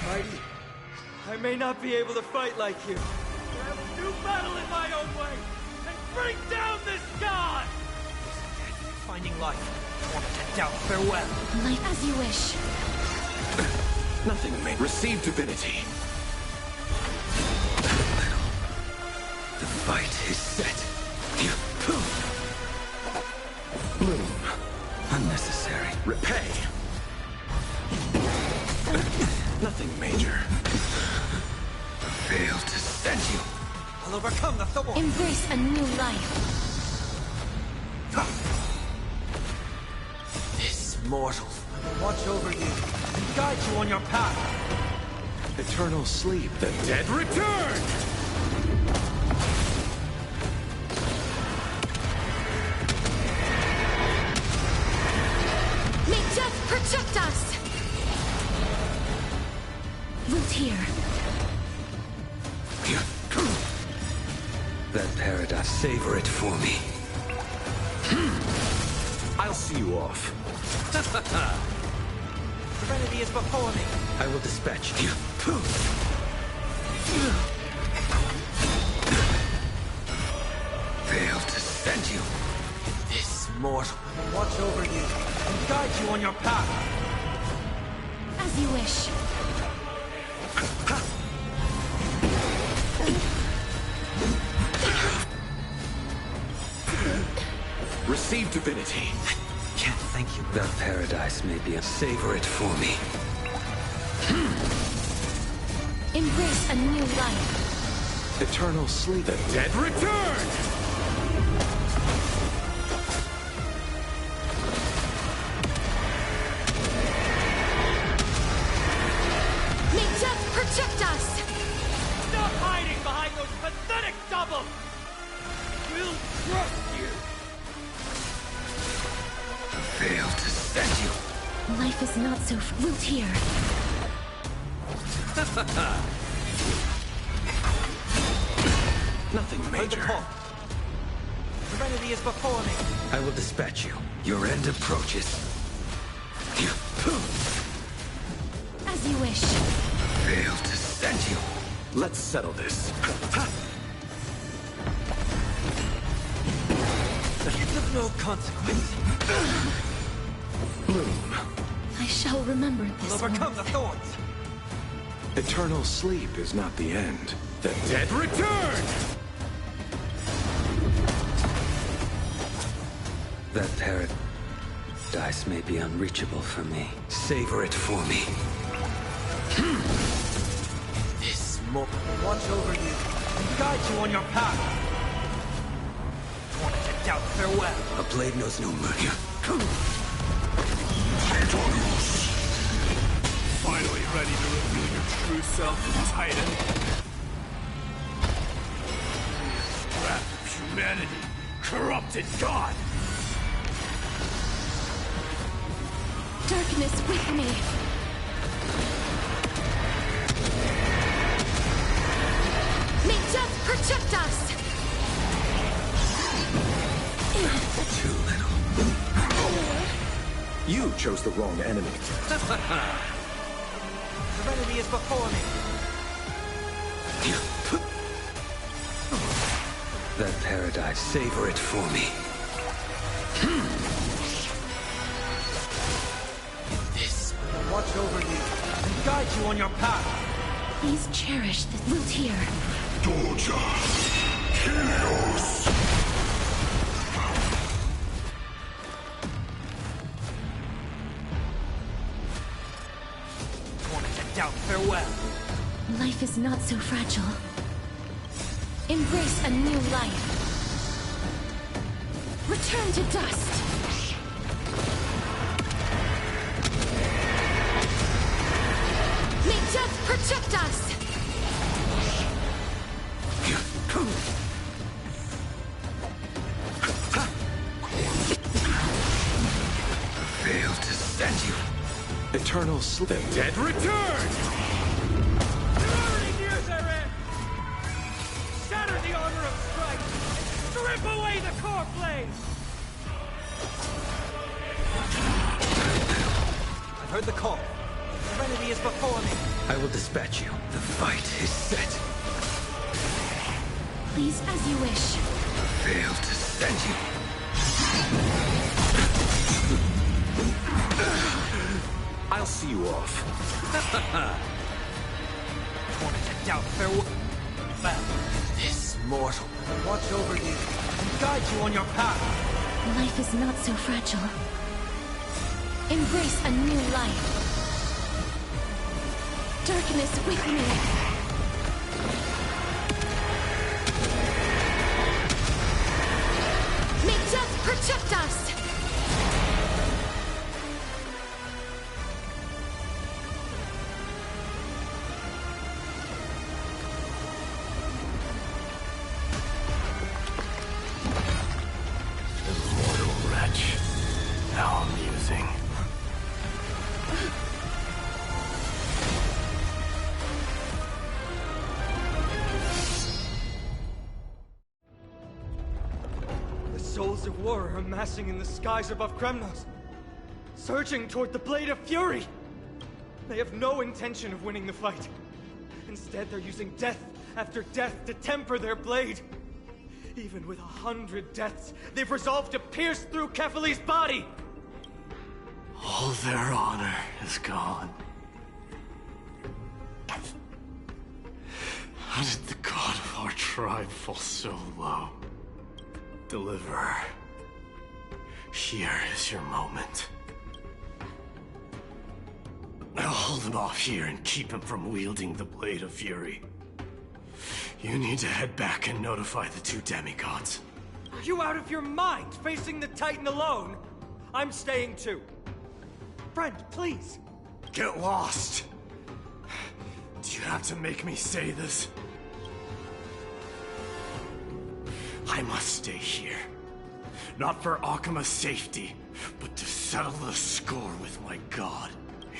Mighty, I may not be able to fight like you. I have a new battle in my own way, and bring down this god! Finding life. Formed to doubt farewell. Life as you wish. Nothing may receive divinity. The fight is set. Bloom. Unnecessary. Repay. Nothing major. Fail to send you. I'll overcome the thorn. Embrace a new life. This mortal will watch over you and guide you on your path. Eternal sleep. The dead return! May death protect us! Root here. That paradise, savor it for me. I'll see you off. Serenity is before me. I will dispatch you. Fail to send you. This mortal will watch over you and guide you on your path. As you wish. Receive divinity. Can't thank you. That paradise may be a savor it for me. Embrace a new life. Eternal sleep. The dead return! May death protect us! Stop hiding behind those pathetic doubles! We'll trust you! Fail to send you. Life is not so root here. Nothing major. Serenity is before me. I will dispatch you. Your end approaches. As you wish. Fail to send you. Let's settle this. It's of no consequence. Bloom. I shall remember I'll this overcome the warmth. thorns. Eternal sleep is not the end. The dead return! That paradise may be unreachable for me. Savor it for me. more watch over you and guide you on your path. Wanted to doubt farewell. A blade knows no mercy. Finally ready to reveal your true self, Titan. Wrath of humanity, corrupted God. Darkness with me. May death protect us! Too little. You chose the wrong enemy. Serenity is before me. That paradise, savor it for me. This will watch over you and guide you on your path. Please cherish this loot here. Doja! Helios! Wanted to doubt farewell. Life is not so fragile. Embrace a new life. Return to dust. May death protect us! Failed to send you. Eternal slip. The dead return! You're already near their end! Shatter the armor of strife! Strip away the core blades! I've heard the call. Serenity is before me. I will dispatch you. The fight is set. Please, as you wish. Failed to send you. I'll see you off. Wanted to doubt farewell. Well, this mortal will watch over you and guide you on your path. Life is not so fragile. Embrace a new life. Darkness with me. May death protect us! Immortal wretch. How amusing. The souls of war are amassing in the skies above Kremnos, surging toward the Blade of Fury. They have no intention of winning the fight. Instead, they're using death after death to temper their blade. Even with 100 deaths, they've resolved to pierce through Kefali's body. All their honor is gone. How did the god of our tribe fall so low? Deliverer, here is your moment. I'll hold him off here and keep him from wielding the Blade of Fury. You need to head back and notify the two demigods. Are you out of your mind, facing the Titan alone? I'm staying too. Friend, please. Get lost! Do you have to make me say this? I must stay here. Not for Akima's safety, but to settle the score with my god.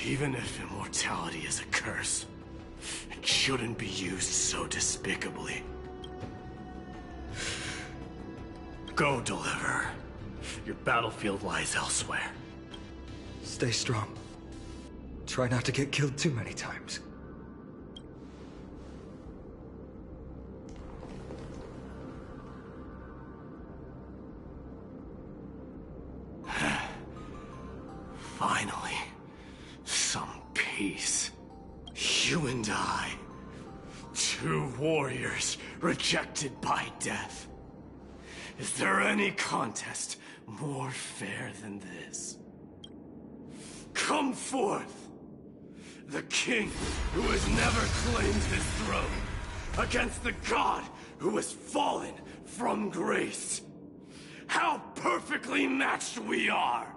Even if immortality is a curse, it shouldn't be used so despicably. Go, Deliverer. Your battlefield lies elsewhere. Stay strong. Try not to get killed too many times. Finally, some peace. You and I, two warriors rejected by death. Is there any contest more fair than this? Come forth, The king who has never claimed his throne. Against the god who has fallen from grace. How perfectly matched we are!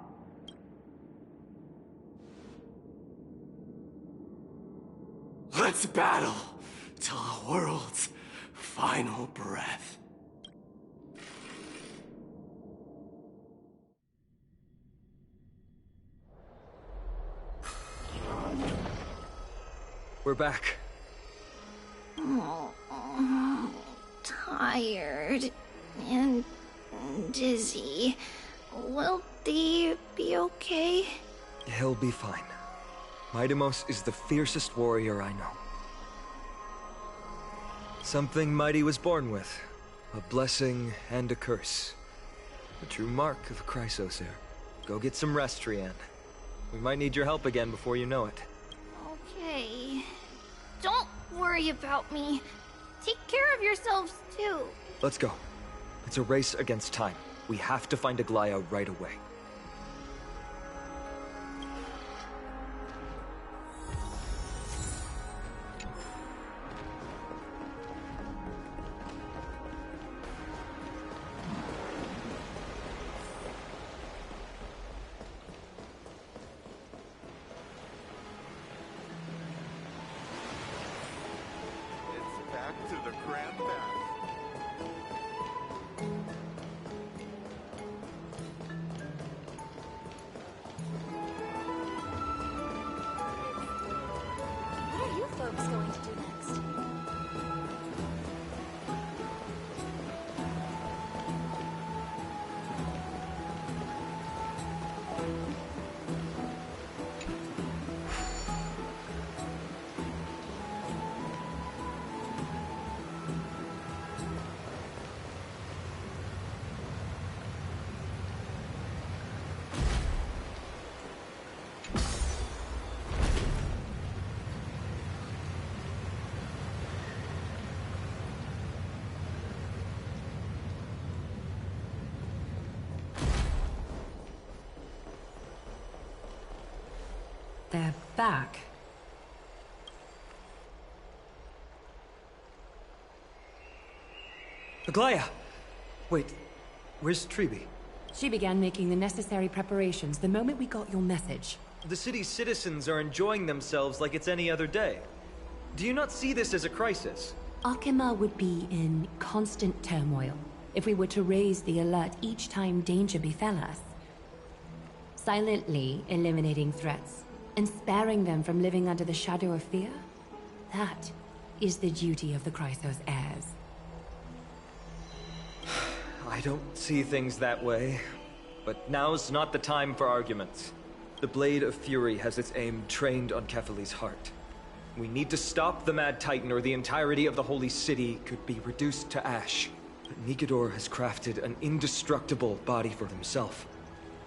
Let's battle till the world's final breath. We're back. Oh, tired and dizzy. Will they be okay? He'll be fine. Mightimos is the fiercest warrior I know. Something Mighty was born with. A blessing and a curse. The true mark of a Chrysosaur. Go get some rest, Trianne. We might need your help again before you know it. Okay. Don't worry about me. Take care of yourselves, too. Let's go. It's a race against time. We have to find Aglaya right away. Back to the Grand Bath. What are you folks going to do next? They're back. Aglaya! Wait, where's Tribi? She began making the necessary preparations the moment we got your message. The city's citizens are enjoying themselves like it's any other day. Do you not see this as a crisis? Arkema would be in constant turmoil if we were to raise the alert each time danger befell us. Silently eliminating threats and sparing them from living under the shadow of fear? That is the duty of the Chrysos heirs. I don't see things that way, but now's not the time for arguments. The Blade of Fury has its aim trained on Kefali's heart. We need to stop the Mad Titan or the entirety of the Holy City could be reduced to ash. But Nikedor has crafted an indestructible body for himself.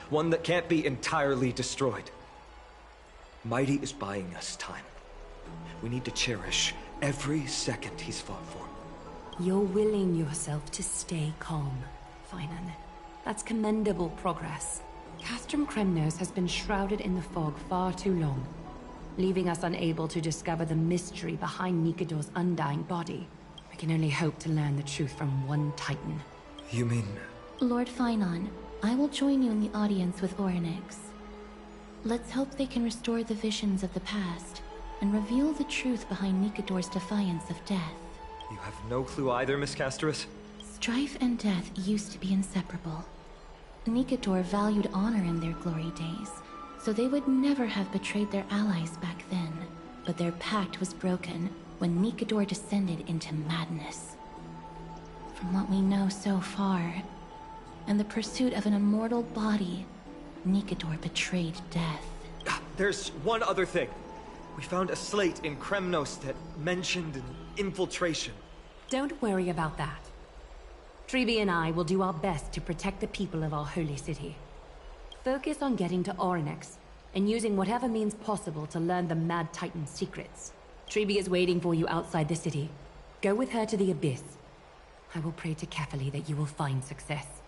One that can't be entirely destroyed. Mighty is buying us time. We need to cherish every second he's fought for. You're willing yourself to stay calm, Finan. That's commendable progress. Castrum Kremnos has been shrouded in the fog far too long, leaving us unable to discover the mystery behind Nikedor's undying body. We can only hope to learn the truth from one Titan. You mean... Lord Finan, I will join you in the audience with Orynyx. Let's hope they can restore the visions of the past and reveal the truth behind Nikedor's defiance of death. You have no clue either, Miss Casterus? Strife and death used to be inseparable. Nikedor valued honor in their glory days, so they would never have betrayed their allies back then. But their pact was broken when Nikedor descended into madness. From what we know so far, in the pursuit of an immortal body, Nikedor betrayed death. There's one other thing. We found a slate in Kremnos that mentioned an infiltration. Don't worry about that. Tribi and I will do our best to protect the people of our holy city. Focus on getting to Orynyx and using whatever means possible to learn the Mad Titan's secrets. Tribi is waiting for you outside the city. Go with her to the Abyss. I will pray to Kefali that you will find success.